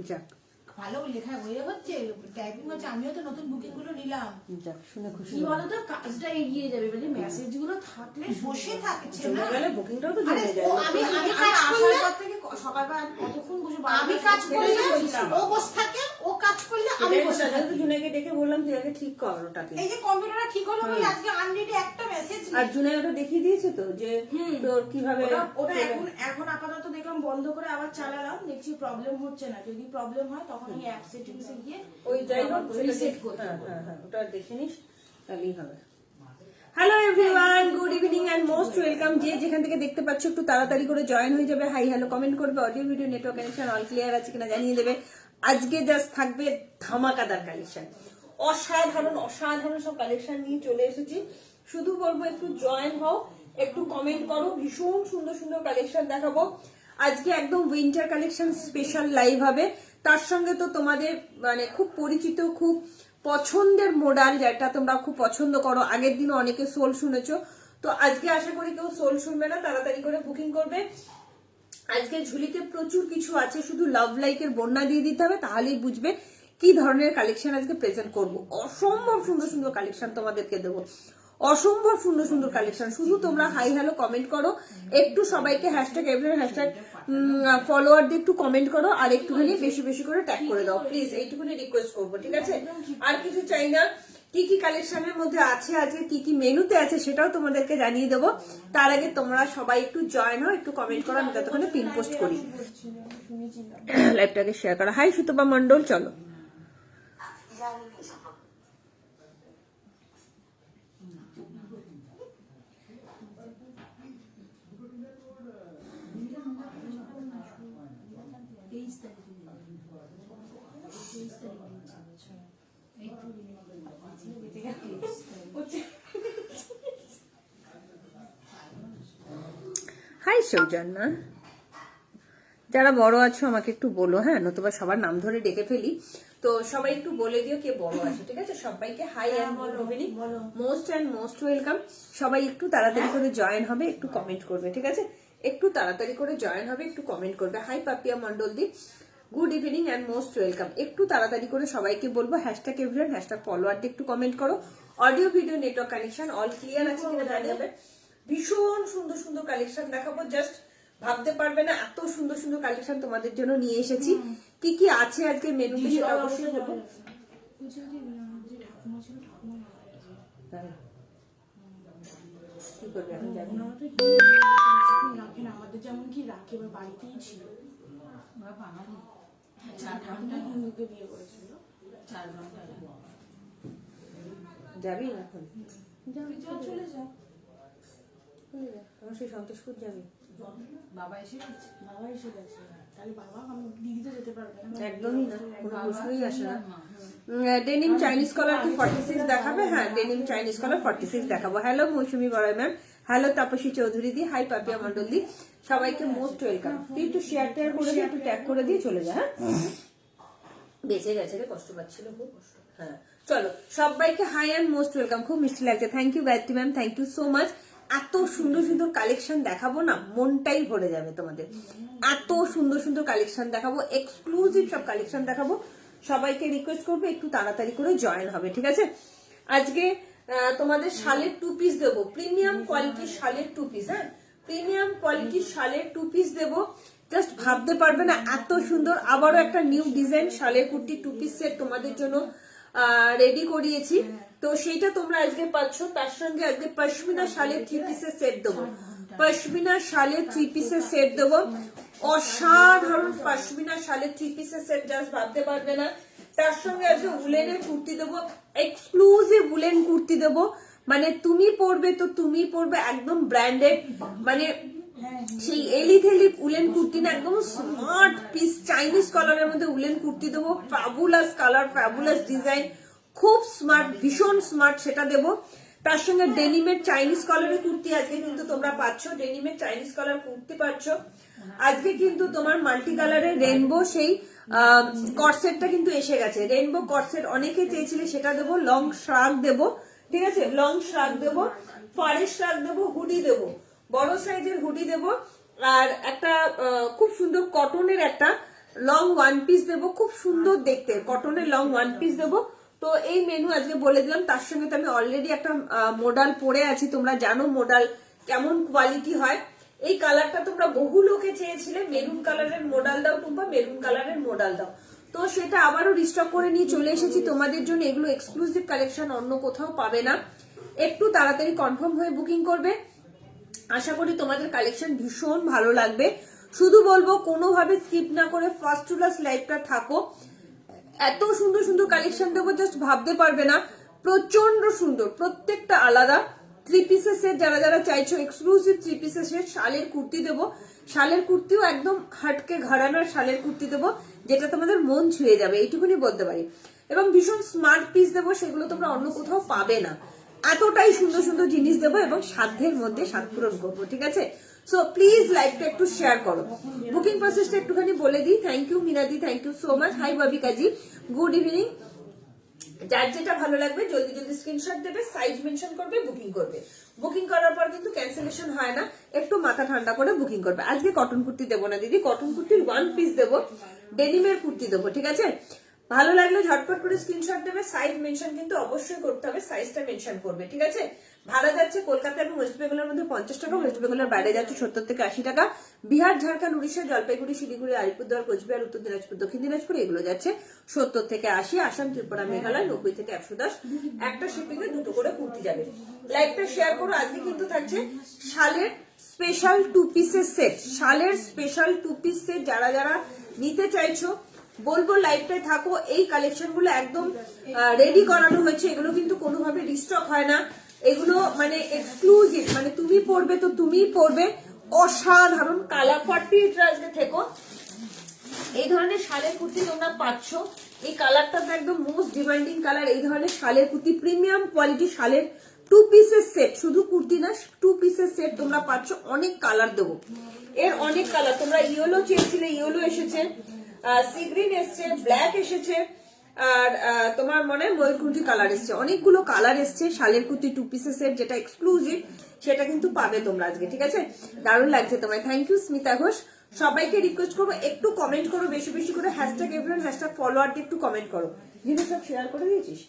যাক ভালো লেখা হয়ে হচ্ছে, টাইপিং হচ্ছে। আমিও তো নতুন বুকিং গুলো নিলাম। যাক শুনে খুশি কি বলতো, কাজটা এগিয়ে যাবে, মানে মেসেজ গুলো থাকলে বসে থাকছে না। গেলে বুকিংটাও তো আরে জমে যায়। আমি কাজ করলে থেকে সকালবেলা কতক্ষণ বসে, আমি কাজ করলে ও বসে থাকে, ও কাজ করলে আমি বসে থাকি। তো জুনাইকে ডেকে বললাম তুই আগে ঠিক কর ওটাকে। এই যে কম্পিউটারটা ঠিক হলো বলে আজকে আনরিডি একটা মেসেজ। আর জুনাই ওটা দেখিয়ে দিয়েছে তো যে তোর কিভাবে ওটা এখন আপাতত দেখলাম বন্ধ করে আবার চালালাম, দেখছি প্রবলেম হচ্ছে না। যদি প্রবলেম হয় তখন এই অ্যাপ সেটিংসে গিয়ে ওই যাই হোক রিসেট করতে হবে। হ্যাঁ ওটা দেখে নিস তাহলেই হবে। Hello everyone, good evening and most welcome. যে যেখান থেকে দেখতে পাচ্ছ একটু তাড়াতাড়ি করে জয়েন হয়ে যাবে। হাই হ্যালো কমেন্ট করবে, audio video network connection all clear আছে কিনা জানিয়ে দেবে। আজকে জাস্ট থাকবে ধামাকাদার কালেকশন, অসাধারণ অসাধারণ সব কালেকশন নিয়ে চলে এসেছি। শুধু বলবো একটু জয়েন হও, একটু কমেন্ট করো, ভীষণ সুন্দর সুন্দর কালেকশন দেখাবো আজকে। একদম উইন্টার কালেকশন স্পেশাল লাইভ হবে। তার সঙ্গে তো তোমাদের মানে খুব পরিচিত, খুব পছন্দের মডেল, যেটা তোমরা খুব পছন্দ করো। আগের দিনও অনেকে সোল শুনেছো, তো আজকে আশা করি কেউ সোল শুনবে না, তাড়াতাড়ি করে বুকিং করবে। আজকে ঝুলিতে প্রচুর কিছু আছে, শুধু লাভ লাইকের বন্যা দিয়ে দিতে হবে, তাহলেই বুঝবে কি ধরনের কালেকশন আজকে প্রেজেন্ট করব। অসম্ভব সুন্দর সুন্দর কালেকশন তোমাদেরকে দেবো, অসম্ভব সুন্দর সুন্দর কালেকশন। শুধু তোমরা হাই হ্যালো কমেন্ট করো, একটু সবাইকে হ্যাশট্যাগ এভরিওয়ান হ্যাশট্যাগ ফলোয়ার দিয়ে একটু কমেন্ট করো, আর একটুখানি বেশি বেশি করে ট্যাগ করে দাও প্লিজ, এইটুকুনি রিকোয়েস্ট করবো, ঠিক আছে? আর কিছু চাই না। কি কি কালেকশনের মধ্যে আছে আজকে, কি কি মেনুতে আছে সেটাও তোমাদেরকে জানিয়ে দেবো। তার আগে তোমরা সবাই একটু জয়েন হও, একটু কমেন্ট করো, আমি ততক্ষণে পিন পোস্ট করি, লাইভটাকে শেয়ার করো। হাই সুতপা মন্ডল, চলো। হাই সৌজন্যা, যারা বড় আছো আমাকে একটু বলো, হ্যাঁ, নতুবা সবার নাম ধরে ডেকে ফেলি, তো সবাই একটু বলে দিও কে বড় আছে, ঠিক আছে? সবাইকে hi and most and most welcome. সবাই একটু তাড়াতাড়ি করে জয়েন হবে, একটু কমেন্ট করবে, ঠিক আছে? একটু তাড়াতাড়ি করে জয়েন হবে, একটু কমেন্ট করবে। হাই পাপিয়া মন্ডল দি, good evening and most welcome. একটু তাড়াতাড়ি করে সবাইকে বলবো হ্যাশট্যাগ এভরিওয়ান হ্যাশট্যাগ ফলোয়ার দিয়ে একটু কমেন্ট করো। Audio video network connection all clear আছে কিনা জানাবে। ভীষণ সুন্দর সুন্দর কালেকশন দেখাবো, জাস্ট ভাবতে পারবে না এত সুন্দর সুন্দর কালেকশন তোমাদের জন্য নিয়ে এসেছি। কি কি আছে আজকে মেনুতে সেটা অবশ্যই বলবো। কি করবে এখন জানি না, রাখেন আমাদের যেমন কি রাখে, বা বাড়িতেই ছিল। হিন্দুকে বিয়ে করেছিল। যাবি এখন? চলে যা, তোমার সেই সন্তোষপুর যাবি? বাবা এসে গেছে। তাহলে বাবা, আমি দিদি তো যেতে পারবে না। একদমই না, কোনো প্রশ্নই আসে না। ডেনিম চাইনিজ কলার কি 46 দেখাবে? হ্যাঁ, ডেনিম চাইনিজ কলার 46 দেখাবো। হ্যালো মৌসুমী বড়াই ম্যাম, হ্যালো তাপসী চৌধুরী দি, হাই পাপিয়া মন্ডল দি, সবাইকে মোস্ট ওয়েলকাম। তুই একটু শেয়ার টেয়ার করে দিয়ে, একটু ট্যাগ করে দিয়ে চলে যা। হ্যাঁ, বেঁচে গেছে রে, কষ্ট পাচ্ছিল খুব। হ্যাঁ চলো, সবাইকে হাই অ্যান্ড মোস্ট ওয়েলকাম। খুব মিষ্টি লাগছে, thank you Gayatri ma'am, thank you so much. এত সুন্দর সুন্দর কালেকশন দেখাবো না, মনটাই ভরে যাবে তোমাদের। এত সুন্দর সুন্দর কালেকশন দেখাবো, এক্সক্লুসিভ সব কালেকশন দেখাবো। সবাইকে রিকোয়েস্ট করবো একটু তাড়াতাড়ি করে জয়েন হবে, ঠিক আছে? আজকে তোমাদের শালের 2 পিস দেবো, প্রিমিয়াম কোয়ালিটির শালের 2 পিস। হ্যাঁ, প্রিমিয়াম কোয়ালিটির শালের 2 পিস দেবো, জাস্ট ভাবতে পারবে না এত সুন্দর। আবারও একটা নিউ ডিজাইন শালের কুর্তি 2 পিস সেট তোমাদের জন্য রেডি করিয়েছি, তো সেইটা তোমরা আজকে পাচ্ছ। তার সঙ্গে আজকে পশমিনা শালের 3 পিসের সেট দেবো, পশমিনা শালের 3 পিসের সেট দেবো। অসাধারণ পশমিনা শালের 3 পিসের সেট, জাস্ট ভাবতে পারবে না। তার সঙ্গে আজকে উলেনের কুর্তি দেবো, এক্সক্লুসিভ উলেন কুর্তি দেবো, মানে তুমি পরবে তো তুমি পরবে একদম ব্র্যান্ডেড, মানে সেই এলিট এলিট উলেন কুর্তি না, একদম স্মার্ট পিস চাইনিজ কালারের মধ্যে উলেন কুর্তি দেবো। ফ্যাবুলাস কালার, ফ্যাবুলাস ডিজাইন, খুব স্মার্ট, ভীষণ স্মার্ট, সেটা দেবো। তার সঙ্গে ডেনিমের চাইনিজ কালারের কুর্তি আজকে কিন্তু তোমরা পাচ্ছ, ডেনিমের চাইনিজ কালার কুর্তি পাচ্ছ আজকে কিন্তু তোমার মাল্টি কালারের রেনবো সেই কটসেটটা কিন্তু এসে গেছে। রেনবো কটসেট অনেকে চেয়েছিলে, সেটা দেবো। লং শ্রাগ দেবো, ঠিক আছে? লং শ্রাগ দেবো, ফারের শ্রাগ দেবো, হুডি দেবো, বড় সাইজের হুডি দেবো, আর একটা খুব সুন্দর কটনের একটা লং ওয়ান পিস দেবো, খুব সুন্দর দেখতে কটনের লং ওয়ান পিস দেবো। তো এই মেনু আজকে বলে দিলাম। তার সঙ্গে তো আমি অলরেডি একটা মডেল পরে আছি, তোমরা জানো মডেল কেমন কোয়ালিটি হয়। এই কালারটা তোমরা বহু লোকে চেয়েছিলে, মেরুন কালারের মডেল দাও টুম্পা, মেরুন কালারের মডেল দাও। তো সেটা আবারও রিস্টক করে নিয়ে চলে এসেছি তোমাদের জন্য। এগুলো এক্সক্লুসিভ কালেকশন, অন্য কোথাও পাবে না। একটু তাড়াতাড়ি কনফার্ম হয়ে বুকিং করবে। আশা করি তোমাদের কালেকশন ভীষণ ভালো লাগবে। শুধু বলবো কোনোভাবে স্কিপ না করে ফার্স্ট টু লাস্ট লাইভটা থাকো। এত সুন্দর সুন্দর কালেকশন দেবো, জাস্ট ভাবতে পারবে না। প্রচন্ড সুন্দর, প্রত্যেকটা আলাদা। 3 পিসের সেট যারা যারা চাইছো, এক্সক্লুসিভ 3 পিসের সেট। শালের কুর্তি দেবো, শালের কুর্তিও একদম হাটকে ঘরানার শালের কুর্তি দেবো, যেটা তোমাদের মন ছুঁয়ে যাবে, এইটুকুনি বলতে পারি। এবং ভীষণ স্মার্ট পিস দেবো, সেগুলো তোমরা অন্য কোথাও পাবে না। এতটাই সুন্দর সুন্দর জিনিস দেবো এবং সাধ্যের মধ্যে স্বাদ পূরণ করবো, ঠিক আছে? সো প্লিজ লাইভটা একটু শেয়ার করো। বুকিং প্রসেসটা একটুখানি বলে দিই। থ্যাংক ইউ মিনাদি, thank you so much. Hi বাবিকাজি, গুড ইভিনিং। যার যেটা ভালো লাগবে জলদি জলদি স্ক্রিনশট দেবে, সাইজ মেনশন করবে, বুকিং করবে। বুকিং করার পর কিন্তু ক্যান্সেলেশন হয় না, একটু মাথা ঠান্ডা করে বুকিং করবে। আজকে কটন কুর্তি দেবো না দিদি, কটন কুর্তির ওয়ান পিস দেবো, ডেনিমের কুর্তি দেবো, ঠিক আছে? ভালো লাগলে ঝটপট করে স্ক্রিনশট দেবে, সাইজ মেনশন কিন্তু অবশ্যই করতে হবে, সাইজটা মেনশন করবে, ঠিক আছে? ভাড়া যাচ্ছে কলকাতা এবং ওয়েস্ট বেঙ্গলের মধ্যে 50 টাকা, ওয়েস্ট বেঙ্গলের বাইরে যাচ্ছে 70 থেকে 80 টাকা। বিহার, ঝাড়খণ্ড, উড়িষ্যা, জলপাইগুড়ি, শিলিগুড়ি, আলিপুরদুয়ার, কোচবিহার, উত্তর দিনাজপুর, দক্ষিণ দিনাজপুর এগুলো যাচ্ছে 70 থেকে 80। আসাম, ত্রিপুরা, মেঘালয় 90 থেকে 110। একটা শিপিং এ দুটো করে কুর্তি যাবে। লাইভটা শেয়ার করো। আজকে কিন্তু থাকছে শালের স্পেশাল 2 পিসের সেট, শালের স্পেশাল 2 পিস সেট। যারা যারা নিতে চাইছো বলবো লাইভটায় থাকো। এই কালেকশন গুলো একদম রেডি করানো হয়েছে, এগুলো কিন্তু কোনোভাবে রিস্টক হয় না। এগুলো মানে এক্সক্লুসিভ, মানে তুমি পরবে তো তুমিই পরবে। অসাধারণ কালার। 48 আজকে থেকো এই ধরনের শালের কুর্তি তোমরা পাচ্ছ। এই কালারটা তো একদম মোস্ট ডিমান্ডিং কালার। এই ধরনের শালের কুর্তি, প্রিমিয়াম কোয়ালিটি শালের 2 পিসের সেট, শুধু কুর্তি না 2 পিসের সেট তোমরা পাচ্ছ। অনেক কালার দেবো, এর অনেক কালার। তোমরা ইয়েলো চেয়েছিলে, ইয়েলো এসেছে, সি গ্রিন এসছে, ব্ল্যাক এসেছে, আর তোমার মনে হয় ময়ূরকুঞ্জি কালার এসছে। অনেকগুলো কালার এসছে শালের কুর্তি 2 পিসের সেট, যেটা এক্সক্লুসিভ সেটা কিন্তু পাবে তোমরা আজকে, ঠিক আছে? দারুণ লাগছে তোমায়। Thank you Smita Ghosh. সবাইকে রিকোয়েস্ট করবো একটু কমেন্ট করো, বেশি বেশি করে হ্যাশট্যাগ এভরিওয়ান, হ্যাশট্যাগ ফলোয়ার দিয়ে একটু কমেন্ট করো। জিনিস সব শেয়ার করে দিয়েছিস,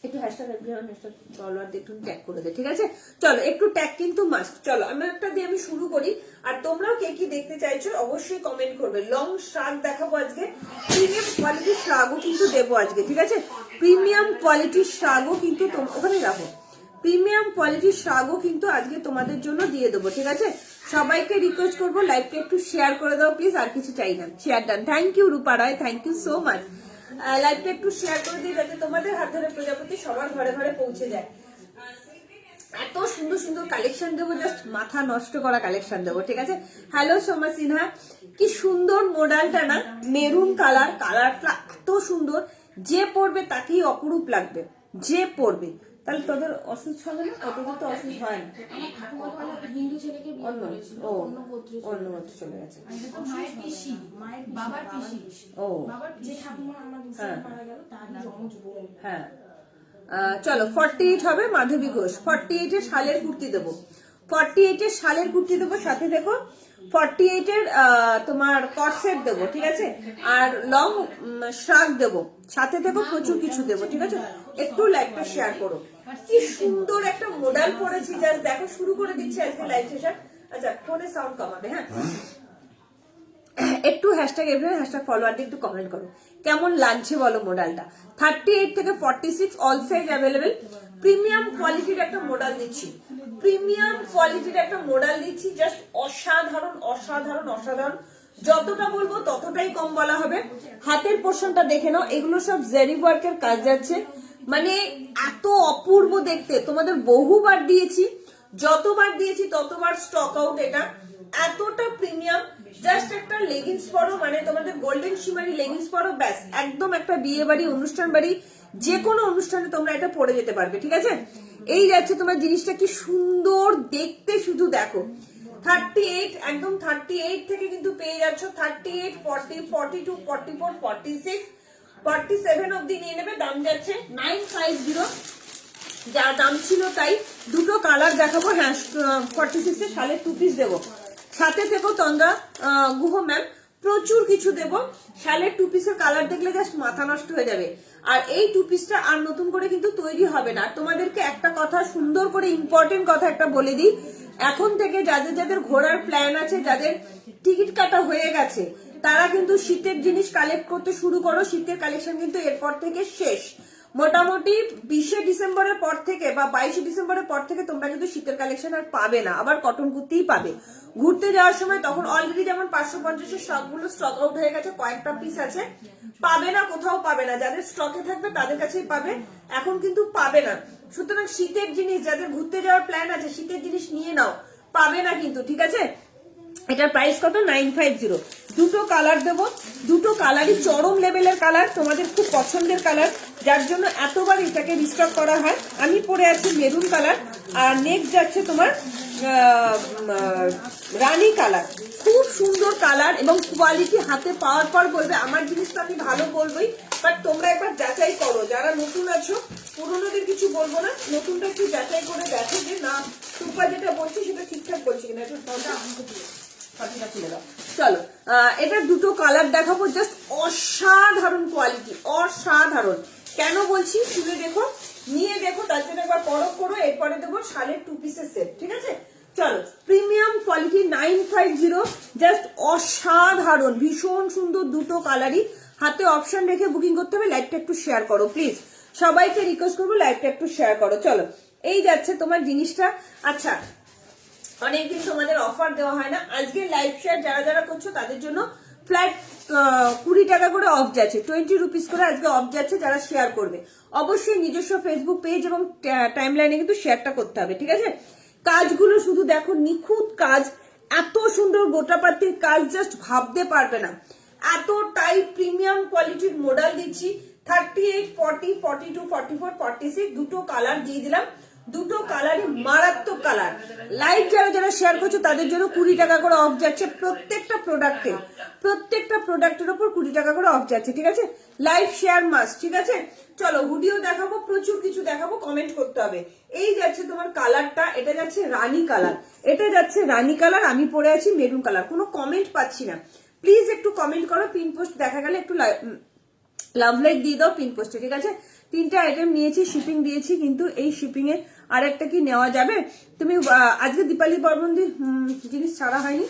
একটু হ্যাশট্যাগ এভরিওয়ান, হ্যাশট্যাগ ফলোয়ার দিয়ে একটু ট্যাগ করে দে, ঠিক আছে? চলো একটু ট্যাগ কিন্তু মাস্ট। চলো আমি একটা দিয়ে আমি শুরু করি, আর তোমরাও কে কি দেখতে চাইছো অবশ্যই কমেন্ট করবে। লং শ্রাগ দেখাবো আজকে, প্রিমিয়াম কোয়ালিটির শ্রাগও কিন্তু দেবো আজকে, ঠিক আছে? প্রিমিয়াম কোয়ালিটির শ্রাগও কিন্তু ওখানে রাখো, প্রিমিয়াম কোয়ালিটির শ্রাগও কিন্তু আজকে তোমাদের জন্য দিয়ে দেবো, ঠিক আছে? সবাইকে রিকোয়েস্ট করবো লাইভটা একটু শেয়ার করে দাও প্লিজ, আর কিছু চাই না। Share done. Thank you Rupa Roy, thank you so much. লাইভটা একটু শেয়ার করে দিই যাতে তোমাদের হাত ধরে প্রজাপতি সবার ঘরে ঘরে পৌঁছে যায়। এত সুন্দর সুন্দর কালেকশন দেবো, জাস্ট মাথা নষ্ট করা কালেকশন দেবো, ঠিক আছে? হ্যালো সোমা সিনহা, কি সুন্দর মডেলটা না, মেরুন কালার, কালারটা এত সুন্দর, যে পরবে তাকেই অপরূপ লাগবে, যে পরবে। তাহলে তোদের অসুখ হবে না? তোদের তো অসুখ হয় না। হিন্দু ছেলেকে অন্য গোত্রে চলে গেছে। মায়ের পিসি, মায়ের বাবার পিসি, ও যে ঠাকুমা আমার মারা গেল তারই যমজ বোন। হ্যাঁ চলো 48 হবে। মাধবী ঘোষ 48 এর শালের কুর্তি দেবো, 48 এর শালের কুর্তি দেবো। সাথে দেখো 48 এর তোমার কটসেট দেবো, ঠিক আছে? আর লং শ্রাগ দেবো, সাথে দেখো প্রচুর কিছু দেবো, ঠিক আছে? একটু লাইভটা শেয়ার করো। কি সুন্দর একটা মডেল পরেছি, জাস্ট দেখো। শুরু করে দিচ্ছি আজকে লাইভ সেশন। আচ্ছা ফোনে সাউন্ড কমাবে, হ্যাঁ? একটু হ্যাশট্যাগ এভরিওয়ান, হ্যাশট্যাগ ফলোয়ার দিয়ে একটু কমেন্ট করো কেমন লাগছে বলো মডেলটা। 38 থেকে 46 অল সাইজ অ্যাভেলেবেল। প্রিমিয়াম কোয়ালিটির একটা মডেল দিচ্ছি, প্রিমিয়াম কোয়ালিটির একটা মডেল দিচ্ছি, জাস্ট অসাধারণ অসাধারণ অসাধারণ। যতটা বলবো ততটাই কম বলা হবে। হাতের পোর্শনটা দেখে নাও, এগুলো সব জেরি ওয়ার্কের কাজ যাচ্ছে, মানে এত অপূর্ব দেখতে। তোমাদের বহুবার দিয়েছি, যতবার দিয়েছি ততবার স্টক আউট। এটা এতটা প্রিমিয়াম, জাস্ট একটা লেগিংস পরো, মানে তোমাদের গোল্ডেন শিমারি লেগিংস পরো, ব্যাস একদম একটা বিয়ে বাড়ি, অনুষ্ঠান বাড়ি, যে কোনো অনুষ্ঠানে তোমরা এটা পরে যেতে পারবে, ঠিক আছে? এই যাচ্ছে তোমার জিনিসটা, কি সুন্দর দেখতে, শুধু দেখো। 38 একদম 38 থেকে কিন্তু পেয়ে যাচ্ছ 38, 40, 42, 44, 46, 47 অব্দি নিয়ে নেবে। দাম যাচ্ছে 950, যা দাম ছিল তাই। দুটো কালার দেখাবো। হ্যাঁ 46 এর শালের 2 পিস দেবো। সাথে থেকো তন্দ্রা গুহ ম্যাম, প্রচুর কিছু দেবো। শালের 2 পিসের কালার দেখলে জাস্ট মাথা নষ্ট হয়ে যাবে। আর এই 2 পিসটা আর নতুন করে কিন্তু তৈরি হবে না। তোমাদেরকে একটা কথা সুন্দর করে ইম্পর্টেন্ট কথা একটা বলে দিই, এখন থেকে যাদের যাদের ঘোরার প্ল্যান আছে, যাদের টিকিট কাটা হয়ে গেছে, তারা কিন্তু শীতের জিনিস কালেক্ট করতে শুরু করো। শীতের কালেকশন কিন্তু এরপর থেকে শেষ। মোটামুটি 20 ডিসেম্বরের পর থেকে বা 22 ডিসেম্বরের পর থেকে তোমরা কিন্তু শীতের কালেকশন আর পাবে না, আবার কটন কুর্তিই পাবে। ঘুরতে যাওয়ার সময় তখন অলরেডি যেমন 550-এর স্টকগুলো স্টক আউট হয়ে গেছে, কয়েকটা পিস আছে, পাবে না, কোথাও পাবে না। যাদের স্টকে থাকবে তাদের কাছেই পাবে, এখন কিন্তু পাবে না। সুতরাং শীতের জিনিস যাদের ঘুরতে যাওয়ার প্ল্যান আছে, শীতের জিনিস নিয়ে নাও, পাবে না কিন্তু, ঠিক আছে। এটার প্রাইস কত? 950। দুটো কালার দেবো, দুটো কালারই চরম লেভেলের কালার, তোমাদের খুব পছন্দের কালার, যার জন্য এতবার এটাকে রিস্টক করা হয়। আমি পরে আছি মেরুন কালার, আর নেক্সট যাচ্ছে তোমার রানী কালার। খুব সুন্দর কালার এবং কোয়ালিটি, হাতে পাওয়ার পর বলবে আমার জিনিস তো আমি ভালো বলবোই, বাট তোমরা একবার যাচাই করো। যারা নতুন আছো, পুরোনোদের কিছু বলবো না, নতুনটা একটু যাচাই করে দেখো যে না টুপা যেটা বলছি সেটা ঠিকঠাক বলছি কিনা। চলো, এটা দুটো কালার দেখাবো, জাস্ট অসাধারণ কোয়ালিটি, অসাধারণ। কেন বলছি শুনে দেখো, নিয়ে দেখো, তার জন্য একবার পরখ করো। এরপরে দেবো শালের 2 পিসের সেট, ঠিক আছে। চলো, প্রিমিয়াম কোয়ালিটি 950, জাস্ট অসাধারণ, ভীষণ সুন্দর দুটো কালারই। হাতে অপশন রেখে বুকিং করতে হবে। লাইভটা একটু শেয়ার করো প্লিজ, সবাইকে রিকোয়েস্ট করবো লাইভটা একটু শেয়ার করো। চলো, এই যাচ্ছে তোমার জিনিসটা। আচ্ছা, অনেকদিন তোমাদের অফার দেওয়া হয় না, আজকে লাইভ শেয়ার যারা যারা করছো তাদের জন্য ফ্ল্যাট 20 টাকা করে অফ যাচ্ছে, 20 রুপিস করে আজকে অফ যাচ্ছে। যারা শেয়ার করবে অবশ্যই নিজস্ব ফেসবুক পেজ এবং টাইম লাইনে কিন্তু শেয়ারটা করতে হবে, ঠিক আছে। কাজগুলো শুধু দেখো, নিখুঁত কাজ, এত সুন্দর গোটাপাতির কাজ, জাস্ট ভাবতে পারবে না। এতটাই প্রিমিয়াম কোয়ালিটির মডেল দিচ্ছি। 38, 40, 42, 44, 46 দুটো কালার দিয়ে দিলাম। দুটো কালারই মারাত্মক কালার। লাইভ যারা যারা শেয়ার করছো তাদের জন্য 20 টাকা করে অফ যাচ্ছে প্রত্যেকটা প্রোডাক্টের উপর 20 টাকা করে অফ যাচ্ছে, ঠিক আছে। লাইভ শেয়ার মাস্ট, ঠিক আছে। চলো, হুডিও দেখাবো, প্রচুর কিছু দেখাবো, কমেন্ট করতে হবে। এই যাচ্ছে তোমার কালারটা, এটা যাচ্ছে রানী কালার, এটা যাচ্ছে রানী কালার, আমি পরে আছি মেরুন কালার। কোনো কমেন্ট পাচ্ছি না, প্লিজ একটু কমেন্ট করো। পিন পোস্ট দেখা গেলে একটু লাভ লাইক দিয়ে দাও পিন পোস্টে, ঠিক আছে। 3টে আইটেম নিয়েছি, শিপিং দিয়েছি, কিন্তু এই শিপিং এ আর একটা কি নেওয়া যাবে? তুমি আজকে দীপালি বর্মন্দি জিনিস ছাড়া হয়নি,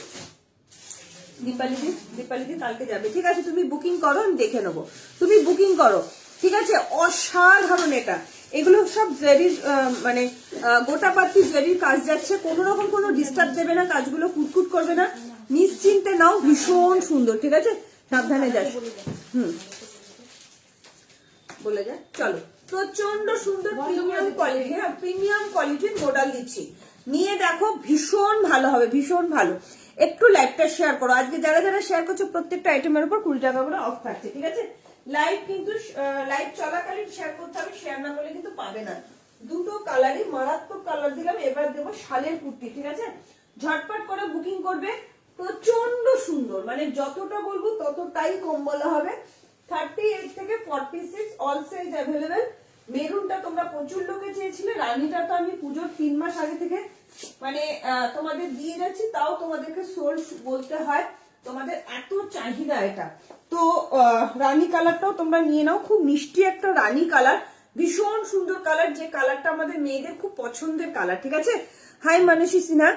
দীপালি কালকে যাবে, ঠিক আছে। তুমি বুকিং করো, আমি দেখে নেবো, তুমি বুকিং করো, ঠিক আছে। অসাধারণ এটা, এগুলো সব জেরির মানে গোটাপাতি জেরির কাজ যাচ্ছে, কোনো রকম কোনো ডিস্টার্ব দেবে না, কাজগুলো কুটকুট করবে না, নিশ্চিন্তে নাও, ভীষণ সুন্দর, ঠিক আছে। সাবধানে যাস, বলে যায়। চলো, প্রচন্ড সুন্দর প্রিমিয়াম কোয়ালিটি, হ্যাঁ প্রিমিয়াম কোয়ালিটির মডেল দিচ্ছি, নিয়ে দেখো, ভীষণ ভালো হবে, ভীষণ ভালো। একটু লাইভটা শেয়ার করো, আজকে যারা যারা শেয়ার করছো প্রত্যেকটা আইটেমের উপর 20 টাকা করে অফ থাকছে, ঠিক আছে। লাইভ কিন্তু লাইভ চলাকালীন শেয়ার করতে হবে, শেয়ার না করলে কিন্তু পাবে না। দুটো কালারই মারাত্মক কালার দিলাম। এবার দেবো শালের কুর্তি, ঠিক আছে। ঝটপট করে বুকিং করবে, প্রচন্ড সুন্দর, মানে যতটা বলবো ততটাই কম বলা হবে। 38 থেকে 46 অল সাইজ অ্যাভেলেবেল। মেরুনটা তোমরা প্রচুর লোকে চেয়েছিলে, রানীটা তো আমি পুজোর 3 মাস আগে থেকে মানে তোমাদের দিয়ে যাচ্ছি, তাও তোমাদেরকে সোল্ড বলতে হয়, তোমাদের এত চাহিদা এটা। তো রানী কালারটাও তোমরা নিয়ে নাও, খুব মিষ্টি একটা রানী কালার, ভীষণ সুন্দর কালার, যে কালারটা আমাদের মেয়েদের খুব পছন্দের কালার, ঠিক আছে। হাই মানসী সিনহা,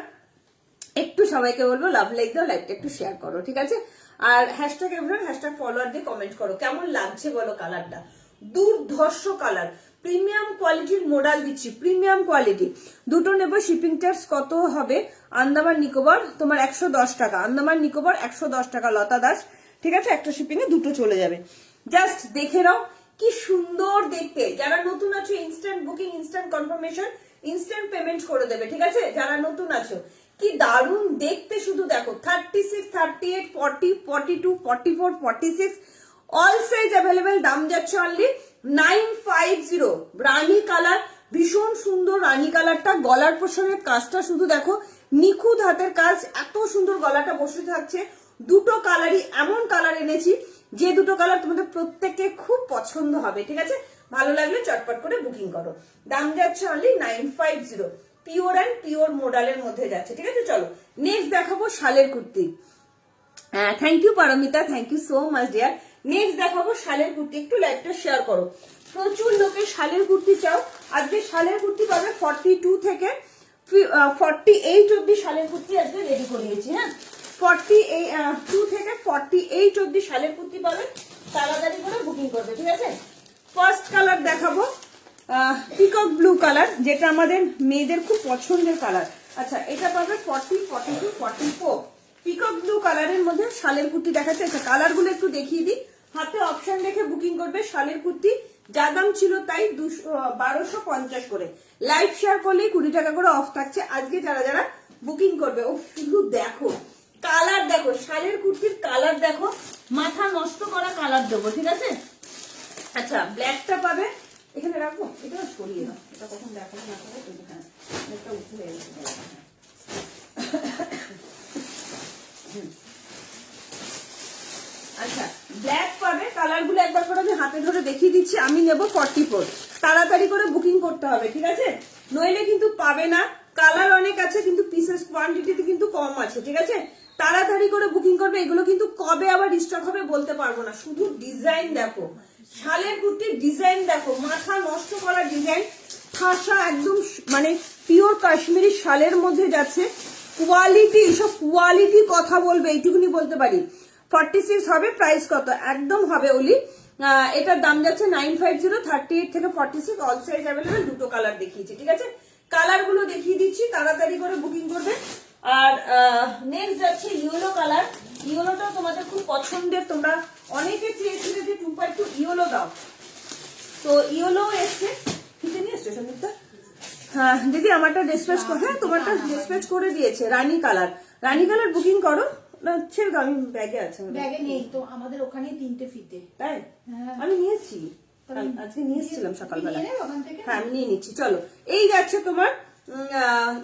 একটু সবাইকে বলবো লাভ লাইক দাও, লাইকটা একটু শেয়ার করো, ঠিক আছে। আর হ্যাশট্যাগ এভরিওয়ান, হ্যাশট্যাগ ফলোয়ার দিয়ে কমেন্ট করো কেমন লাগছে বলো কালারটা। দুর্ধর্ষ কালার, প্রিমিয়াম কোয়ালিটির মডেল দিচ্ছি, প্রিমিয়াম কোয়ালিটি। দুটো নেবো, শিপিং চার্জ কত হবে? আন্দামান নিকোবর তোমার 110 টাকা, আন্দামান নিকোবর 110 টাকা, লতা দাস, ঠিক আছে। একটা শিপিং এ দুটো চলে যাবে, জাস্ট দেখে নাও কি সুন্দর দেখতে। যারা নতুন আছো instant booking, instant confirmation, instant payment করে দেবে, ঠিক আছে। যারা নতুন আছো, কি দারুণ দেখতে, শুধু দেখো। 36, 38, 40, 42, 44, 46 অল সাইজ অ্যাভেলেবেল। দাম যাচ্ছে অনলি 950। রানী কালার, ভীষণ সুন্দর রানী কালারটা। গলার পোর্শনের কাজটা শুধু দেখো, নিখুঁত হাতের কাজ, এত সুন্দর গলাটা বসে থাকছে। দুটো কালারই এমন কালার এনেছি যে দুটো কালার তোমাদের প্রত্যেককে খুব পছন্দ হবে, ঠিক আছে। ভালো লাগলে চটপট করে বুকিং করো। দাম যাচ্ছে অনলি 950, পিওর অ্যান্ড পিওর মডেলের মধ্যে যাচ্ছে, ঠিক আছে। চলো, নেক্সট দেখাবো শালের kurti. Thank you Paramita, thank you so much dear. Next দেখাবো শালের কুর্তি, একটু লাইভটা শেয়ার করো। প্রচুর লোকে শালের কুর্তি চাও, আজকে শালের কুর্তি পাবে 42 থেকে 48 অব্দি শালের কুর্তি আজকে রেডি করে দিয়েছি। হ্যাঁ, 42 থেকে 48 অব্দি শালের কুর্তি পাবে, তাড়াতাড়ি করে বুকিং করবে, ঠিক আছে। ফার্স্ট কালার দেখাবো পিকক ব্লু কালার, যেটা আমাদের মেয়েদের খুব পছন্দের কালার। আচ্ছা, এটা পাবে 40, 42, 44 পিকক ব্লু কালারের মধ্যে শালের কুর্তি দেখাচ্ছে। আচ্ছা, কালার গুলো একটু দেখিয়ে দিই, হাতে অপশন রেখে বুকিং করবে। শালের কুর্তি যা দাম ছিল তাই 1250 করে। লাইভ শেয়ার করলেই 20 টাকা করে অফ থাকছে আজকে যারা যারা বুকিং করবে। ও শুধু দেখো কালার, দেখো শালের কুর্তির কালার, দেখো মাথা নষ্ট করা কালার দেবো, ঠিক আছে। আচ্ছা, ব্ল্যাকটা পাবে, এখানে রাখবো, এটা সরিয়ে দাও, এটা কখন দেখো না করে এটা উঠে গেছে। আচ্ছা, ব্ল্যাক পাবে, কালার গুলো একবার করে আমি হাতে ধরে দেখিয়ে দিচ্ছি। আমি নেব 44, তাড়াতাড়ি করে বুকিং করতে হবে, ঠিক আছে, নইলে কিন্তু পাবে না। কালার অনেক আছে কিন্তু পিসেস কোয়ান্টিটিতে কিন্তু কম আছে, ঠিক আছে। তাড়াতাড়ি করে বুকিং করবে, এগুলো কিন্তু কবে আবার স্টক হবে বলতে পারবো না। শুধু ডিজাইন দেখো, শালের কুর্তির ডিজাইন দেখো, মাথা নষ্ট করা ডিজাইন, ঠাসা একদম মানে পিওর কাশ্মীরি শালের মধ্যে যাচ্ছে। কোয়ালিটি, এসব কোয়ালিটি কথা বলবে, এইটুকুনি বলতে পারি। 46 হবে, প্রাইস কত একদম হবে ওলি। এটার দাম যাচ্ছে 950, 38 থেকে 46 অল সাইজ অ্যাভেলেবেল, দুটো কালার দেখিয়েছি, ঠিক আছে। কালার গুলো দেখিয়ে দিচ্ছি, তাড়াতাড়ি করে বুকিং করবে। আর নেক্সট যাচ্ছে ইয়েলো কালার। ইয়েলোটাও তোমাদের খুব পছন্দের, তোমরা অনেকে চেয়েছিলে যে 2x2 ইয়েলো দাও, তো ইয়েলো এসছে। কিনে নিয়ে এসছো সন্দীপটা? হ্যাঁ দিদি, আমারটা ডিসপ্যাচ, হ্যাঁ তোমারটা ডিসপ্যাচ করে দিয়েছে। রানী কালার, রানী কালার বুকিং করো না, ছেড়ে দাও, আমি ব্যাগে আছে, ব্যাগে নেই তো, আমাদের ওখানে 3টে ফিতে। তাই আমি নিয়েছি, আজকে নিয়ে এসেছিলাম সকালবেলা। হ্যাঁ, আমি নিয়ে নিচ্ছি। চলো, এই যাচ্ছে তোমার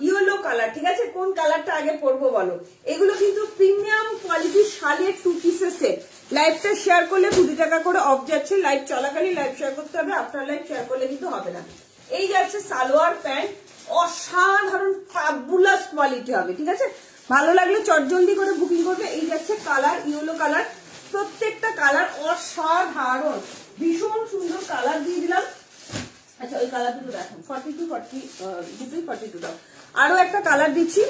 ইয়েলো কালার, ঠিক আছে। কোন কালারটা আগে পরবো বলো? এগুলো কিন্তু প্রিমিয়াম কোয়ালিটির শালের 2 পিসের সেট। লাইভটা শেয়ার করলে 20 টাকা করে অফ যাচ্ছে। লাইভ চলাকালীন লাইভ শেয়ার করতে হবে, আফটার লাইভ শেয়ার করলে কিন্তু হবে না। এই যাচ্ছে সালোয়ার প্যান্ট, অসাধারণ ফ্যাবুলাস কোয়ালিটি হবে, ঠিক আছে। ভালো লাগলে চটজলদি করে বুকিং করবে। এই যাচ্ছে কালার, ইয়েলো কালার, প্রত্যেকটা কালার অসাধারণ, ভীষণ সুন্দর কালার দিয়ে দিলাম। আচ্ছা, ওই কালার দুটো দেখো, 42, 40 দুটোই 42 দাও। আরো একটা কালার দিচ্ছি।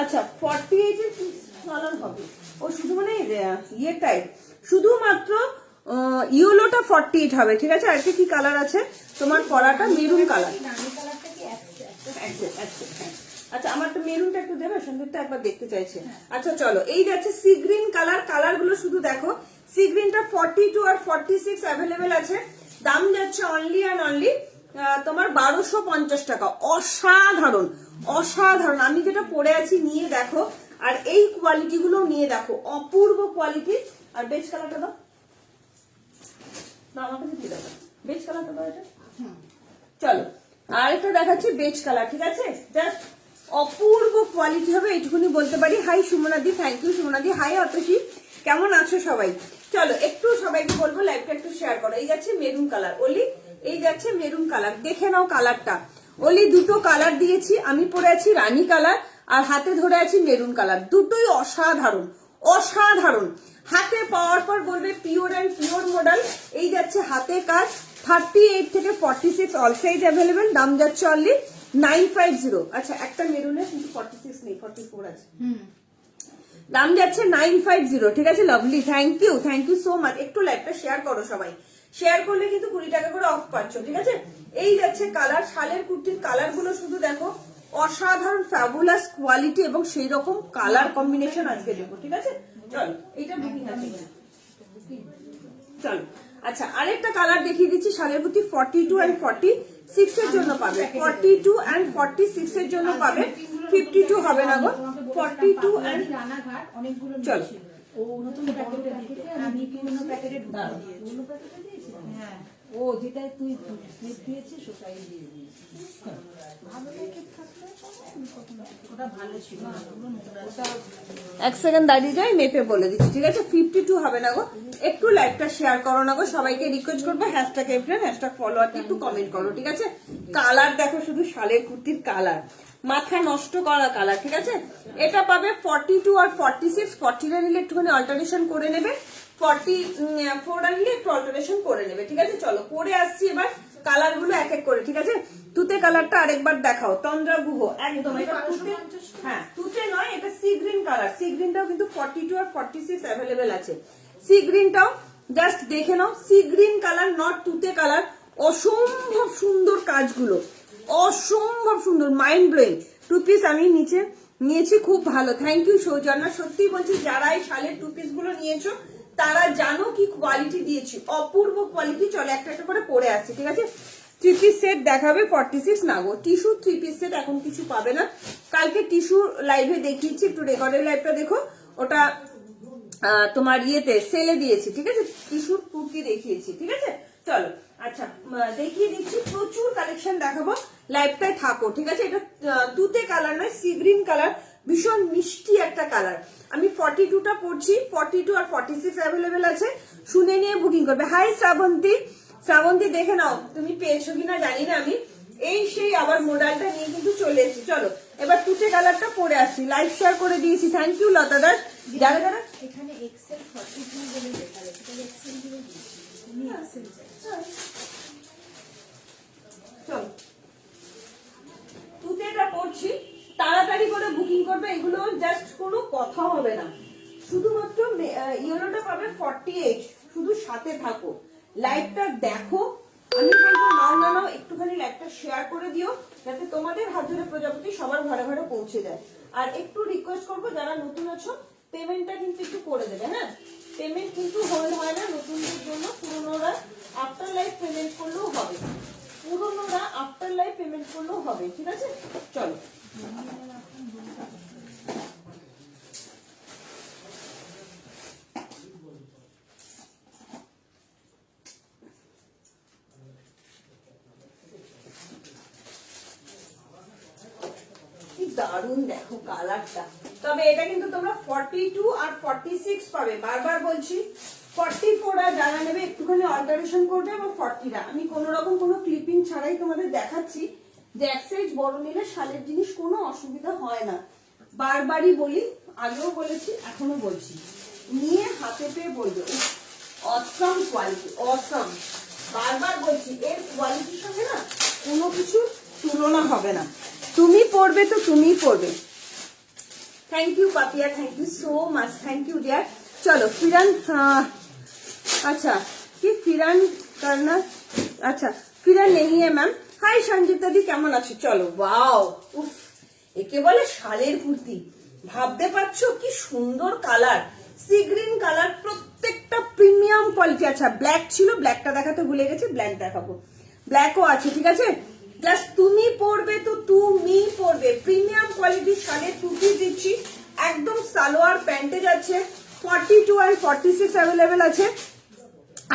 আচ্ছা, 48 এর কালার হবে, ও শুধু মানে ইয়েটাই, শুধুমাত্র ইয়েলোটা 48 হবে, ঠিক আছে। আর কি কালার আছে তোমার? পরাটা মেরুন কালার। আচ্ছা, আমার তো মেরুনটা একটু দেবে, সুন্দরটা একবার দেখতে চাইছে। আচ্ছা চলো, এই যাচ্ছে সি গ্রিন কালার। কালার গুলো শুধু দেখো, সি গ্রিনটা 42 আর 46 অ্যাভেলেবেল আছে। দাম যাচ্ছে অনলি অ্যান্ড অনলি তোমার 1250 টাকা। অসাধারণ, অসাধারণ। আমি যেটা পরে আছি নিয়ে দেখো, আর এই কোয়ালিটি গুলো নিয়ে দেখো, অপূর্ব কোয়ালিটি। আর বেজ কালারটা দাও, আমার কাছে কি দাও, বেজ কালারটা দাও এটা। চলো, আর একটা দেখাচ্ছি বেজ কালার, ঠিক আছে। জাস্ট অপূর্ব কোয়ালিটি হবে, এইটুকুনি বলতে পারি। হাই সুমনাদি, থ্যাংক ইউ সুমনাদি। হাই অতসী, কেমন আছো সবাই? চলো, একটু সবাইকে বলবো লাইভটা একটু শেয়ার করো। এই যাচ্ছে মেরুন কালার ওলি, এই যাচ্ছে মেরুন কালার, দেখে নাও কালারটা। ওলি দুটো কালার দিয়েছি, আমি পরে আছি রানী কালার আর হাতে ধরে আছি মেরুন কালার। দুটোই অসাধারণ, অসাধারণ। হাতে পাওয়ার পর বলবে পিওর অ্যান্ড পিওর মডেল। এই যাচ্ছে হাতে কাজ, 38 থেকে 46 অল সাইজ অ্যাভেলেবেল। দাম যাচ্ছে অনলি 950। আচ্ছা, একটা মেরুনের কিন্তু 46 নেই, 44 আছে। দাম যাচ্ছে 950, ঠিক আছে। Lovely, thank you so much. একটু লাইভটা শেয়ার করো সবাই, শেয়ার করলে কিন্তু 20 টাকা করে অফ পাচ্ছ, ঠিক আছে। এই যাচ্ছে কালার, শালের কুর্তির কালার গুলো শুধু দেখো, অসাধারণ ফ্যাবুলাস কোয়ালিটি এবং সেই রকম কালার কম্বিনেশন আজকে দেবো, ঠিক আছে। চলো, এইটা বুকিং আছে, চলো। আচ্ছা, আরেকটা কালার দেখিয়ে দিচ্ছি। শালের কুর্তি 42 and 46 এর জন্য পাবে, 42 and 46 এর জন্য পাবে, 52 হবে না গো, 42 and রানাঘাট অনেকগুলো। চলো, ও নতুন প্যাকেটে দিয়েছে, আমি পুরনো প্যাকেটে ঢুকিয়ে দিয়েছি। পুরনো প্যাকেটে দিয়েছি, হ্যাঁ। ও যেটা তুই স্লিপ দিয়েছিস ওটাই দিয়ে দিয়েছি। ভালো প্যাকেট থাকলে ওটা ভালো ছিল, ওটা এক সেকেন্ড দাঁড়িয়ে যাই, মেপে বলে দিচ্ছি, ঠিক আছে। 52 হবে না গো। একটু লাইভটা শেয়ার করো না গো, সবাইকে রিকোয়েস্ট করবো হ্যাশট্যাগ এফরেন, হ্যাশট্যাগ ফলোয়ারকে একটু কমেন্ট করো, ঠিক আছে। কালার দেখো শুধু, শালের কুর্তির কালার মাথা নষ্ট করা কালার, ঠিক আছে। এটা পাবে 42 আর 46, 40 নিলে একটুখানি অল্টারেশন করে নেবে, 44 নিলে একটু অল্টারেশন করে নেবে, ঠিক আছে। চলো পরে আসছি এবার কালার গুলো এক এক করে, ঠিক আছে। তুতে কালারটা আরেকবার দেখাও, তন্দ্রা গুহ একদম, এটা তুতে, হ্যাঁ তুতে নয়, এটা সি গ্রিন কালার। সি গ্রিনটাও কিন্তু 42 আর 46 অ্যাভেলেবেল আছে। সি গ্রিনটাও জাস্ট দেখে নাও, সি গ্রিন কালার, নট তুতে কালার। অসম্ভব সুন্দর কাজগুলো, অসম্ভব সুন্দর, মাইন্ড ব্লোয়িং। 2 পিস আমি নিচে নিয়েছি, খুব ভালো, থ্যাংক ইউ সৌজন্যা। সত্যি বলছি, যারা এই শালের 2 পিস গুলো নিয়েছো তারা জানো কি কোয়ালিটি দিয়েছি, অপূর্ব কোয়ালিটি। চলো একটা একটা করে পরে আসছি, ঠিক আছে। 3 পিস সেট দেখাবে 46 না গো, টিস্যু 3 পিস সেট এখন কিছু পাবে না। কালকে টিস্যু লাইভে দেখিয়েছি, একটু রেকর্ডের লাইভটা দেখো, ওটা তোমার ইয়েতে সেলে দিয়েছি, ঠিক আছে। টিস্যুর কুর্তি দেখিয়েছি, ঠিক আছে। চলো আচ্ছা দেখিয়ে দিচ্ছি, প্রচুর কালেকশন দেখাবো, লাইভটায় থাকো, ঠিক আছে। এটা তুতে কালার নয়, সি গ্রিন কালার, ভীষণ মিষ্টি একটা কালার। আমি 42টা পড়ছি, 42 আর 46 অ্যাভেলেবেল আছে, শুনে নিয়ে বুকিং করবে। হাই শ্রাবন্তী, শ্রাবন্তী দেখে নাও তুমি পেয়েছো কিনা জানি না আমি, এই সেই আবার মোডালটা নিয়ে কিন্তু চলে এসেছি। চলো এবার তুতে কালারটা পরে আসছি, লাইভ শেয়ার করে দিয়েছি, থ্যাংক ইউ লতা দাস। যারা যারা এখানে এক্সেল 42 বলে লেখা আছে, তাহলে এক্সেল দিয়ে দিয়েছি, তুমি এক্সেল চাই। চলো তুতেটা পড়ছি, তাড়াতাড়ি করে বুকিং করবে, এগুলো জাস্ট কোনো কথা হবে না। শুধুমাত্র ইয়েলোটা পাবে 48, শুধু সাথে থাকো, লাইভটা দেখো। আমি বলবো নাও না নাও, একটুখানি লাইভটা শেয়ার করে দিও, যাতে তোমাদের হাত ধরে প্রজাপতি সবার ঘরে ঘরে পৌঁছে যায়। আর একটু রিকোয়েস্ট করবো, যারা নতুন আছো পেমেন্টটা কিন্তু একটু করে দেবে, হ্যাঁ। পেমেন্ট কিন্তু হোল্ড হয় না নতুনদের জন্য, পুরোনোরা আফটার লাইভ পেমেন্ট করলেও হবে, পুরোনোরা আফটার লাইভ পেমেন্ট করলেও হবে, ঠিক আছে। চলো দারুন দেখো কালারটা। তবে এটা কিন্তু তোমরা 42 আর 46 পাবে, বারবার বলছি। 44 যারা নেবে একটুখানি অল্টারেশন করবে, এবং 40 আমি কোন রকম কোনো ক্লিপিং ছাড়াই তোমাদের দেখাচ্ছি যে এক সাইজ বড় নিলে শালের জিনিস কোনো অসুবিধা হয় না। বারবারই বলি, আগেও বলেছি, এখনো বলছি, নিয়ে হাতে পেয়ে বলবে অসম কোয়ালিটি, অসম। বারবার বলছি, এর কোয়ালিটির সঙ্গে না কোনো কিছু তুলনা হবে না। তুমি পড়বে তো তুমিই পড়বে। Thank you Papiya, thank you so much, thank you dear. চলো ফিরান, अच्छा কি ফিরান করনা, আচ্ছা ফিরান নেই ম্যাম। হাই সঞ্জিতা দি, কেমন আছো? চলো ওয়াও, উফ, একে বলে শালের কুর্তি, ভাবতে পারছো কি সুন্দর কালার, সি গ্রিন কালার, প্রত্যেকটা প্রিমিয়াম কোয়ালিটি। আচ্ছা ব্ল্যাক ছিল, ব্ল্যাকটা দেখাতে ভুলে গেছি, ব্ল্যাক দেখাবো, ব্ল্যাকও আছে, ঠিক আছে। জাস্ট তুমি পরবে তো তুমি পরবে, প্রিমিয়াম কোয়ালিটির শালের কুর্তি দিচ্ছি, একদম সালোয়ার প্যান্টে যাচ্ছে। 42 আর 46 অ্যাভেলেবেল আছে।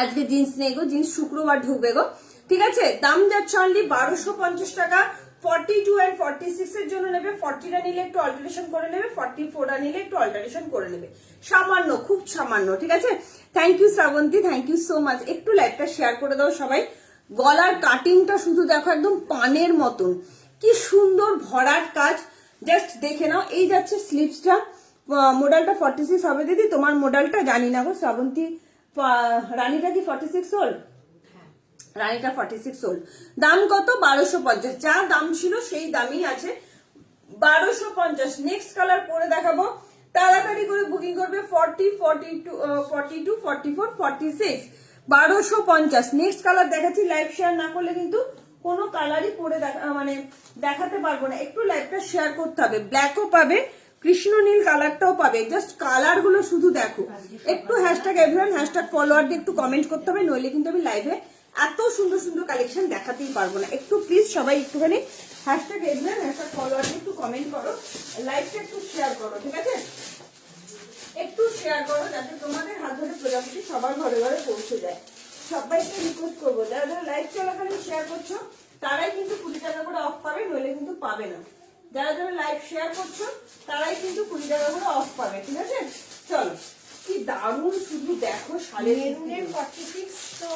আজকে জিন্স নেই গো, জিন্স শুক্রবার ঢুকবে গো, ঠিক আছে। দাম যাচ্ছে অনলি 1250 টাকা। 42 আর 46 এর জন্য নেবে, 40টা নিলে একটু অল্টারেশন করে নেবে, 44টা নিলে একটু অল্টারেশন করে নেবে, সামান্য, খুব সামান্য, ঠিক আছে। Thank you Shrabanti, thank you so much. একটু লাইভটা শেয়ার করে দাও সবাই। গলার কাটিংটা শুধু দেখো, একদম পানের মতন, কি সুন্দর ভরাট কাজ, জাস্ট দেখে নাও। এই যাচ্ছে স্লিভসটা, মডেলটা 46 হবে দিদি, তোমার মডেলটা জানি না গো শ্রাবন্তী। রানীটা কি 46 সোল? রানীটা 46 সোল। দাম কত? 1250, যা দাম ছিল সেই দামই আছে, 1250। নেক্সট কালার পরে দেখাবো, তাড়াতাড়ি করে বুকিং করবে। 40, 42, 42, 44, 46, 1250। নেক্সট কালার দেখাচ্ছি, লাইভ শেয়ার না করলে কিন্তু কোনো কালারই পরে মানে দেখাতে পারবো না, একটু লাইভটা শেয়ার করতে হবে। ব্ল্যাকও পাবে, কৃষ্ণ নীল কালারটাও পাবে, জাস্ট কালার গুলো শুধু দেখো। একটু হ্যাশট্যাগ এভরিওয়ান, হ্যাশট্যাগ ফলোয়ার দিয়ে একটু কমেন্ট করতে হবে, নইলে কিন্তু আমি লাইভে এত সুন্দর সুন্দর কালেকশন দেখাতেই পারবো না। একটু প্লিজ সবাই একটুখানি হ্যাশট্যাগ এভরিওয়ান, হ্যাশট্যাগ ফলোয়ার দিয়ে একটু কমেন্ট করো, লাইভটা একটু শেয়ার করো, ঠিক আছে। একটু শেয়ার করো যাতে তোমাদের হাত ধরে প্রজাপতি সবার ঘরে ঘরে পৌঁছে যায়। সবাইকে রিকোয়েস্ট করবো, যারা যারা লাইভ চলাকালীন শেয়ার করছো তারাই কিন্তু 20 টাকা করে অফ পাবে, নইলে কিন্তু পাবে না। যারা যারা লাইভ শেয়ার করছো তারাই কিন্তু 20 টাকা করে অফ পাবে, ঠিক আছে। চলো কি দারুণ, শুধু দেখো শালের 46 তো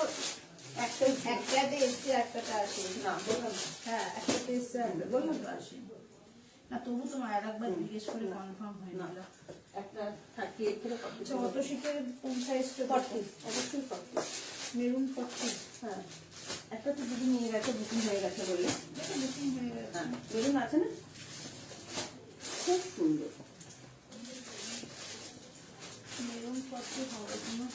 একটাতে এসছে, একটাতে আসে না, বললাম হ্যাঁ, একটাতে এসছে, বললাম তো আসে। না তবু তোমার আর একবার জিজ্ঞেস করে কনফার্ম হয়ে না। গেল। একটা 38 থেকে 40 আচ্ছা অত শীতের কোন সাইজটা 40 অবশ্যই 40 মেরুন 40 হ্যাঁ একটা তো দিদি নিয়ে গেছে বুকিং হয়ে গেছে বলে এটা বুকিং হয়ে গেছে। হ্যাঁ বেলুন আছে না খুব সুন্দর মেরুন 40 হবে কোনো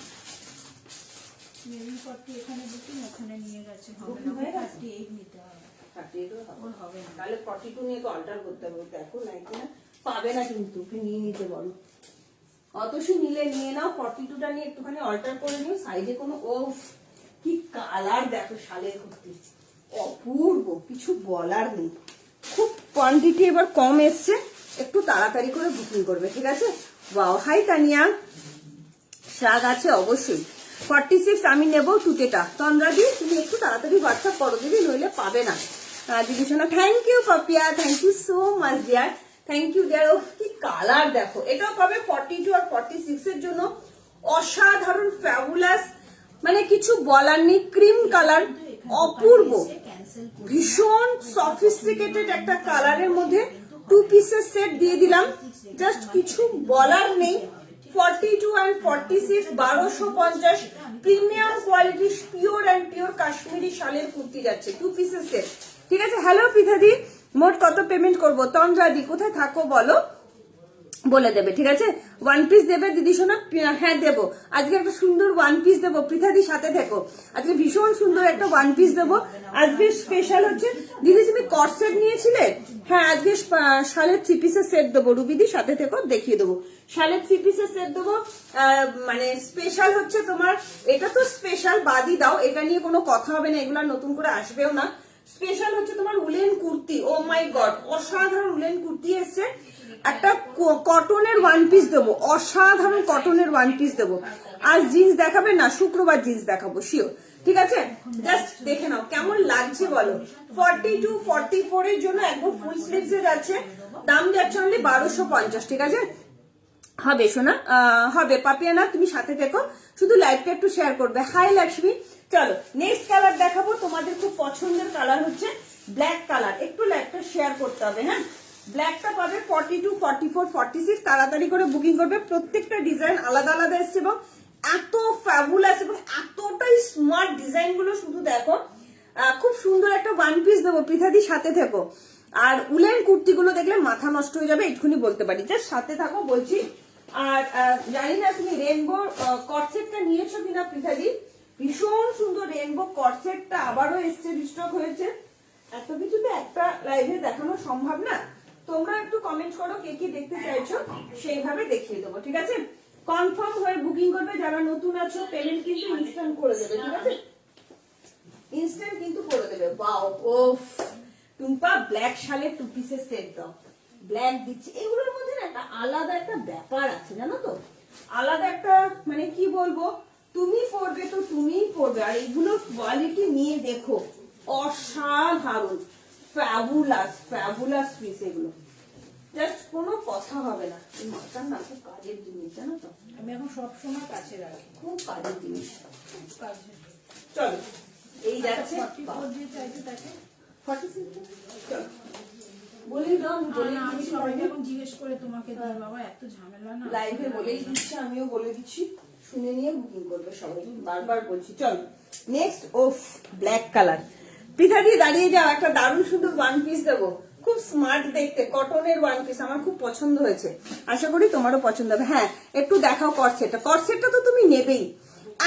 মেরুন 40 এখানে বুকিং ওখানে নিয়ে গেছে হবে Booking না হয়ে গেছে? 38 নিতে হবে 38 হবে ওর হবে না। তাহলে 42 নিয়ে অল্টার করতে হবে দেখো নাইকি না পাবে না কিন্তু ওকে নিয়ে নিতে বলো অতসী নিলে নিয়ে নাও 42টা নিয়ে একটুখানি অল্টার করে নিও সাইডে কোনো ও কি কালার দেখো শালের কুর্তি অপূর্ব কিছু বলার নেই খুব কোয়ান্টিটি এবার কম এসছে একটু তাড়াতাড়ি করে বুকিং করবে ঠিক আছে ওয়াও হাই তানিয়া শাক আছে অবশ্যই 46 আমি নেব টুটেটা তন্দ্রাদি তুমি একটু তাড়াতাড়ি হোয়াটসঅ্যাপ করো দিদি নইলে পাবে না দিদি শোনা thank you Papiya thank you so much dear thank you dear ও কি কালার দেখো এটাও পাবে 42 আর 46 এর জন্য অসাধারণ ফ্যাবুলাস মানে কিছু বলার নেই ক্রিম কালার অপূর্ব ক্যান্সেল ভীষণ সফিস্টিকেটেড একটা কালারের মধ্যে 2 পিসের সেট দিয়ে দিলাম জাস্ট কিছু বলার নেই 42 and 46 1250 premium quality pure and pure Kashmiri শালের কুর্তি যাচ্ছে 2 পিসের সেট ঠিক আছে হ্যালো পিঠাদি মোট কত পেমেন্ট করবো তন্দ্রাদি কোথায় থাকো বলো বলে দেবে ঠিক আছে 1 পিস দেবে দিদি শোনা হ্যাঁ দেবো আজকে একটা সুন্দর 1 পিস দেবো পৃথাদির সাথে দেখো আজকে ভীষণ সুন্দর একটা 1 পিস দেবো আজকে স্পেশাল হচ্ছে দিদি তুমি কর্সেট নিয়েছিলে হ্যাঁ আজকে শালের 3 পিসের সেট দেবো রুবিদির সাথে থেকো দেখিয়ে দেবো শালের 3 পিসের সেট দেবো মানে স্পেশাল হচ্ছে তোমার এটা তো স্পেশাল বাদই দাও এটা নিয়ে কোনো কথা হবে না এগুলো নতুন করে আসবেও না স্পেশাল হচ্ছে তোমার উলেন কুর্তি ও মাই গড অসাধারণ উলেন কুর্তি এসছে একটা কটনের 1 পিস দেবো অসাধারণ কটনের 1 পিস দেবো আজ জিন্স দেখাবে না শুক্রবার জিন্স দেখাবো শিওর ঠিক আছে জাস্ট দেখে নাও কেমন লাগছে বলো 42 44 এর জন্য একদম ফুল স্লিভস এ যাচ্ছে দাম যাচ্ছে অনলি 1250 ঠিক আছে হবে শোনা হবে পাপিয়ানা তুমি সাথে থেকো শুধু লাইভটা একটু শেয়ার করবে হাই লক্ষ্মী চলো নেক্সট কালার দেখাবো তোমাদের খুব পছন্দের কালার হচ্ছে ব্ল্যাক কালার একটু লাইভটা শেয়ার করতে হবে হ্যাঁ ব্ল্যাকটা পাবে 42 44 46 তাড়াতাড়ি করে বুকিং করবে প্রত্যেকটা ডিজাইন আলাদা আলাদা এসছে এবং এত ফ্যাবুলাস এবং এতটাই স্মার্ট ডিজাইন গুলো শুধু দেখো খুব সুন্দর একটা 1 পিস দেবো পৃথাদির সাথে থেকো আর উলেন কুর্তিগুলো দেখলে মাথা নষ্ট হয়ে যাবে একটুখানি বলতে পারি জাস্ট সাথে থাকো বলছি আর জানি না তুমি রেনবো কটসেটটা নিয়েছো কিনা পৃথাদি ভীষণ সুন্দর রেনবো কটসেটটা আবারও এসছে রিস্টক হয়েছে এত কিছু তো একটা লাইভে দেখানো সম্ভব না তোমরা একটু কমেন্ট করো কে কি দেখতে চাইছো সেইভাবে দেখিয়ে দেবো ঠিক আছে কনফার্ম হয়ে বুকিং করবে যারা নতুন আছো পেমেন্ট কিন্তু ইনস্ট্যান্ট করে দেবে ঠিক আছে ইনস্ট্যান্ট কিন্তু করে দেবে ওয়াও ওফ টুম্পা ব্ল্যাক শালের 2 পিসের সেট দাও ব্ল্যাক দিচ্ছি এগুলোর মধ্যে না একটা আলাদা একটা ব্যাপার আছে জানো তো আলাদা একটা মানে কি বলবো তুমি পরবে তো তুমিই পরবে আর এগুলো কোয়ালিটি নিয়ে দেখো অসাধারণ ফ্যাবুলাস ফ্যাবুলাস পিস এগুলো জাস্ট কোনো কথা হবে না এই মাথার না খুব কাজের জিনিস জানো তো আমি এখন সব সময় কাছে রাখি খুব কাজের জিনিস কাছে চলো এই যাচ্ছে 44 দিয়ে চাইছে তাকে 46 চলো বলেই দাও আমি বলে না, আমি দিচ্ছি সবাইকে এখন জিজ্ঞেস করে তোমাকে দিই বাবা এত ঝামেলা না লাইভে বলেই দিচ্ছি আমিও বলে দিচ্ছি শুনে নিয়ে বুকিং করবে সবাই বারবার বলছি চলো নেক্সট ওফ ব্ল্যাক কালার পিঠা দিয়ে দাঁড়িয়ে যাও একটা দারুণ সুন্দর 1 পিস দেবো খুব স্মার্ট দেখতে কটনের 1 পিস আমার খুব পছন্দ হয়েছে আশা করি তোমারও পছন্দ হবে হ্যাঁ একটু দেখাও কটসেটটা কটসেটটা তো তুমি নেবেই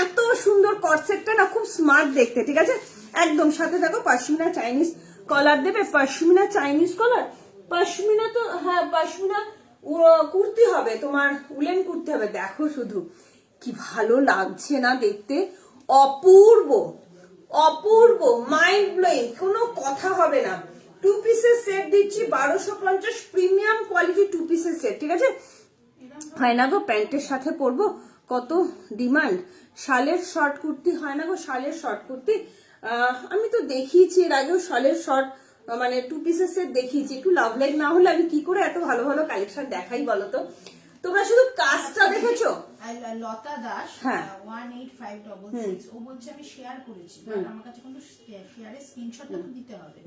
এত সুন্দর কটসেটটা না খুব স্মার্ট দেখতে ঠিক আছে একদম সাথে দেখো পশমিনা চাইনিজ কলার দেবে পশমিনা চাইনিজ কলার পশমিনা তো হ্যাঁ পশমিনা কুর্তি হবে তোমার উলেন কুর্তি হবে দেখো শুধু কি ভালো লাগছে না দেখতে অপূর্ব অপূর্ব মাইন্ড ব্লোয়িং কোনো কথা হবে না 2 পিসের সেট দিচ্ছি 1250 প্রিমিয়াম কোয়ালিটি 2 পিসের সেট ঠিক আছে হয় না গো প্যান্টের সাথে পরবো কত ডিমান্ড শালের শর্ট কুর্তি হয় না গো শালের শর্ট কুর্তি আমি তো দেখিয়েছি এর আগেও শালের শর্ট মানে 2 পিসের সেট দেখিয়েছি একটু লাভ লাইক না হলে আমি কি করে এত ভালো ভালো কালেকশন দেখাই বলো তো তোমরা শুধু কাজটা দেখেছো লতা দাস হ্যাঁ। 18566 ও বলছে আমি শেয়ার করেছি, বাট আমার কাছে কিন্তু শেয়ারের স্ক্রিনশটটা তো দিতে হবে।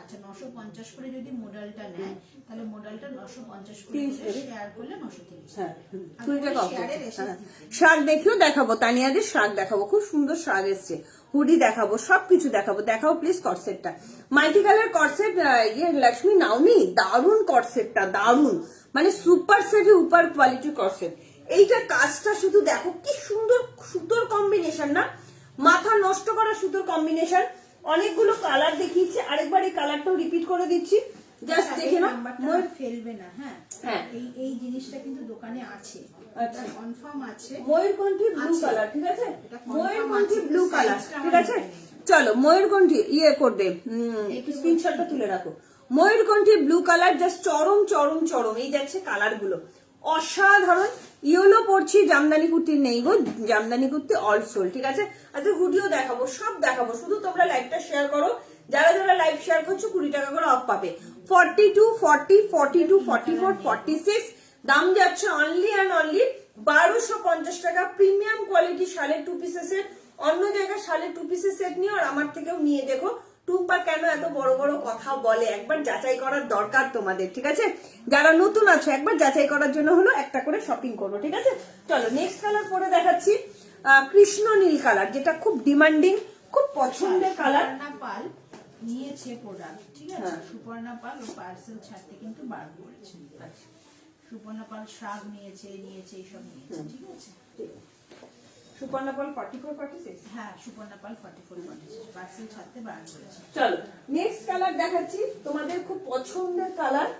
আচ্ছা 950 করে যদি মডেলটা নেয় তাহলে মডেলটা 950 করে শেয়ার করলে 930। হ্যাঁ শেয়ারের শার্ট দেখিও দেখাবো, তানিয়াদের শার্ট দেখাবো, খুব সুন্দর শার্ট এসছে, হুডি দেখাবো, সবকিছু দেখাবো। দেখাও প্লিজ কটসেটটা, মাল্টি কালার কটসেট। ইয়ে লক্ষ্মী নাওনি, দারুন কটসেটটা, দারুন, মানে সুপার সেট উপর কোয়ালিটির কটসেট। এইটা কাজটা শুধু দেখো কি সুন্দর, সুতোর কম্বিনেশন না, মাথা নষ্ট করা সুতোর কম্বিনেশন। অনেকগুলো কালার দেখিয়েছি, আরেকবার এই কালারটাও রিপিট করে দিচ্ছি, জাস্ট দেখে নাও। নাম্বারটা ফেলবে না। হ্যাঁ হ্যাঁ এই জিনিসটা কিন্তু দোকানে আছে, আচ্ছা কনফার্ম আছে। ময়ূরকণ্ঠী ব্লু কালার, ঠিক আছে, ময়ূরকণ্ঠী ব্লু কালার, ঠিক আছে। চলো ময়ূরকণ্ঠী ইয়ে করবে, একটু স্ক্রিনশটটা তুলে রাখো। ময়ূরকণ্ঠী ব্লু কালার, জাস্ট চরম চরম চরম। এই যাচ্ছে কালার গুলো, অসাধারণ। ইয়েলো পড়ছি, জামদানি কুর্তি নেই গো, জামদানি কুর্তি অল সোল, ঠিক আছে। আচ্ছা হুডিও দেখাবো, সব দেখাবো, শুধু তোমরা লাইভটা শেয়ার করো। যারা যারা লাইভ শেয়ার করছো 20 টাকা করে অফ পাবে। 42, 40, 42, 44, 46 দাম যাচ্ছে অনলি অ্যান্ড অনলি 1250 টাকা। প্রিমিয়াম কোয়ালিটি শালের 2 পিসেসের, অন্য জায়গায় শালের 2 পিসের সেট নিও, আর আমার থেকেও নিয়ে দেখো। টুম্পা কেন এত বড় বড় কথা বলে, একবার যাচাই করার দরকার তোমাদের, ঠিক আছে। যারা নতুন আছো একবার যাচাই করার জন্য হলো একটা করে শপিং করবো, ঠিক আছে। চলো নেক্সট কালার পরে দেখাচ্ছি, কৃষ্ণ নীল কালার, যেটা খুব ডিমান্ডিং, খুব পছন্দের কালার। পাল নিয়েছে প্রোডাক্ট, ঠিক আছে। সুপর্ণা পাল ও পার্সেল ছাড়তে কিন্তু বার করেছে। আচ্ছা সুপর্ণা পাল শাক নিয়েছে এইসব নিয়েছে, ঠিক আছে। সুপর্ণা পাল 44, 46, হ্যাঁ সুপর্ণা পাল 44, 46 পার্সেল ছাড়তে বার করেছে। চলো নেক্সট কালার দেখাচ্ছি, তোমাদের খুব পছন্দের কালার,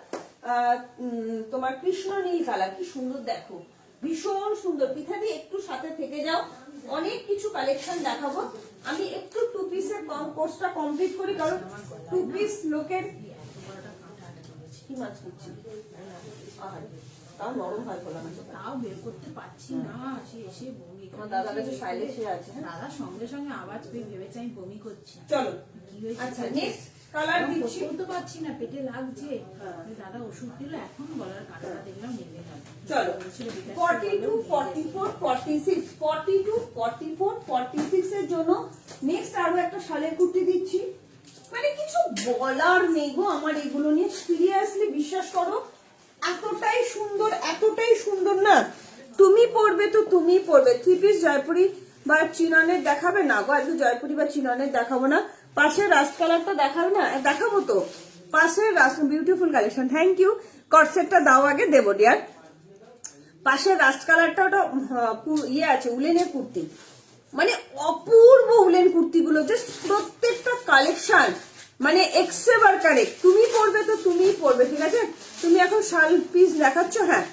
তোমার কৃষ্ণ নীল কালার, কি সুন্দর দেখো, ভীষণ সুন্দর। পিঠাদি একটু সাথে থেকে যাও, অনেক কিছু কালেকশন দেখাবো। আমি একটু 2 পিসের কোর্সটা কমপ্লিট করি, কারণ 2 পিস লোকের কি মাছ করছি, তাও নরম হয় খোলা মাছ, তাও বের করতে পারছি না। সে এসে বমি, আমার দাদা কাছে সাইলেন্সে আছে। দাদা সঙ্গে সঙ্গে আওয়াজ পেয়ে ভেবেছে আমি বমি করছি। চলো কি হয়েছে? আচ্ছা নেক্সট কালার দিচ্ছি, বলতে পারছি না, পেটে লাগছে। দাদা ওষুধ দিল, এখন গলার কাঁটাটা দেখলাম নেমে গেল। চলো 42, 44, 46, 42, 44, 46 এর জন্য নেক্সট আরো একটা শালের কুর্তি দিচ্ছি। মানে কিছু বলার নেই গো আমার এগুলো নিয়ে, সিরিয়াসলি বিশ্বাস করো, এতটাই সুন্দর না, তুমি পরবে তো তুমি পরবে। 3 পিস জয়পুরি বা চিননের দেখাবে না গো, আজকে জয়পুরি বা চিননের দেখাবো না। পাশের রাস্ট কালারটা দেখাবে না, দেখাবো তো পাশের রাস্ট, বিউটিফুল কালেকশন। থ্যাংক ইউ, কটসেটটা দাও আগে, দেবো ডিয়ার। পাশের রাস্ট কালারটা ওটা ইয়ে আছে, উলেনের কুর্তি, মানে অপূর্ব উলেন কুর্তিগুলো, জাস্ট প্রত্যেকটা কালেকশন মানে এক্সেবার কারেক্ট। তুমি পরবে তো তুমি পরবে, ঠিক আছে। তুমি এখন শাল পিস দেখাচ্ছ, হ্যাঁ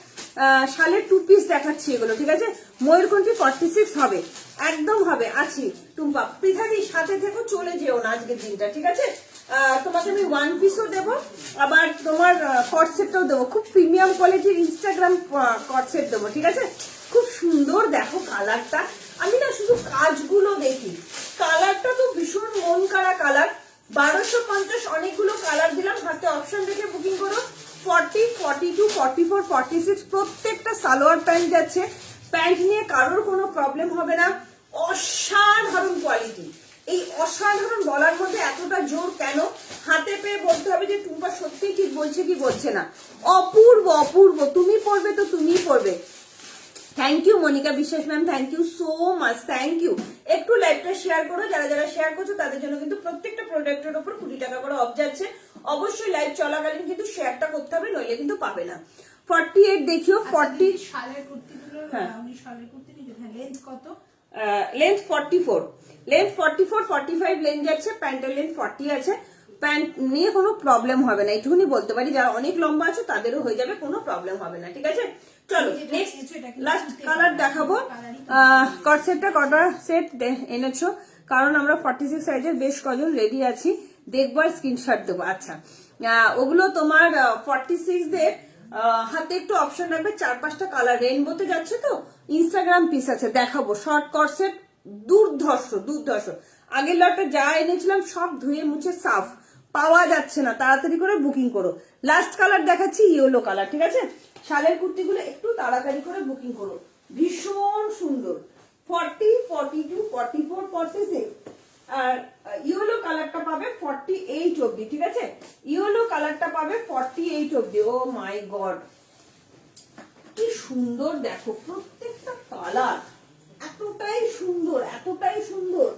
শালের 2 পিস দেখাচ্ছি এগুলো, ঠিক আছে। ময়ূরকণ্ঠী 46 হবে, একদম হবে। আছি টুম্পা, পৃথাদি সাথে থেকো, চলে যেও না আজকের দিনটা, ঠিক আছে। তোমাকে আমি 1 পিসও দেবো, আবার তোমার কটসেটটাও দেবো, খুব প্রিমিয়াম কোয়ালিটির ইনস্টাগ্রাম কটসেট দেবো, ঠিক আছে। খুব সুন্দর দেখো কালারটা, আমি না শুধু কাজগুলো দেখি, কালারটা তো ভীষণ মন কাড়া কালার। 1250, অনেকগুলো কালার দিলাম, হাতে অপশন দেখে বুকিং করো। 40, 42, 44, 46 প্রত্যেকটা সালোয়ার প্যান্ট যাচ্ছে, প্যান্ট নিয়ে কারোর কোনো প্রবলেম হবে না। অসাধারণ কোয়ালিটি, এই অসাধারণ বলার মধ্যে এতটা জোর কেন, হাতে পেয়ে বলতে হবে যে টুম্পা সত্যি ঠিক বলছে কি বলছে না। অপূর্ব অপূর্ব, তুমি পড়বে তো তুমি পড়বে। Thank you Monika Biswas ma'am, thank you so much, thank you. একটু লাইভটা শেয়ার করো, যারা যারা শেয়ার করছো তাদের জন্য কিন্তু প্রত্যেকটা প্রোডাক্টের উপর 20 টাকা করে অফ যাচ্ছে। অবশ্যই লাইভ চলাকালীন কিন্তু শেয়ারটা করতে হবে, নইলে কিন্তু পাবে না। 48 দেখিও, 40 শালের কুর্তিগুলো, উনি শালের কুর্তি নিয়েছে, লেন্থ কত? লেন্থ 44, লেন্থ 44, 45 লেন্থ যাচ্ছে, প্যান্টের লেন্থ 40 আছে। প্যান্ট নিয়ে কোনো প্রবলেম হবে না, এইটুকুনি বলতে পারি। যারা অনেক লম্বা আছে তাদেরও হয়ে যাবে, কোনো প্রবলেম হবে না, ঠিক আছে। চলো নেক্সট লাস্ট কালার দেখাবো। কটসেটটা কটা সেট এনেছো, কারণ আমরা 46 সাইজের বেশ কজন রেডি আছি, দেখবো আর স্ক্রিনশট দেবো। আচ্ছা ওগুলো তোমার 46 দের হাতে একটু অপশন রাখবে, 4-5টা কালার রেইনবোতে যাচ্ছে তো, ইনস্টাগ্রাম পিস আছে, দেখাবো। শর্ট কটসেট দুর্ধর্ষ দুর্ধর্ষ। আগের লটটা যা এনেছিলাম সব ধুয়ে মুছে সাফ, পাওয়া যাচ্ছে না, তাড়াতাড়ি করে বুকিং করো। লাস্ট কালার দেখাচ্ছি ইয়েলো কালার, ঠিক আছে। শালের কুর্তিগুলো একটু তাড়াতাড়ি করে বুকিং করো, ভীষণ সুন্দর। 40, 42, 44, 46 আর ইয়েলো কালারটা পাবে 48 অবধি, ঠিক আছে? ইয়েলো কালারটা পাবে 48 অবধি। ও মাই গড, কি সুন্দর দেখো, প্রত্যেকটা কালার এতটাই সুন্দর, এতটাই সুন্দর,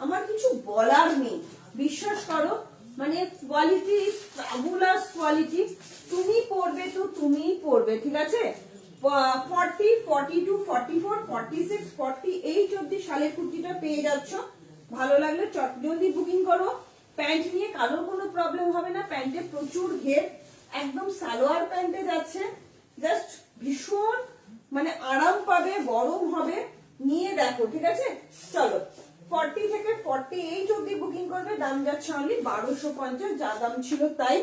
আমার কিছু বলার নেই। বিশ্বাস করো, মানে কোয়ালিটি, ফ্যাবুলাস কোয়ালিটি। তুমি পরবে তো তুমিই পরবে, ঠিক আছে? 40, 42, 44, 46, 48 অবধি শালের কুর্তিটা পেয়ে যাচ্ছ। ভালো লাগলে জলদি বুকিং করো। প্যান্ট নিয়ে কারোর কোনো প্রবলেম হবে না, প্যান্টে প্রচুর ঘের, একদম সালোয়ার প্যান্টে যাচ্ছে, জাস্ট ভীষণ মানে আরাম পাবে, গরম হবে, নিয়ে দেখো, ঠিক আছে? চলো 40 থেকে 48 অবধি বুকিং করবে, দাম যাচ্ছে অনলি 1250, যা দাম ছিল তাই।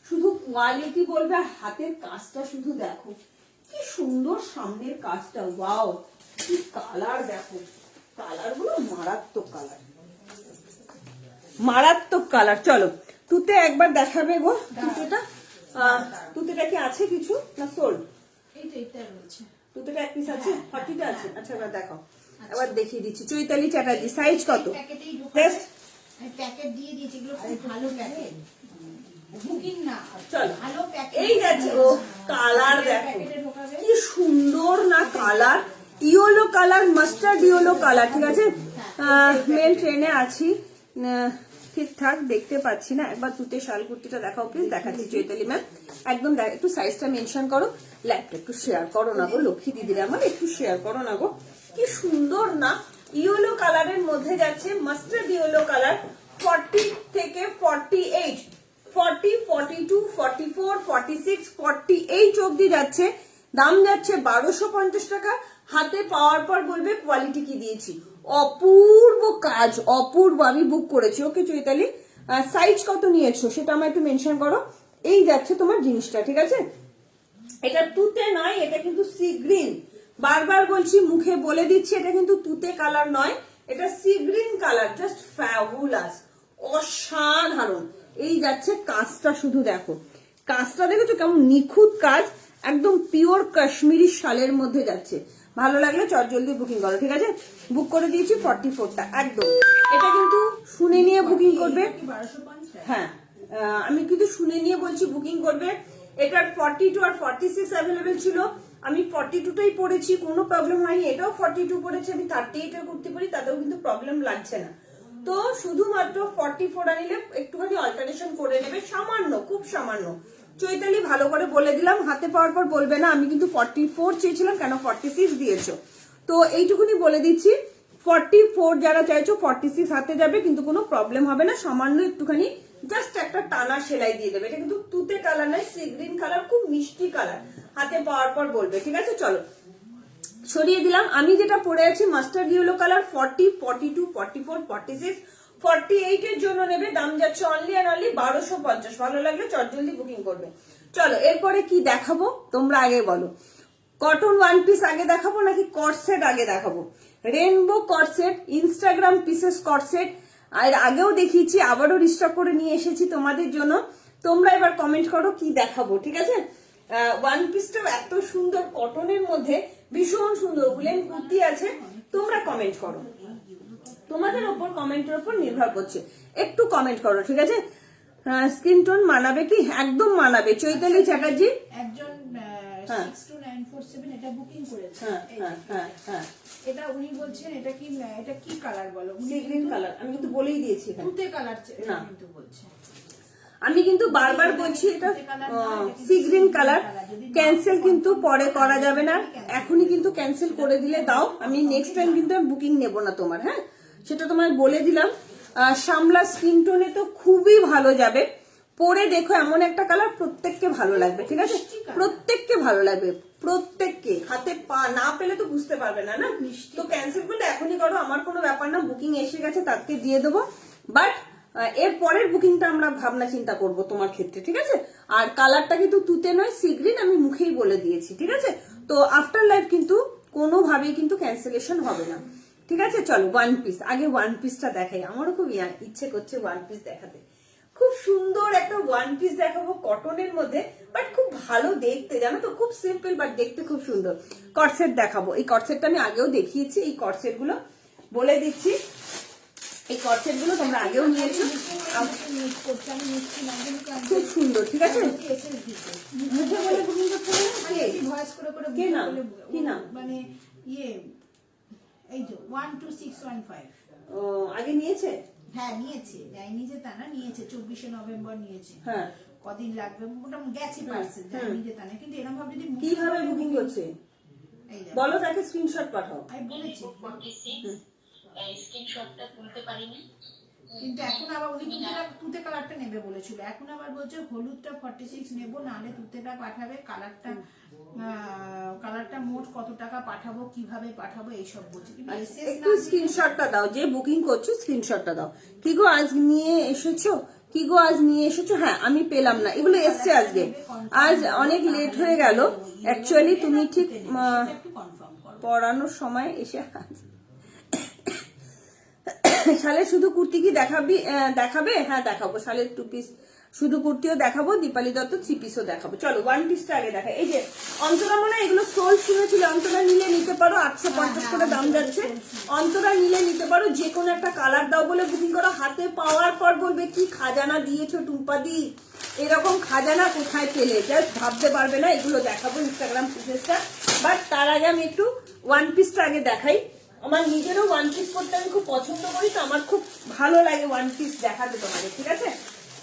শুধু কোয়ালিটি বলবে, আর হাতের কাজটা শুধু দেখো কি সুন্দর, সামনের কাজটা ওয়াও, কি কালার দেখো, কালার গুলো মারাত্মক কালার, মারাত্মক কালার। চলো তুতে একবার দেখাবে গো, তুতেটা তুতেটা কি আছে কিছু না সোল্ড? তুতেটা এক পিস আছে, 40টা আছে। আচ্ছা এবার দেখো, এবার দেখিয়ে দিচ্ছি। চৈতালি চ্যাটার্জি, সাইজ কত? প্যাকেট দিয়ে দিয়েছি, এগুলো খুব ভালো প্যাকেট, বুকিং না। চলো ভালো প্যাকেট এই যাচ্ছে। ও কালার দেখো কি সুন্দর না colour, yellow colour, mustard yellow colour, ঠিক আছে? মেল ট্রেনে আছি, ঠিকঠাক দেখতে পাচ্ছি না, একবার তুতে শাল কুর্তিটা দেখাও প্লিজ। দেখাচ্ছি চৈতালি ম্যাম, একদম একটু সাইজটা মেনশন করো, ল্যাপটা একটু শেয়ার করো না গো, লক্ষ্মী দিদিরা আমার একটু শেয়ার করো না গো। কি সুন্দর না, ইয়েলো কালারের মধ্যে যাচ্ছে, মাস্টার্ড ইয়েলো কালার, 40 থেকে 48, 40, 42, 44, 46, 48 অবধি যাচ্ছে। দাম যাচ্ছে 1250 টাকা। হাতে পাওয়ার পর বলবে কোয়ালিটি কি দিয়েছি। অপূর্ব কাজ, অপূর্ব। আমি বুক করেছি। ওকে চৈতালি, সাইজ কত নিয়েছো সেটা আমার একটু মেনশন করো। এই যাচ্ছে তোমার জিনিসটা, ঠিক আছে? এটা তুতে নয়, এটা কিন্তু সি গ্রিন। বারবার বলছি, মুখে বলে দিচ্ছি, এটা কিন্তু তুতে কালার নয়, এটা sea green colour, just fabulous, অসাধারণ। এই যাচ্ছে কাজটা, শুধু দেখো কাজটা, দেখেছো কেমন নিখুঁত কাজ, একদম পিওর কাশ্মীরি শালের মধ্যে যাচ্ছে। ভালো লাগলে চট জলদি বুকিং করো, ঠিক আছে? বুক করে দিয়েছি 44টা একদম। এটা কিন্তু শুনে নিয়ে বুকিং করবে। হ্যাঁ, আমি কিন্তু শুনে নিয়ে বলছি, বুকিং করবে। এটার 42 আর 46 অ্যাভেলেবেল ছিল, আমি 42টাই পড়েছি, কোনো প্রবলেম হয়নি। এটাও 42 পড়েছে, আমি 38 এর কুর্তি পরি, তাতেও কিন্তু প্রবলেম লাগছে না। তো শুধুমাত্র 44 আনিলে একটুখানি অল্টারেশন করে নেবে, সামান্য, খুব সামান্য। চৈতালি ভালো করে বলে দিলাম, হাতে পাওয়ার পর বলবে না আমি কিন্তু 44 চেয়েছিলাম, কেন 46 দিয়েছো। তো এইটুকুনি বলে দিচ্ছি, 44 যারা চাইছো 46 হাতে যাবে, কিন্তু কোনো প্রবলেম হবে না, সামান্য একটুখানি জাস্ট একটা টানা সেলাই দিয়ে দেবে। এটা কিন্তু তুতে কালার নয়, সি গ্রিন কালার, খুব মিষ্টি কালার। হাতে পাওয়ার পর বলবে, ঠিক আছে? চলো সরিয়ে দিলাম। আমি যেটা পরে আছি মাস্টার্ড ইয়েলো কালার, 40, 42, 44, 46, 48 এর জন্য নেবে, দাম যাচ্ছে অনলি আর অনলি 1250। ভালো লাগলে চটজলদি বুকিং করবে। চলো এরপরে কি দেখাবো তোমরা আগে বলো। কটন ওয়ান পিস আগে দেখাবো নাকি কটসেট আগে দেখাবো? রেনবো কটসেট, ইনস্টাগ্রাম পিসেস কটসেট, আর আগেও দেখিয়েছি, আবারও রিস্টক করে নিয়ে এসেছি তোমাদের জন্য। তোমরা এবার কমেন্ট করো কি দেখাবো, ঠিক আছে? ওয়ান পিসটা এত সুন্দর, কটনের মধ্যে ভীষণ সুন্দর, উলেন কুর্তি আছে। তোমরা কমেন্ট করো, তোমাদের ওপর, কমেন্টের ওপর নির্ভর করছে। একটু কমেন্ট করো, ঠিক আছে? স্কিন টোন মানাবে কি? একদম মানাবে। চৈতালি চ্যাটার্জি একজন 62947 এটা বুকিং করেছে। হ্যাঁ, এটা উনি বলছেন এটা কি কালার বলো? Sea green colour. আমি কিন্তু বলেই দিয়েছি এখানে তুতে কালার কিন্তু বলছে। আমি কিন্তু বারবার বলছি এটা সি গ্রিন কালার। ক্যান্সেল কিন্তু পরে করা যাবে না, এখনই কিন্তু ক্যান্সেল করে দিলে দাও। আমি নেক্সট টাইম কিন্তু বুকিং নেব না তোমার, হ্যাঁ, সেটা তোমায় বলে দিলাম। শ্যামলা স্কিন টোনে তো খুবই ভালো যাবে। পরে দেখো, এমন একটা কালার প্রত্যেককে ভালো লাগবে, ঠিক আছে? প্রত্যেককে ভালো লাগবে, প্রত্যেককে। হাতে পা না পেলে তো বুঝতে পারবে না, না? তো ক্যান্সেল করলে এখনই করো, আমার কোনো ব্যাপার না। বুকিং এসে গেছে, তাকে দিয়ে দেবো। বাট এর পরের বুকিংটা আমরা ভাবনা চিন্তা করব তোমার ক্ষেত্রে, ঠিক আছে? আর কালারটা কিন্তু তুতে নয়, সি গ্রিন, আমি মুখেই বলে দিয়েছি, ঠিক আছে? তো আফটার লাইফ কিন্তু কোনোভাবেই কিন্তু ক্যান্সেলেশন হবে না, ঠিক আছে? চলো ওয়ান পিস আগে, ওয়ান পিসটা দেখাই। আমারও খুব ইচ্ছে করছে ওয়ান পিস দেখাতে, খুব সুন্দর একটা ওয়ান পিস দেখাবো কটনের মধ্যে, বাট খুব ভালো দেখতে, জানো তো, খুব সিম্পল বাট দেখতে খুব সুন্দর। কটসেট দেখাবো, এই কটসেটটা আমি আগেও দেখিয়েছি। এই কটসেট গুলো বলে দিচ্ছি, এই কটসেট গুলো তোমরা আগেও নিয়েছো, খুব সুন্দর, ঠিক আছে। মুখে বলে বুকিং করতে হবে না, ভয়েস করে করে কে নাম, কি নাম, মানে ইয়ে এই যে 12615। ও আগে নিয়েছে, হ্যাঁ নিয়েছে, যাইনি যে তা না, নিয়েছে 24শে নভেম্বর নিয়েছে। হ্যাঁ কদিন লাগবে মোটামুটি গেছে পার্সেল, যাইনি যে তা না, কিন্তু এরকম ভাবে যদি কিভাবে বুকিং করছে এই দেখো, বলো, তাকে স্ক্রিনশট পাঠাও। আমি বলেছি, স্ক্রিনশটটা তুলতে পারিনি। কিন্তু এখন আবার উনি তুতে কালারটা নেবে বলেছিল, এখন আবার বলছে হলুদটা 46 নেবো, নাহলে তুতেটা পাঠাবে। কালারটা মোট কত টাকা পাঠাবো, কিভাবে পাঠাবো এইসব বলছে। কিন্তু একটু স্ক্রিনশটটা দাও, যে বুকিং করছো স্ক্রিনশটটা দাও। কি গো আজ নিয়ে এসেছো, কি গো আজ নিয়ে এসেছো? হ্যাঁ আমি পেলাম না, এগুলো এসছে আজকে, আজ অনেক লেট হয়ে গেল অ্যাকচুয়ালি। তুমি ঠিক কনফার্ম করো। পড়ানোর সময় এসে শালের শুধু কুর্তি কি দেখাবে? হ্যাঁ দেখাবো, শালের 2 পিস শুধু কুর্তিও দেখাবো, দীপালি দত্ত 3 পিসও দেখাবো। চলো 1 পিসটা আগে দেখাই। এই যে অন্তরা, মনে হয় এগুলো সোল শুনেছিল, অন্তরা নিলে নিতে পারো, 850 করে দাম যাচ্ছে। অন্তরা নিলে নিতে পারো, যে কোনো একটা কালার দাও বলে বুকিং করো, হাতে পাওয়ার পর বলবে কি খাজানা দিয়েছো টুম্পাদি, এরকম খাজানা কোথায় পেলে, জাস্ট ভাবতে পারবে না। এগুলো দেখাবো ইনস্টাগ্রাম পেজটা, বাট তার আগে আমি একটু 1 পিসটা আগে দেখাই। আমার নিজেরও 1 পিস করতে আমি খুব পছন্দ করি, তো আমার খুব ভালো লাগে 1 পিস দেখাতে তোমাদের, ঠিক আছে।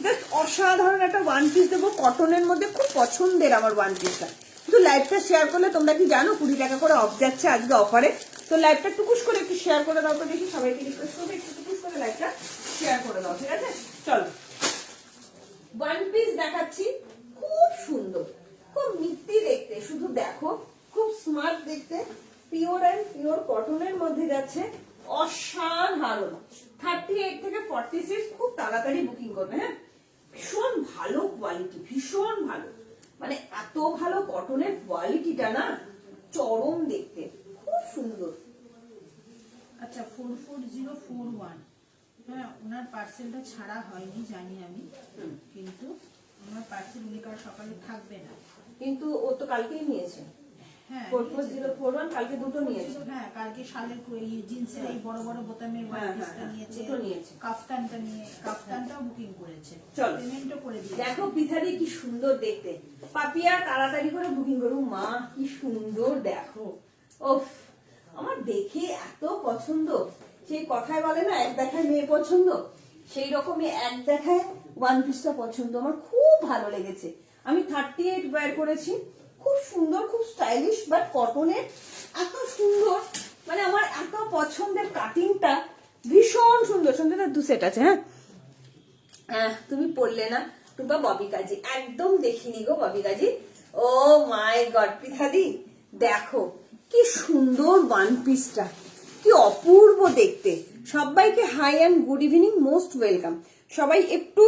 জাস্ট অসাধারণ একটা 1 পিস দেবো কটনের মধ্যে, খুব পছন্দের আমার 1 পিসটা। কিন্তু লাইভটা শেয়ার করলে, তোমরা কি জানো 20 টাকা করে অফ যাচ্ছে আজকে অফারে, তো লাইভটা টুকুস করে একটু শেয়ার করে দাও তো দেখি, সবাইকে রিকোয়েস্ট করবে একটু টুকুস করে লাইভটা শেয়ার করে দাও, ঠিক আছে। চলো 1 পিস দেখাচ্ছি, খুব সুন্দর, খুব মিষ্টি দেখতে, শুধু দেখো, খুব স্মার্ট দেখতে, পিওর অ্যান্ড পিওর কটনের মধ্যে যাচ্ছে, অসাধারণ। 38 থেকে 46 খুব তাড়াতাড়ি বুকিং করবে, হ্যাঁ। ভীষণ ভালো কোয়ালিটি, ভীষণ ভালো, মানে এত ভালো কটনের কোয়ালিটিটা না, চরম দেখতে, খুব সুন্দর। আচ্ছা 44041, হ্যাঁ ওনার পার্সেলটা ছাড়া হয়নি জানি আমি, কিন্তু ওনার পার্সেল উনি কাল সকালে থাকবে না, কিন্তু ও তো কালকেই নিয়েছে। হ্যাঁ 44041 কালকে দুটো নিয়েছে। হ্যাঁ কালকে শালের জিন্সের এই বড় বড় বোতামের ওয়াইপিসটা নিয়েছে, দুটো নিয়েছে। কাফতানটাও বুকিং করেছে, চলো পেমেন্টও করে দিয়েছে। দেখো পিঠারি কি সুন্দর দেখতে, পাপিয়া তাড়াতাড়ি করে বুকিং করুন, মা কি সুন্দর দেখো, ওফ আমার দেখে এত পছন্দ। সেই কথায় বলে না, এক দেখায় মেয়ে পছন্দ, সেই রকমই এক দেখায় 1 পিসটা পছন্দ, আমার খুব ভালো লেগেছে। আমি 38 ওয়্যার করেছি, খুব সুন্দর, খুব স্টাইলিশ, বাট কটনের এত সুন্দর, মানে আমার এত পছন্দের, কাটিংটা ভীষণ সুন্দর। সুন্দর 2 সেট আছে, হ্যাঁ তুমি পড়লে না টুপা, ববি কাজী একদম দেখিনি গো, ববি কাজী। ও মাই গড পিঠাদি দেখো কি সুন্দর 1 পিসটা, কি অপূর্ব দেখতে। সবাইকে hi and good evening, most welcome. সবাই একটু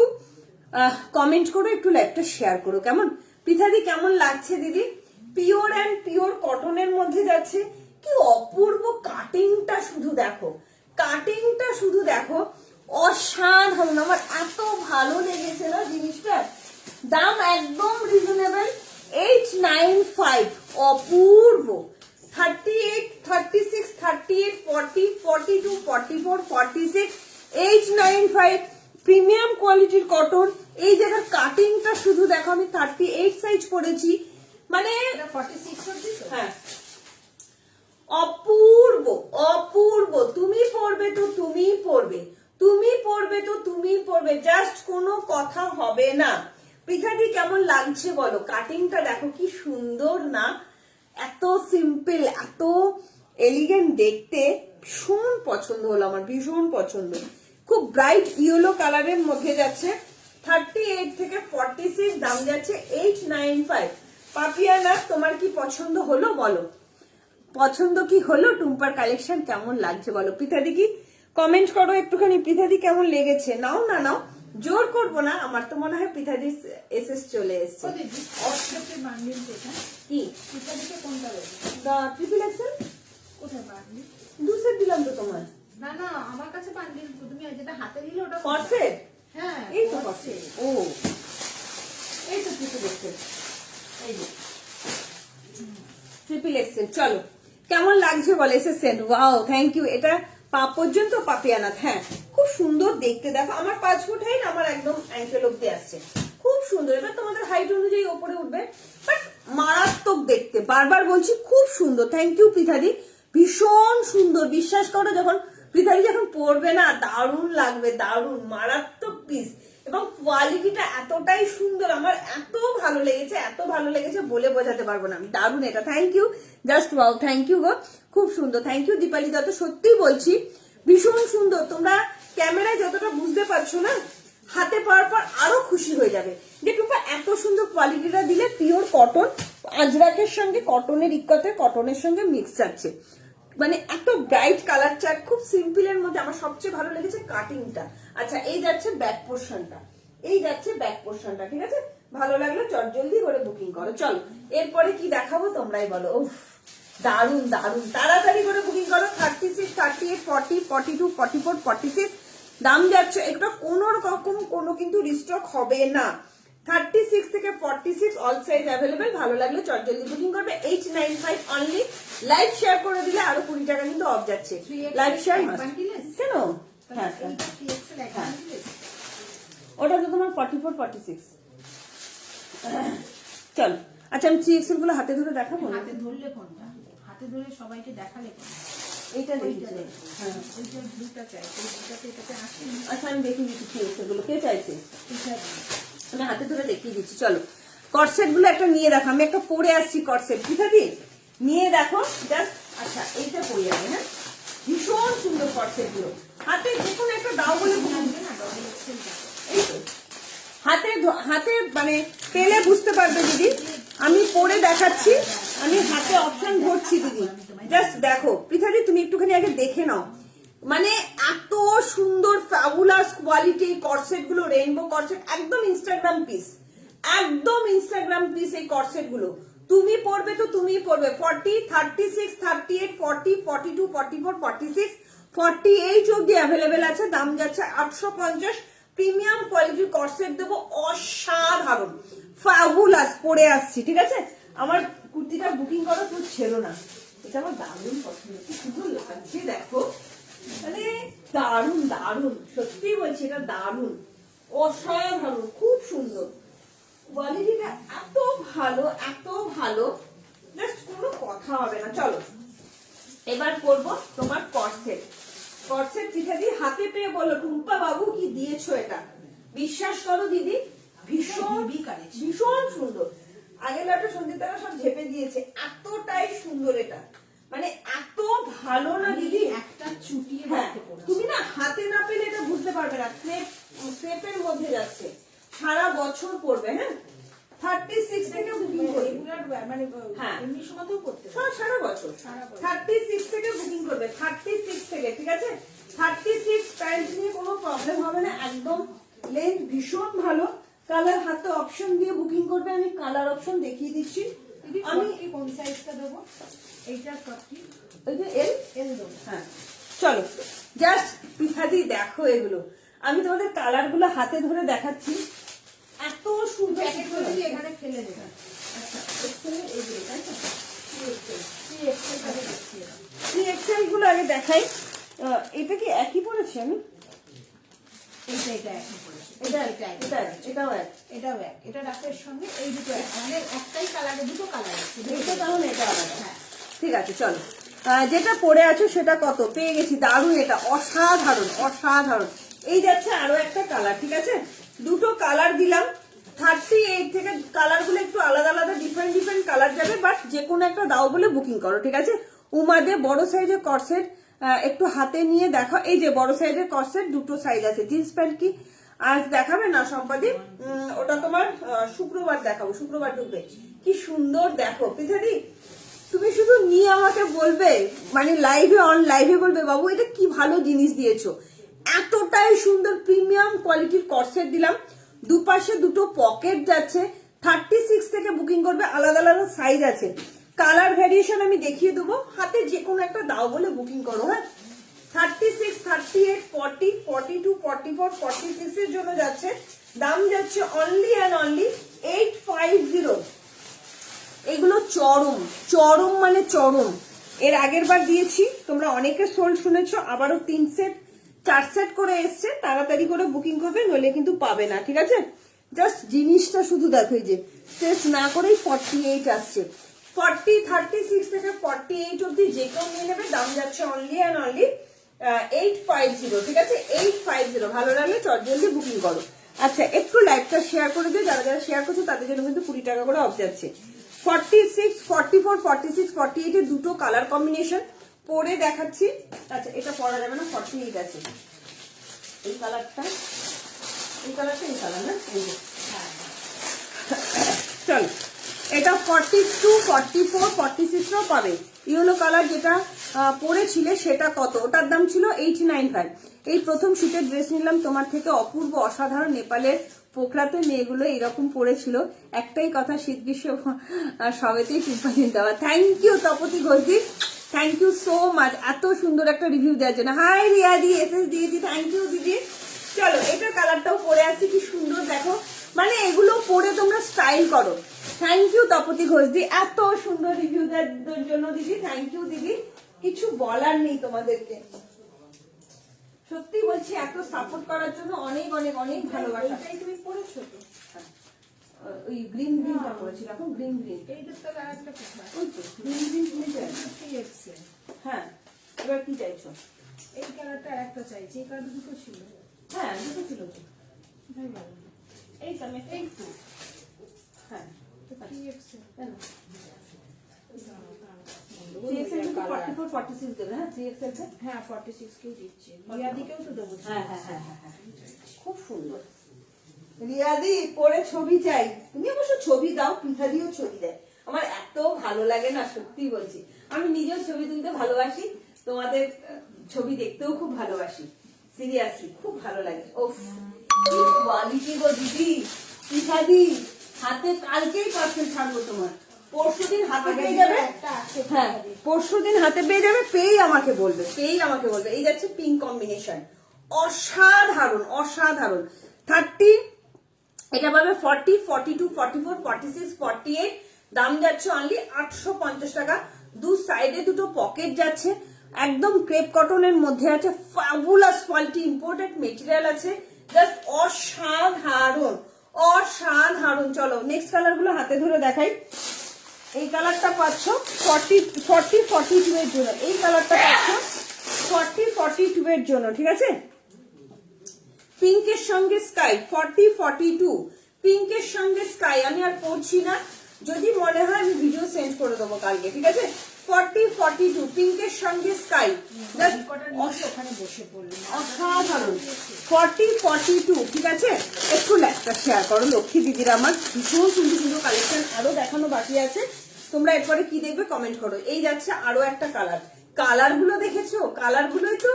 কমেন্ট করো, একটু লাইভটা শেয়ার করো, কেমন পিঠাদি, কেমন লাগছে দিদি? পিওর অ্যান্ড পিওর কটনের মধ্যে যাচ্ছে, কি অপূর্ব কাটিংটা, শুধু দেখো কাটিংটা, শুধু দেখো, অসাধারণ। আমার এত ভালো লেগেছে না জিনিসটা, দাম একদম রিজনেবল, 895, অপূর্ব। 38, 36, 38, 40, 42, 44, 46, 895, প্রিমিয়াম কোয়ালিটির কটন। এই জায়গার কাটিংটা শুধু দেখো, আমি 38 সাইজ পরেছি, মানে 46 অবধি তো? হ্যাঁ অপূর্ব, অপূর্ব। তুমি পড়বে তো তুমি পড়বে, তুমি পড়বে তো তুমি পড়বে, জাস্ট কোনো কথা হবে না। পিঠাটি কেমন লাগছে বলো? কাটিংটা দেখো কি সুন্দর না, এত সিম্পল, এত এলিগেন্ট দেখতে, ভীষণ পছন্দ হলো আমার, ভীষণ পছন্দ। খুব ব্রাইট ইয়েলো কালারের মধ্যে যাচ্ছে, 38 থেকে 46 দাম যাচ্ছে 895। পাপিয়ানা তোমার কি পছন্দ হলো বলো, পছন্দ কি হলো? টুম্পার কালেকশন কেমন লাগছে বলো? পিঠাদি কি কমেন্ট করো একটুখানি, পিঠাদি কেমন লেগেছে? নাও না নাও, জোর করবো না, আমার তো মনে হয় পিঠাদি এসএস চলে এসছে। কি কোনটা ট্রিপল এক্সেল কোথায় বান্ডিল? 2 সেট দিলাম তো তোমার। না না আমার কাছে বান্ডিল, তুমি যেটা হাতে নিলে ওটা কর্সেট, হ্যাঁ এই তো আছে। ও এই তো ট্রিপল এক্সেল, এই যে ট্রিপল এক্সেল। চলো কেমন লাগছে বলে এসেছেন? Wow thank you. এটা পা পর্যন্ত পাপিয়ানাথ, হ্যাঁ খুব সুন্দর দেখতে। দেখো আমার 5 ফুট হাইট, আমার একদম অ্যাঙ্কেল অব্দি আসছে, খুব সুন্দর। এবার তোমাদের হাইট অনুযায়ী ওপরে উঠবে, বাট মারাত্মক দেখতে, বারবার বলছি খুব সুন্দর। থ্যাংক ইউ পৃথাদি, ভীষণ সুন্দর। বিশ্বাস করো যখন পৃথাদি যখন পরবে না দারুণ লাগবে, দারুণ মারাত্মক পিস, এবং কোয়ালিটিটা এতটাই সুন্দর, আমার এত ভালো লেগেছে, এত ভালো লেগেছে বলে বোঝাতে পারবো না। দারুণ এটা, thank you, just wow, thank you গো, খুব সুন্দর। থ্যাংক ইউ দীপালি দত্ত, সত্যি বলছি ভীষণ সুন্দর। তোমরা ক্যামেরায় যতটা বুঝতে পারছো না, হাতে পাওয়ার পর আরো খুশি হয়ে যাবে যে টুপা এত সুন্দর কোয়ালিটিটা দিলে। পিওর কটন, আজরাকের সঙ্গে কটনের ইক্কতে কটনের সঙ্গে মিক্স আছে, মানে এত ব্রাইট কালার চার্ট, খুব সিম্পলের মধ্যে। আমার সবচেয়ে ভালো লেগেছে কাটিংটা। আচ্ছা এই যাচ্ছে ব্যাক পোর্শনটা, এই যাচ্ছে ব্যাক পোর্শনটা, ঠিক আছে? ভালো লাগলো চটজলদি করে বুকিং করো। চলো এরপরে কি দেখাবো তোমরাই বলো। উফ দারুন দারুন, তাড়াতাড়ি করে বুকিং করো। 36, 38, 40, 42, 44, 46 দাম যাচ্ছে। এটা কোনো রকম কোনো কিন্তু রিস্টক হবে না। 36 থেকে 46 অল সাইজ অ্যাভেলেবেল। ভালো লাগলে চটজলদি বুকিং করবে। 895 অনলি। লাইক শেয়ার করে দিলে আরো 20 টাকা কিন্তু অফ যাচ্ছে। লাইক শেয়ার কেন? হ্যাঁ হ্যাঁ, ওটা তো তোমার 44, 46। চল আচ্ছা আমি 3XL গুলো হাতে ধরে দেখাবো। হাতে ধরলে কোনটা? হাতে ধরে সবাইকে দেখালে কোনটা? এইটা দেখি। হ্যাঁ ওইটা দুটো চাই, ওই দুটাতে এটাতে আসেনি। আচ্ছা আমি দেখিয়ে দিচ্ছি 3XL গুলো, কে চাইছে? আমি হাতে ধরে দেখিয়ে দিচ্ছি। চলো কটসেট গুলো একটা নিয়ে দেখো, আমি একটা পরে আসছি কটসেট, ঠিক আছে? নিয়ে দেখো জাস্ট। আচ্ছা এইটা পরে যাবে, হ্যাঁ ভীষণ সুন্দর কটসেট গুলো। হাতে দেখুন একটা দাও বলে বুঝবে না, এই তো হাতে হাতে মানে পেলে বুঝতে পারবে দিদি। আমি পরে দেখাচ্ছি, আমি হাতে অপশন ধরছি দিদি, জাস্ট দেখো। পৃথাদি তুমি একটুখানি আগে দেখে নাও, মানে এত সুন্দর ফ্যাবুলাস কোয়ালিটি কর্সেট গুলো, রেইনবো কর্সেট, একদম ইনস্টাগ্রাম পিস, একদম ইনস্টাগ্রাম পিস। এই কর্সেট গুলো তুমি পরবে তো তুমিই পরবে। 40, 36, 38, 40, 42, 44, 46, 48 অব্দি অ্যাভেলেবেল আছে। দাম যাচ্ছে 850। প্রিমিয়াম কোয়ালিটির কর্সেট দেবো, অসাধারণ ফ্যাবুলাস। পরে আসছি, ঠিক আছে? আমার কুর্তিটা বুকিং করো, তুই ছেড়ো না। এটা আমার দারুণ পছন্দ, কি সুন্দর লাগছে দেখো, মানে দারুণ দারুণ, সত্যি বলছি এটা দারুণ, অসাধারণ, খুব সুন্দর। কোয়ালিটিটা এত ভালো, এত ভালো, জাস্ট কোনো কথা হবে না। চলো এবার করবো তোমার কর্সেট। কর্সেট পিঠাদি হাতে পেয়ে বলো টুম্পা বাবু কি দিয়েছো এটা। বিশ্বাস করো দিদি ভীষণ ভীষণ সুন্দর। আগের একটা সঙ্গীতারা সব ঝেপে দিয়েছে, এতটাই সুন্দর এটা, মানে এত ভালো না দিদি। একটা চুটিয়ে তুমি না হাতে না পেলে এটা বুঝতে পারবে না। ক্রেপের মধ্যে যাচ্ছে, সারা বছর পরবে। হ্যাঁ 36 থেকে বুকিং করবে, মানে হ্যাঁ এমনি সময়তেও করতে সারা বছর। 36 থেকে বুকিং করবে, 36 থেকে, ঠিক আছে? 36 প্যান্ট নিয়ে কোনো প্রবলেম হবে না, একদম লেন্থ ভীষণ ভালো। কালার হাতে অপশন দিয়ে বুকিং করবে, আমি কালার অপশন দেখিয়ে দিচ্ছি। আমি কোন সাইজটা দেবো? এইটা 40, ওই যে এল দেবো। হ্যাঁ চলো জাস্ট পিঠাদি দেখো এগুলো। আমি তোমাদের কালার গুলো হাতে ধরে দেখাচ্ছি, এত সুন্দর। এখানে ফেলে দেবে। আচ্ছা এগুলো তাই তো 3XL গুলো আগে দেখাই। এটা কি একই পড়েছি আমি? এটাও এক, এটা রাতের সঙ্গে এই দুটো এক, মানে একটাই কালারে দুটো কালার আছে। এটা তাহলে এটা আলাদা, হ্যাঁ ঠিক আছে। চলো যেটা পরে আছো সেটা কত পেয়ে গেছি, দারুণ, এটা অসাধারণ অসাধারণ। এই যাচ্ছে আরো একটা কালার, ঠিক আছে? দুটো কালার দিলাম। 38 থেকে কালার গুলো একটু আলাদা আলাদা, ডিফারেন্ট ডিফারেন্ট কালার যাবে, বাট যে কোনো একটা দাও বলে বুকিং করো, ঠিক আছে? উমাদে বড় সাইজের কর্সেট একটু হাতে নিয়ে দেখো। এই যে বড় সাইজের কর্সেট দুটো সাইজ আছে। জিন্স প্যান্ট কি আজ দেখাবে না সম্পাদি? ওটা তোমার শুক্রবার দেখাবো, শুক্রবার ঢুকবে। কি সুন্দর দেখো পিঠাদি, তুমি শুধু নিয়ে আমাকে বলবে, মানে লাইভে বলবে বাবু এটা কি ভালো জিনিস দিয়েছো। এতটাই সুন্দর প্রিমিয়াম কোয়ালিটির কর্সেট দিলাম। দুপাশে দুটো পকেট যাচ্ছে। 36 থেকে বুকিং করবে, আলাদা আলাদা সাইজ আছে, কালার ভ্যারিয়েশন আমি দেখিয়ে দেবো। হাতে যে কোনো একটা দাও বলে বুকিং করো, হ্যাঁ 36, 38, 40, 42, 44, 46 এর জন্য যাচ্ছে, দাম যাচ্ছে অনলি অ্যান্ড অনলি 850। এগুলো চরম চরম মানে চরম। এর আগের বার দিয়েছি, তোমরা অনেকে সোল্ড শুনেছো, আবারও 3 সেট 4 সেট করে এসছে, তাড়াতাড়ি করে বুকিং করবে, নইলে কিন্তু পাবে না, ঠিক আছে? জাস্ট জিনিসটা শুধু দেখো, এই যে টেস্ট না করেই 48 আসছে। 40, 36 থেকে 48 অব্দি যে কেউ নিয়ে নেবে, দাম যাচ্ছে অনলি অ্যান্ড অনলি 850, ঠিক আছে? 850। ভালো লাগলে চটজলদি বুকিং করো। আচ্ছা, একটু লাইভটা শেয়ার করে দিও, যারা যারা শেয়ার করছো তাদের জন্য কিন্তু 20 টাকা করে অফ যাচ্ছে। 46, 44, 46, 48 এর দুটো কালার কম্বিনেশন পরে দেখাচ্ছি। আচ্ছা, এটা পরা যাবে না, 48 আছে। এই কালারটা, এই কালারটা, এই কালার না, এই যে চল, এটা 42, 44, 46 পাবে। ইয়েলো কালার যেটা পরেছিলে সেটা কত, ওটার দাম ছিল 895। এই প্রথম শীতের ড্রেস নিলাম তোমার থেকে, অপূর্ব অসাধারণ। নেপালের পোখরাতে মেয়েগুলো এরকম পরেছিল। একটাই কথা, শীত গ্রীষ্ম সবেতেই টিপ্পা চিন্তা হবে। থ্যাংক ইউ তপতি ঘোষদি, থ্যাংক ইউ সো মাচ এত সুন্দর একটা রিভিউ দেওয়ার জন্য। হাই রিয়াদি, এসএস দিয়েছি, থ্যাংক ইউ দিদি। চলো, এটার কালারটাও পরে আসছি, কি সুন্দর দেখো, মানে এগুলো পরে তোমরা স্টাইল করো। থ্যাংক ইউ তপতি ঘোষদি, এত সুন্দর রিভিউ দেওয়ার জন্য দিদি, থ্যাংক ইউ দিদি। কিছু বলার নেই তোমাদেরকে, সত্যি বলছি, এত সাপোর্ট করার জন্য অনেক অনেক অনেক ভালোবাসা। তুমি পড়েছো তো? ওই গ্রিন গ্রিনটা পরেছিল, এখন গ্রিন গ্রিন, এইটা তো আরেকটা কোথায়? ওই তো গ্রিন গ্রিন কিনেছে। হ্যাঁ, এবার কি চাইছো? এই কালারটা আরেকটা চাইছি, এই কালার দুটো ছিল। হ্যাঁ, দুটো ছিল তো। এই তো এই তো হ্যাঁ, কেন? 3XL তো 44, 46 দেবে। হ্যাঁ, 3XL তে। হ্যাঁ 46 কেও দিচ্ছি, রিয়াদিকেও তো দেবো। হ্যাঁ হ্যাঁ হ্যাঁ হ্যাঁ, খুব সুন্দর। রিয়াদি পরে ছবি চাই, তুমি অবশ্য ছবি দাও, পিঠা দিয়েও ছবি দেয়। আমার এত ভালো লাগে না, সত্যি বলছি। আমি নিজেও ছবি তুলতে ভালোবাসি, তোমাদের ছবি দেখতেও খুব ভালোবাসি, সিরিয়াসলি খুব ভালো লাগে। ও কোয়ালিটি গো দিদি, পিঠা দি হাতে কালকেই পার্সেল ছাড়বো তোমার, পরশুদিন হাতে পেয়ে যাবে। হ্যাঁ, পরশুদিন হাতে পেয়ে যাবে, পেয়েই আমাকে বলবে, পেয়েই আমাকে বলবে। এই যাচ্ছে পিঙ্ক কম্বিনেশন, অসাধারণ অসাধারণ। 30, এটা পাবে 40, 42, 44, 46, 48, দাম যাচ্ছে অনলি 850 টাকা। দু সাইডে দুটো পকেট যাচ্ছে, একদম ক্রেপ কটনের মধ্যে আছে, ফ্যাবুলাস কোয়ালিটি, ইম্পোর্টেড মেটেরিয়াল আছে, জাস্ট অসাধারণ অসাধারণ। চলো নেক্সট কালার গুলো হাতে ধরে দেখাই। এই কালারটা পাচ্ছ 40, 42 এর জন্য, এই কালারটা পাচ্ছ 40, 42 এর জন্য, ঠিক আছে? পিঙ্কের সঙ্গে স্কাই, 40, 42, পিঙ্কের সঙ্গে স্কাই। আমি আর পড়ছি না, যদি মনে হয় আমি ভিডিও সেন্ড করে দেবো কালকে, ঠিক আছে? 40, 42, পিঙ্কের সঙ্গে স্কাই, ওখানে বসে পড়লো অসাধারণ। 40, 42, ঠিক আছে? একটু ল্যাপটপ শেয়ার করো লক্ষ্মী দিদির, আমার ভীষণ সুন্দর সুন্দর কালেকশন আরো দেখানো বাকি আছে। তোমরা এরপরে কি দেখবে কমেন্ট করো। এই যাচ্ছে আরো একটা কালার, কালার গুলো দেখেছো, কালার গুলোই তো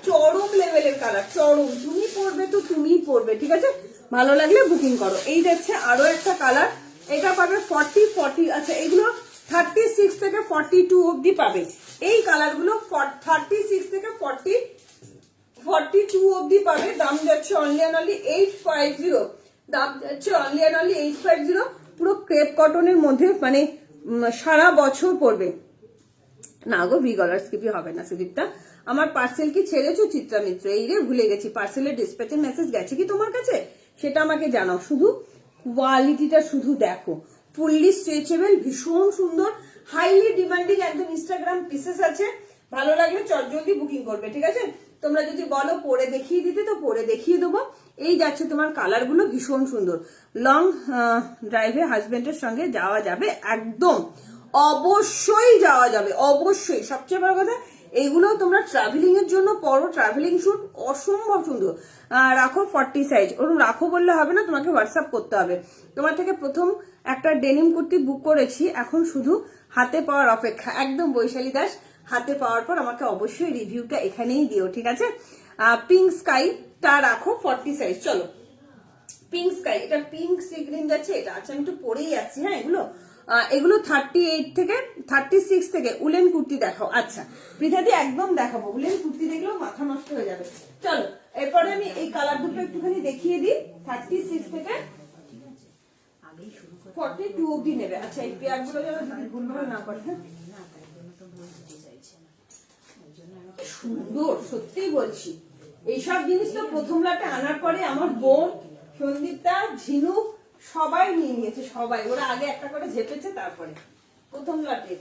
চরম লেভেলের কালার, চরম। তুমি পরবে তো তুমিই পরবে, ঠিক আছে? ভালো লাগলে বুকিং করো। এই যাচ্ছে আরো একটা কালার, এটা পাবে 40, 40, আচ্ছা এগুলো 36 থেকে 42 অব্দি পাবে। এই কালার গুলো 36 থেকে 42 অব্দি পাবে। দাম যাচ্ছে অনলি অ্যান্ড অনলি 850, দাম যাচ্ছে অনলি অ্যান্ড অনলি 850। পুরো ক্রেপ কটনের মধ্যে, মানে সারা বছর পরবে না গো। ভি গলার স্কিপই হবে না সুদীপটা। আমার পার্সেল কি ছেড়েছো চিত্রা মিত্র? এই রে ভুলে গেছি, পার্সেলের ডিসপ্যাচের মেসেজ গেছে কি তোমার কাছে সেটা আমাকে জানাও। শুধু কোয়ালিটিটা শুধু দেখো, ফুললি স্ট্রেচেবল, ভীষণ সুন্দর, হাইলি ডিমান্ডিং, একদম ইনস্টাগ্রাম পিসেস আছে। ভালো লাগলে জলদি বুকিং করবে, ঠিক আছে? তোমরা যদি বলো পরে দেখিয়ে দিতে তো পরে দেখিয়ে দেবো। এই যাচ্ছে তোমার কালার গুলো, ভীষণ সুন্দর। লং ড্রাইভে হাজবেন্ডের সঙ্গে যাওয়া যাবে, একদম অবশ্যই যাওয়া যাবে, অবশ্যই। সবচেয়ে বড় কথা, এইগুলো তোমরা ট্রাভেলিং এর জন্য পরো, ট্রাভেলিং শুট অসম্ভব সুন্দর। রাখো 40 সাইজ, ওরকম রাখো বললে হবে না, তোমাকে হোয়াটসঅ্যাপ করতে হবে। তোমার থেকে প্রথম একটা ডেনিম কুর্তি বুক করেছি, এখন শুধু হাতে পাওয়ার অপেক্ষা। একদম বৈশালী দাস, হাতে পাওয়ার পর আমাকে অবশ্যই রিভিউটা এখানেই দিও, ঠিক আছে? পিঙ্ক স্কাইটা রাখো 40 সাইজ। চলো পিঙ্ক স্কাই, এটা পিঙ্ক সি গ্রিন যাচ্ছে, এটা আচ্ছা আমি একটু পরেই আসছি। হ্যাঁ, এগুলো এগুলো 38 থেকে 36 থেকে উলেন কুর্তি দেখাও। আচ্ছা পৃথাদি একদম দেখাবো, উলেন কুর্তি দেখলেও মাথা নষ্ট হয়ে যাবে। চলো এরপরে আমি এই কালার দুটো একটুখানি দেখিয়ে দিই। 36 থেকে 42 অব্দি নেবে। আচ্ছা এই পেয়ার গুলো যেন যদি ভুলভাল না করে। হ্যাঁ সুন্দর, সত্যি বলছি এইসব জিনিস তো প্রথম লাটে আনার পরে আমার বোন, সন্দীপটা, ঝিনুক সবাই নিয়ে নিয়েছে, সবাই। ওরা আগে একটা করে ঝেপেছে তারপরে প্রথম লাটে।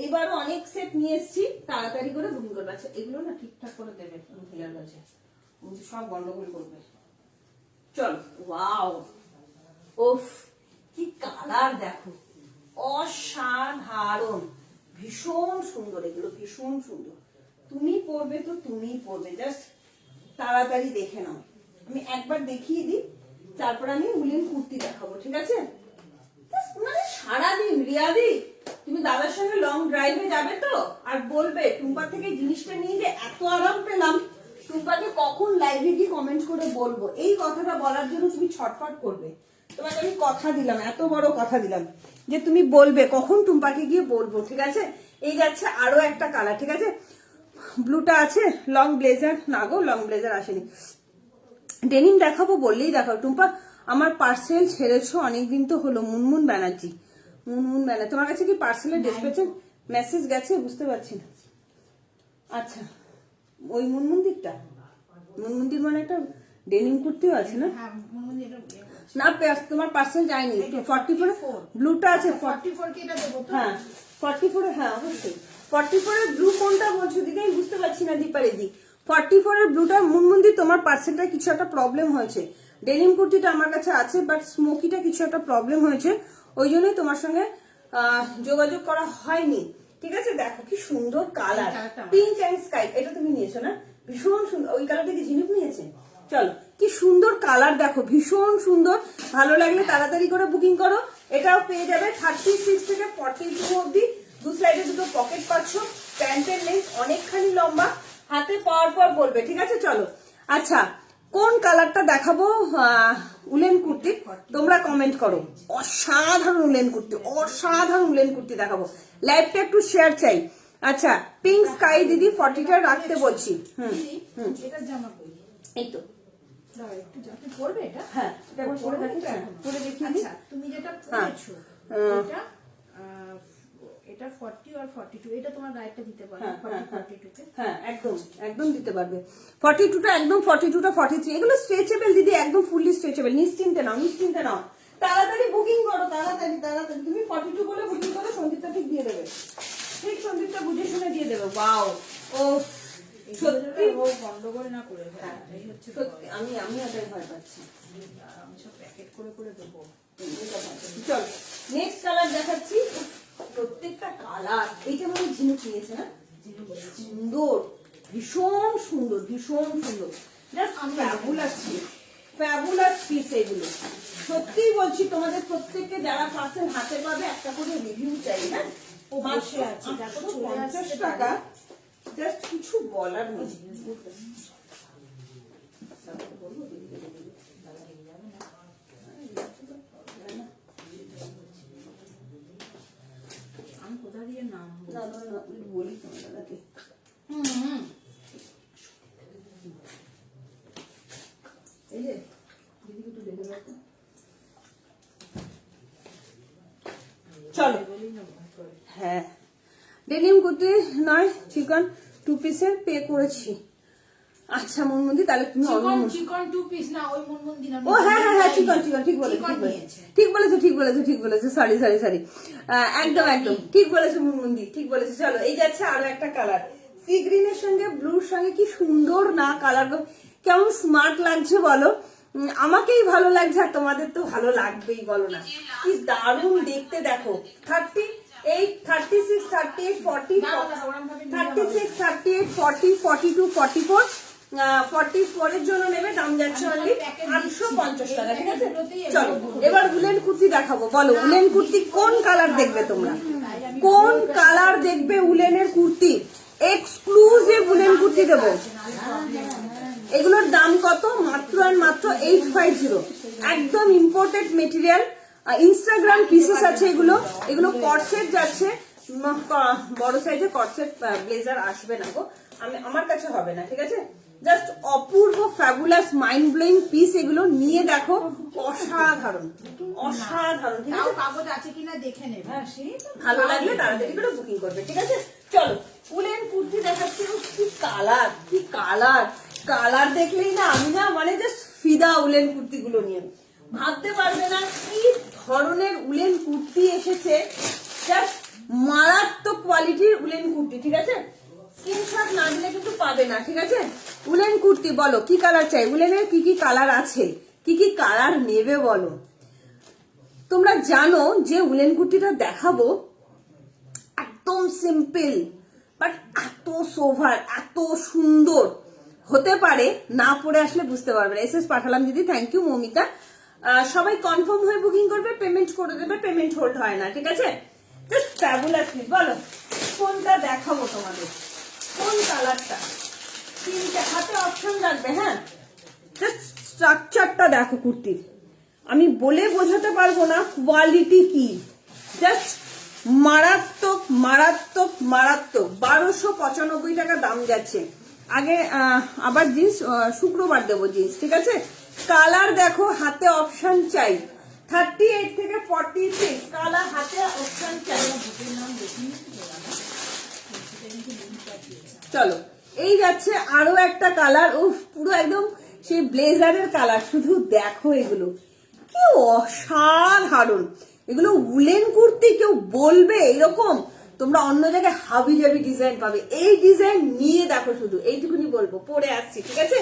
এইবারও অনেক সেট নিয়ে এসেছি, তাড়াতাড়ি করে বুকিং করবে। আচ্ছা এগুলো না ঠিকঠাক করে দেবে, মহিলার কাছে সব গন্ডগোল করবে। চলো ওয়াও, ওফ কি কালার দেখো, অসাধারণ, ভীষণ সুন্দর, এগুলো ভীষণ সুন্দর। তুমি পরবে তো তুমিই পরবে, জাস্ট তাড়াতাড়ি দেখে নাও। আমি একবার দেখিয়ে দিই, তারপর আমি উলেন কুর্তি দেখাবো, ঠিক আছে? মানে সারাদিন রিয়াদি তুমি দাদার সঙ্গে লং ড্রাইভে যাবে তো, আর বলবে টুম্পা থেকে জিনিসটা নিয়ে যে এত আরাম পেলাম, টুম্পাকে কখন লাইভে গিয়ে কমেন্ট করে বলবো। এই কথাটা বলার জন্য তুমি ছটফট করবে। তোমাকে আমি কথা দিলাম, এত বড় কথা দিলাম যে তুমি বলবে কখন টুম্পাকে গিয়ে বলবো, ঠিক আছে? এই যাচ্ছে আরো একটা কালার, ঠিক আছে? ব্লুটা আছে, লং ব্লেজার না গো, লং ব্লেজার আসেনি। ডেনিম দেখাবো বললেই দেখাও। টুম্পা আমার পার্সেল ছেড়েছো অনেকদিন তো হলো। মুনমুন ব্যানার্জি, মুনমুন ব্যানার্জি, তোমার কাছে কি পার্সেলের ডেসপেচের মেসেজ গেছে? বুঝতে পারছি না। আচ্ছা ওই মুনমুন্দিরটা, মুনমুন্দির মানে একটা ডেনিম কুর্তিও আছে না? না তোমার পার্সেল যায়নি। 44 ব্লুটা আছে, 44 কে এটা দেবো। হ্যাঁ 44, হ্যাঁ অবশ্যই। 44 এর ব্লু কোনটা বলছো দিদি? আমি বুঝতে পারছি না দীপারি দি। 44 এর ব্লুটা মুনমুন্দি, তোমার পার্সেলটা কিছু একটা প্রবলেম হয়েছে। ডেনিম কুর্তিটা আমার কাছে আছে, বাট স্মোকিটা কিছু একটা প্রবলেম হয়েছে, ওই জন্যই তোমার সঙ্গে যোগাযোগ করা হয়নি, ঠিক আছে? দেখো কি সুন্দর কালার, পিঙ্ক অ্যান্ড স্কাই। এটা তুমি নিয়েছো না? ভীষণ সুন্দর। ওই কালারটা কি ঝিনুক নিয়েছে? চলো কি সুন্দর কালার দেখো, ভীষণ সুন্দর। ভালো লাগলে তাড়াতাড়ি করে বুকিং করো। এটাও পেয়ে যাবে 36 থেকে 42 অব্দি। দু সাইডে দুটো পকেট পাচ্ছ। প্যান্টের লেন্থ অনেকখানি লম্বা, হাতে পাওয়ার পর বলবে, ঠিক আছে? চলো আচ্ছা কোন কালারটা দেখাবো উলেন কুর্তি, তোমরা কমেন্ট করো। অসাধারণ উলেন কুর্তি, অসাধারণ উলেন কুর্তি দেখাবো। লাইভটা একটু শেয়ার চাই। আচ্ছা পিঙ্ক স্কাই দিদি 40টা রাখতে বলছি। এই তো পরবে এটা? হ্যাঁ এটা পরে দেখি, পরে দেখি। আচ্ছা তুমি যেটা পরেছো এটা 40 আর 42, এটা তোমার গায়েটা দিতে পারবে 42 কে? হ্যাঁ একদম একদম দিতে পারবে। 42টা একদম, 42টা 43, এগুলো স্ট্রেচেবল দিদি, একদম ফুললি স্ট্রেচেবল। নিশ্চিন্তে নাও, নিশ্চিন্তে নাও, তাড়াতাড়ি বুকিং করো, তাড়াতাড়ি তাড়াতাড়ি। তুমি 42 বলে বুকিং করো, সন্দীপটা ঠিক দিয়ে দেবে, ঠিক সন্দীপটা বুঝে শুনে দিয়ে দেবে। ওয়াও, ও সত্যি গন্ডগোল না করে। এই হচ্ছে সত্যি, আমি ওটাই ভয় পাচ্ছি। আমি সব প্যাকেট করে করে দেবো। চল নেক্সট কালার দেখাচ্ছি। প্রত্যেকটা কালার, এইটা মানে ঝিনুক নিয়েছে না? সুন্দর, ভীষণ সুন্দর, ভীষণ সুন্দর। ফ্যাবুলাস পিস এগুলো। সত্যি বলছি তোমাদের প্রত্যেককে যারা পার্সেল হাতে পাবে একটা করে রিভিউ চাই। হ্যাঁ ও বসে আছে, দেখো 50 টাকা, জাস্ট কিছু বলার নেই। আমি কোথা দিয়ে নাম বলি তোমার দাদাকে। এই যে দিদিকে একটু দেখে রাখো। চলো হ্যাঁ ডেনিম কুর্তি নয়, চিকন 2 পিসের পে করেছি। আচ্ছা মুনমুন্দি তাহলে তুমি চিকন 2 পিস না, ওই মুনমুন্দি না। ও হ্যাঁ হ্যাঁ হ্যাঁ চিকন চিকন, ঠিক বলেছো, ঠিক বলেছো, ঠিক বলেছো, ঠিক বলেছো। সরি সরি সরি, একদম একদম ঠিক বলেছো মুনমুন্দি, ঠিক বলেছো। চলো এই যাচ্ছে আরো একটা কালার, সি গ্রিনের সঙ্গে ব্লুর সঙ্গে। কি সুন্দর না কালার, কেমন স্মার্ট লাগছে বলো? আমাকেই ভালো লাগছে, আর তোমাদের তো ভালো লাগবেই, বলো না? কি দারুণ দেখতে দেখো। 38, 36, 38, 40, 36, 38, 40, 42, 44, 44 এর জন্য নেবে, দাম যাচ্ছে অনলি 850 টাকা, ঠিক আছে? চলো এবার উলেন কুর্তি দেখাবো। বলো উলেন কুর্তি কোন কালার দেখবে তোমরা? কোন কালার দেখবে উলেনের কুর্তি? এক্সক্লুসিভ উলেন কুর্তি দেবো। এগুলোর দাম কত? মাত্র আর মাত্র 850। একদম ইম্পোর্টেড মেটেরিয়াল, ইনস্টাগ্রাম পিসেস আছে, এগুলো এগুলো কটসেট যাচ্ছে, বড় সাইজের কটসেট ব্লেজার আসবে না গো, আমার কাছে হবে না, ঠিক আছে। জাস্ট অপূর্ব ফ্যাবুলাস মাইন্ড ব্লোয়িং পিস, এগুলো নিয়ে দেখো, অসাধারণ অসাধারণ, ঠিক আছে। কাগজ আছে কিনা দেখে নেবে, ভালো লাগলে তাড়াতাড়ি করে বুকিং করবে, ঠিক আছে। চলো উলেন কুর্তি দেখাচ্ছি, কি কালার, কি কালার, কালার দেখলেই না আমি না মানে জাস্ট ফিদা উলেন কুর্তি গুলো নিয়ে। ভাবতে পারবে না কি ধরনের উলেন কুর্তি এসেছে, জাস্ট মারাত্মক কোয়ালিটির উলেন কুর্তি, ঠিক আছে। স্ক্রিনশট না দিলে কিন্তু পাবে না, ঠিক আছে। উলেন কুর্তি বলো কি কালার চাই, উলেনের কি কি কালার আছে, কি কি কালার নেবে বলো। তোমরা জানো যে উলেন কুর্তিটা দেখাবো একদম সিম্পল, বাট এত সোভার, এত সুন্দর হতে পারে, না পরে আসলে বুঝতে পারবে না। এসএস পাঠালাম দিদি, থ্যাংক ইউ মমিতা। সবাই কনফার্ম হয়ে বুকিং করবে, পেমেন্ট করে দেবে, পেমেন্ট হোল্ড হয় না, ঠিক আছে। জাস্ট ফ্যাবুলাস পিস, বলো কোনটা দেখাবো তোমাদের, কোন কালারটা, তিনটে হাতে অপশন লাগবে, হ্যাঁ। জাস্ট স্ট্রাকচারটা দেখো কুর্তির, আমি বলে বোঝাতে পারবো না কোয়ালিটি কি, জাস্ট মারাত্মক মারাত্মক মারাত্মক। 1295 টাকা দাম যাচ্ছে। আগে আবার জিন্স শুক্রবার দেবো জিন্স, ঠিক আছে। কালার দেখো, হাতে অপশন চাই, 38 থেকে 46 কালার হাতে অপশন চাই। চলো এই যাচ্ছে আরো একটা কালার, উফ পুরো একদম সেই ব্লেজারের কালার, শুধু দেখো এগুলো কি অসাধারণ। এগুলো উলেন কুর্তি, কেউ বলবে এরকম, তোমরা অন্য জায়গায় হাবি জাবি ডিজাইন পাবে, এই ডিজাইন নিয়ে দেখো, শুধু এইটুকুনি বলবো, পরে আসছি, ঠিক আছে।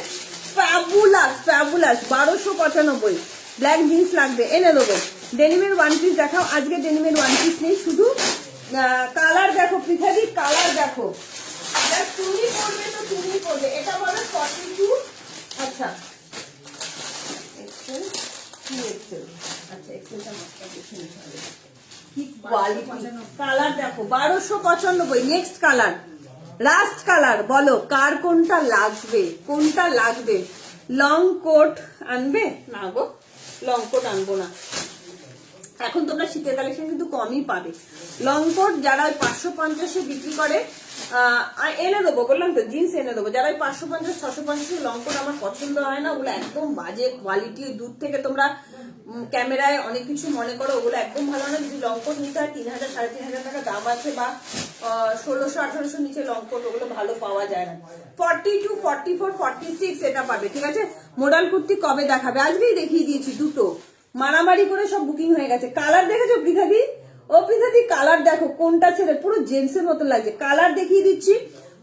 Fabulous fabulous, 1295। ব্ল্যাক জিন্স লাগবে, এনে দেবো। ডেনিমের ওয়ান পিস দেখাও, আজকে ডেনিমের ওয়ান পিস নেই, শুধু কালার দেখো পৃথাদি, কালার দেখো, তুমি পড়বে তো তুমি পড়বে। এটা বলো 42, আচ্ছা এক্সেল, কি এক্সেল, আচ্ছা এক্সেলটা মাত্রা দেখে নিতে হবে। কি কোয়ালিটি, কালার দেখো 1295। নেক্সট কালার, লাস্ট কালার, বলো কার কোনটা লাগবে, কোনটা লাগবে। লং কোট আনবে না গো, লং কোট আনবো না, এখন তোমরা শীতের কালেকশন কিন্তু কমই পাবে। লং কোট যারা ওই 550 বিক্রি করে এনে দেবো, বললাম তো জিন্স এনে দেবো। যারা ওই 550 650 লং কোট আমার পছন্দ হয় না, ওগুলো একদম বাজে কোয়ালিটি, দূর থেকে তোমরা ক্যামেরায় অনেক কিছু মনে করো, ওগুলো একদম ভালো না। যদি লং কোট নিতে হয় 3000 3500 টাকা দাম আছে, বা 1600 1800 নিচে লং কোট, ওগুলো ভালো পাওয়া যায় না। 42 44 46 এটা পাবে, ঠিক আছে। মোডাল কুর্তি কবে দেখাবে, আজকেই দেখিয়ে দিয়েছি দুটো, মারামারি করে সব বুকিং হয়ে গেছে। কালার দেখেছো পৃথাদি, ও পৃথাদি কালার দেখো, কোনটা ছেড়ে পুরো জেন্টসের মতো লাগছে। কালার দেখিয়ে দিচ্ছি,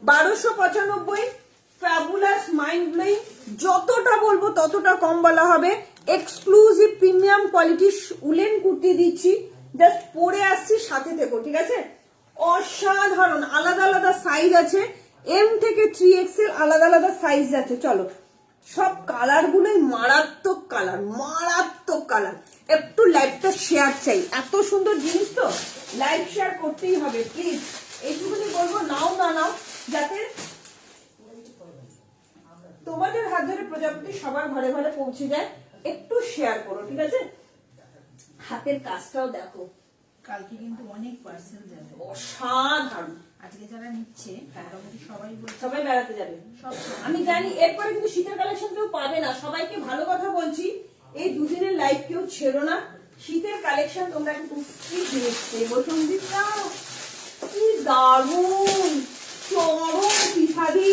1295, ফ্যাবুলাস মাইন্ড ব্লোয়িং। যতটা বলবো ততটা কম বলা হবে। এক্সক্লুসিভ প্রিমিয়াম কোয়ালিটির উলেন কুর্তি দিচ্ছি, জাস্ট পরে আসছি, সাথে থেকো, ঠিক আছে। অসাধারণ, আলাদা আলাদা সাইজ আছে, এম থেকে 3XL আলাদা আলাদা সাইজ আছে। চলো সব কালার গুলোই মারাত্মক কালার, মারাত্মক কালার। একটু লাইভটা শেয়ার চাই, এত সুন্দর জিনিস তো লাইভ শেয়ার করতেই হবে প্লিজ। এইটুকুনি বলবো, নাও না নাও, যাতে তোমাদের হাত ধরে প্রজাপতি সবার ঘরে ঘরে পৌঁছে যায়। একটু শেয়ার করো, ঠিক আছে। হাতের কাজটাও দেখো, কালকে কিন্তু অনেক পার্সেল যাবে, অসাধারণ। আজকে যারা নিচ্ছে মোটামুটি সবাই বলছে সবাই বেড়াতে যাবে, আমি জানি। এরপরে কিন্তু শীতের কালেকশন কেউ পাবে না, সবাইকে ভালো কথা বলছি, এই দুদিনের লাইভ কেউ ছেড়ো না। শীতের কালেকশন তোমরা কিন্তু কি জিনিস দেবো, সন্দীপরা কি দারুণ, চরম পিঠারি,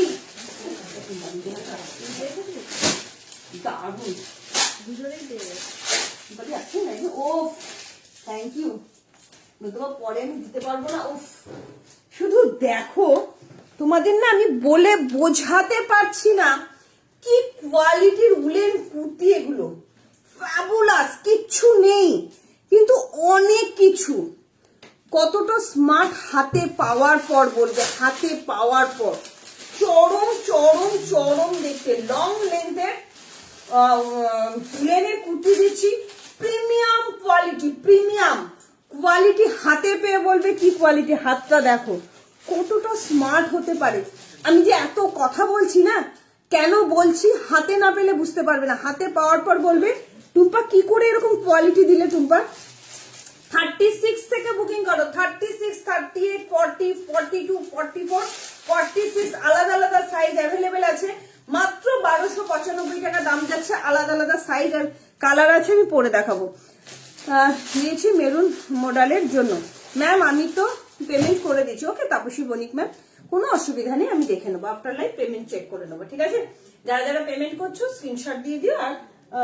দারুণ, দুজনেই দেবে। বলি আছে না, ও থ্যাংক ইউ, নতুবা পরে আমি দিতে পারবো না। উফ শুধু দেখো, তোমাদের না আমি বলে বোঝাতে পারছি না কি কোয়ালিটির উলেন কুর্তি এগুলো, ফ্যাবুলাস। কিচ্ছু নেই কিন্তু অনেক কিছু। কতটা স্মার্ট হাতে পাওয়ার পর বলবে, হাতে পাওয়ার পর চরম চরম চরম দেখতে। লং লেন্থের উলেনের কুর্তি দিচ্ছি, প্রিমিয়াম কোয়ালিটি, প্রিমিয়াম কোয়ালিটি। হাতে পেয়ে বলবে কি কোয়ালিটি, হাতটা দেখো কতটা স্মার্ট হতে পারে। আমি যে এত কথা বলছি না, কেন বলছি, হাতে না পেলে বুঝতে পারবে না, হাতে পাওয়ার পর বলবে টুম্পা কি করে এরকম কোয়ালিটি দিলে টুম্পা, 36 থেকে বুকিং করো, 36, 38, 40, 42, 44, 46 আলাদা আলাদা সাইজ অ্যাভেলেবেল আছে। মাত্র 1295 টাকা দাম যাচ্ছে। আলাদা আলাদা সাইজ আর কালার আছে, আমি পরে দেখাবো। নিয়েছি মেরুন মডেলের জন্য। ম্যাম আমি তো পেমেন্ট করে দিচ্ছি। ওকে তাপসী বণিক ম্যাম, কোনো অসুবিধা নেই, আমি দেখে নেবো, আফটার লাইভ পেমেন্ট চেক করে নেবো, ঠিক আছে? যারা যারা পেমেন্ট করছো স্ক্রিনশট দিয়ে দিও, আর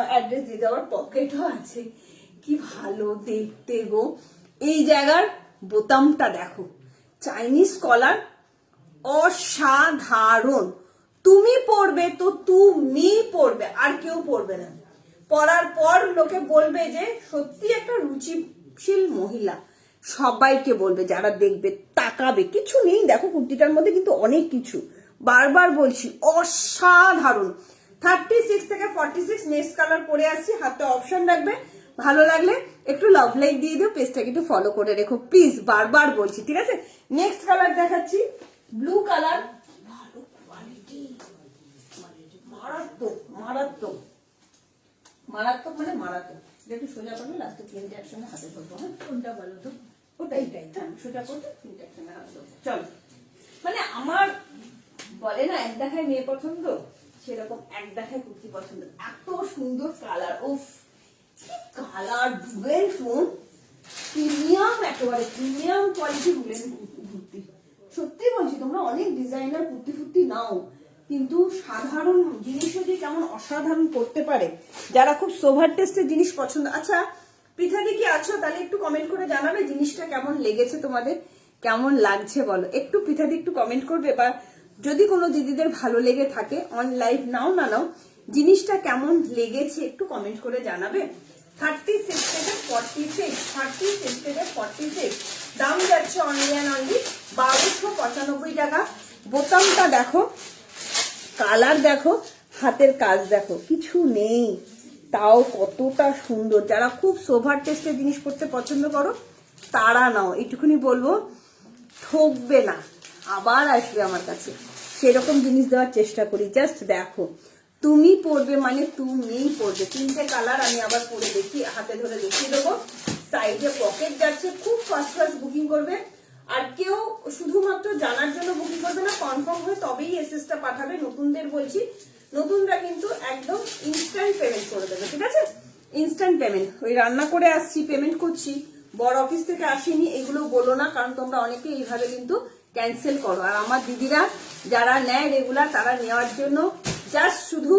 অ্যাড্রেস দিয়ে দেওয়ার পকেটও আছে। কি ভালো দেখতে গো। এই জায়গার বোতামটা দেখো, চাইনিজ কলার, অসাধারণ। তুমি পরবে তো তুমি পরবে, আর কেউ পরবে না। পরার পর লোকে বলবে যে সত্যি একটা রুচিশীল মহিলা, সবাইকে বলবে, যারা দেখবে তাকাবে। কিছু নেই দেখো কুর্তিটার মধ্যে, কিন্তু অনেক কিছু, বারবার বলছি অসাধারণ। 36 থেকে 46 নেক্সট কালার পরে আসছি, হাতে অপশন রাখবে। ভালো লাগলে একটু লাভ লাইক দিয়ে দিও, পেজটাকে একটু ফলো করে রেখো প্লিজ, বারবার বলছি, ঠিক আছে? নেক্সট কালার দেখাচ্ছি, ব্লু কালার, ভালো কোয়ালিটি, মারাত্মক মারাত্মক মারাত্মক, মানে মারাত্মক। একটু সোজা করবে, লাস্টে তিনটে একসঙ্গে হাতে ধরবো। হ্যাঁ কোনটা বলো তো? ওটাই, হ্যাঁ সোজা করতে তিনটে একসঙ্গে হাতে ধরবো। চলো, মানে আমার বলে না এক দেখায় মেয়ে পছন্দ, সেরকম এক দেখায় কুর্তি পছন্দ। এত সুন্দর কালার, উফ কি কালার, ডুয়েল টোন, প্রিমিয়াম, একেবারে প্রিমিয়াম কোয়ালিটি উলেন কুর্তি। সত্যি বলছি, তোমরা অনেক ডিজাইনার কুর্তি ফুর্তি নাও, কিন্তু সাধারণ জিনিসও যে কেমন অসাধারণ করতে পারে, যারা খুব সোভার টেস্টের জিনিস পছন্দ। আচ্ছা পৃথাদি কি আছো? তাহলে একটু কমেন্ট করে জানাবে জিনিসটা কেমন লেগেছে তোমাদের, কেমন লাগছে বলো একটু। পৃথাদি একটু কমেন্ট করবে, বা যদি কোনো দিদিদের ভালো লেগে থাকে, অন লাইভ নাও না নাও, জিনিসটা কেমন লেগেছে একটু কমেন্ট করে জানাবে। 36 থেকে 46, 36 থেকে 46 দাম যাচ্ছে অনলি অ্যান্ড অনলি 1295 টাকা। বোতামটা দেখো, কালার দেখো, হাতের কাজ দেখো, কিছু নেই, তাও কতটা সুন্দর। যারা খুব সোভার টেস্টের জিনিস করতে পছন্দ করো তারা নাও, এইটুকুনি বলবো, ঠকবে না, আবার আসবে আমার কাছে, সেরকম জিনিস দেওয়ার চেষ্টা করি। জাস্ট দেখো, তুমি পরবে মানে তুমিই পরবে। তিনটে কালার আমি আবার পরে দেখি, হাতে ধরে দেখিয়ে দেবো। সাইডে পকেট যাচ্ছে, খুব ফার্স্ট ফার্স্ট বুকিং করবে। আর কেউ শুধুমাত্র জানার জন্য বুকিং করবে না, কনফার্ম হয়ে তবেই এসএসটা পাঠাবে। নতুনদের বলছি, নতুনরা কিন্তু একদম ইনস্ট্যান্ট পেমেন্ট করে দেবে, ঠিক আছে? Instant payment. ওই রান্না করে আসছি, পেমেন্ট করছি, বড় অফিস থেকে আসেনি, এগুলো বলো না, কারণ তোমরা অনেকে এইভাবে কিন্তু ক্যান্সেল করো। আর আমার দিদিরা যারা নেয় রেগুলার, তারা নেওয়ার জন্য জাস্ট শুধু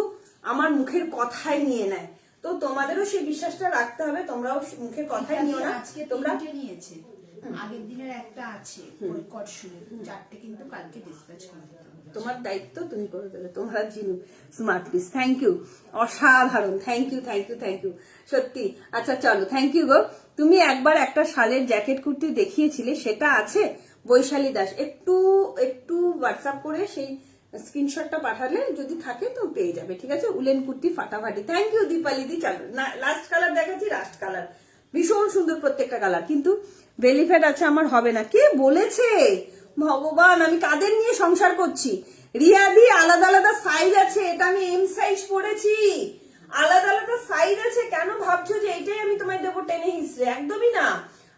আমার মুখের কথাই নিয়ে নেয়। তো তোমাদেরও সেই বিশ্বাসটা রাখতে হবে, তোমরাও মুখের কথাই নিও না। আজকে তোমরা নিয়েছে, আগের দিনের একটা আছে ওই কটশুনে, 4টে কিন্তু কালকে ডিসপ্যাচ করে দিতে হবে। তোমার দায়িত্ব, তুমি করে দেবে। তোমরা জিনু স্মার্ট পিস, থ্যাংক ইউ, অসাধারণ, thank you thank you thank you, সত্যি। আচ্ছা চলো, থ্যাংক ইউ গো। তুমি একবার একটা শালের জ্যাকেট কুর্তি দেখিয়েছিলে, সেটা আছে বৈশালী দাস, একটু একটু হোয়াটসঅ্যাপ করে সেই স্ক্রিনশটটা পাঠালে যদি থাকে তো পেয়ে যাবে, ঠিক আছে? উলেন কুর্তি ফাটাফাটি। থ্যাংক ইউ দীপালি দি। চলো না, লাস্ট কালার দেখাচ্ছি, লাস্ট কালার, ভীষণ সুন্দর প্রত্যেকটা কালার, কিন্তু বেলিফ্যাট আছে, আমার হবে না। কে বলেছে ভগবান? আমি কাদের নিয়ে সংসার করছি? রিয়াদি, আলাদা আলাদা সাইজ আছে, এটা আমি এম সাইজ পড়েছি, আলাদা আলাদা সাইজ আছে। কেন ভাবছো যে এটাই আমি তোমায় দেবো টেনে হিসড়ে? একদমই না,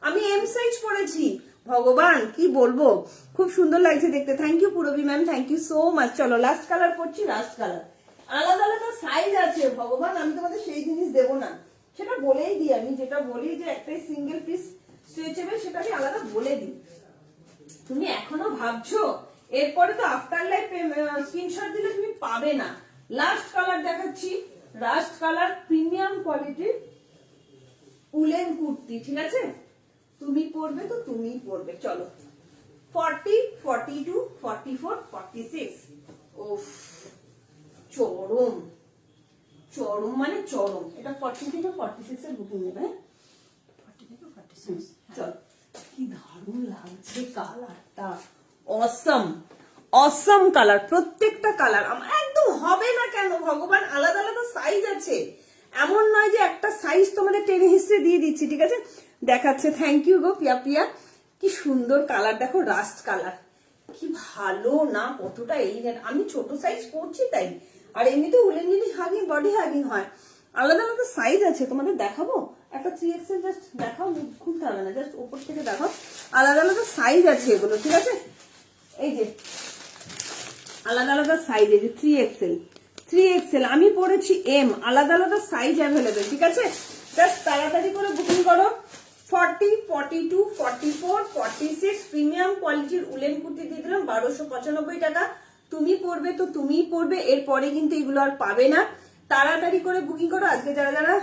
আমি এম সাইজ পড়েছি। ভগবান কি বলবো, খুব সুন্দর লাগছে দেখতে। Thank you Purabi ma'am, thank you so much. চলো লাস্ট কালার করছি, লাস্ট কালার, আলাদা আলাদা সাইজ আছে। ভগবান, আমি তোমাদের সেই জিনিস দেবো না, সেটা বলেই দিই। আমি যেটা বলি যে একটাই সিঙ্গেল পিস স্ট্রেচেবল, সেটা আমি আলাদা বলে দিই। তুমি এখনো ভাবছো? এরপরে তো আফটার লাইফ স্ক্রিনশট দিলে তুমি পাবে না। লাস্ট কালার দেখাচ্ছি, লাস্ট কালার, প্রিমিয়াম কোয়ালিটির উলেন কুর্তি, ঠিক আছে? তুমি পরবে তো তুমিই পরবে। চলো 40, 42, 44, 46, ওফ চরম চরম, মানে চরম। এটা 40 থেকে 46 এর বুকিং নেবে। 40 থেকে 46। চল, কি দারুণ লাগছে কালারটা, অসম অসম কালার, প্রত্যেকটা কালার আমার একদম হবে না কেন ভগবান? আলাদা আলাদা সাইজ আছে, এমন নয় যে একটা সাইজ তোমাদের টেনে হিসেবে দিয়ে দিচ্ছি, ঠিক আছে? দেখাচ্ছে, থ্যাংক ইউ গো পিয়া পিয়া। কি সুন্দর কালার দেখো, রাস্ট কালার, কি ভালো না, কতটা এলিগেন্ট। আমি ছোট সাইজ করছি তাই, আর এমনি তো উলেন জিনিস হাগিং, বডি হাগিং হয়। আলাদা আলাদা সাইজ আছে, তোমাদের দেখাবো একটা 3XL, জাস্ট দেখাও, খুলতে হবে না, জাস্ট উপর থেকে দেখাও। আলাদা আলাদা সাইজ আছে এগুলো, ঠিক আছে? এই যে আলাদা আলাদা সাইজ, এই যে 3XL, আমি পরেছি M, আলাদা আলাদা সাইজ অ্যাভেলেবেল, ঠিক আছে? জাস্ট তাড়াতাড়ি করে বুকিং করো। 40, 42, 44, 46 প্রিমিয়াম কোয়ালিটির উলেন কুর্তি দিয়ে দিলাম 1295 টাকা। তুমি পরবে তো তুমিই পরবে, এরপরে কিন্তু এগুলো আর পাবে না। তাড়াতাড়ি করে বুকিং করো। আজকে যারা যারা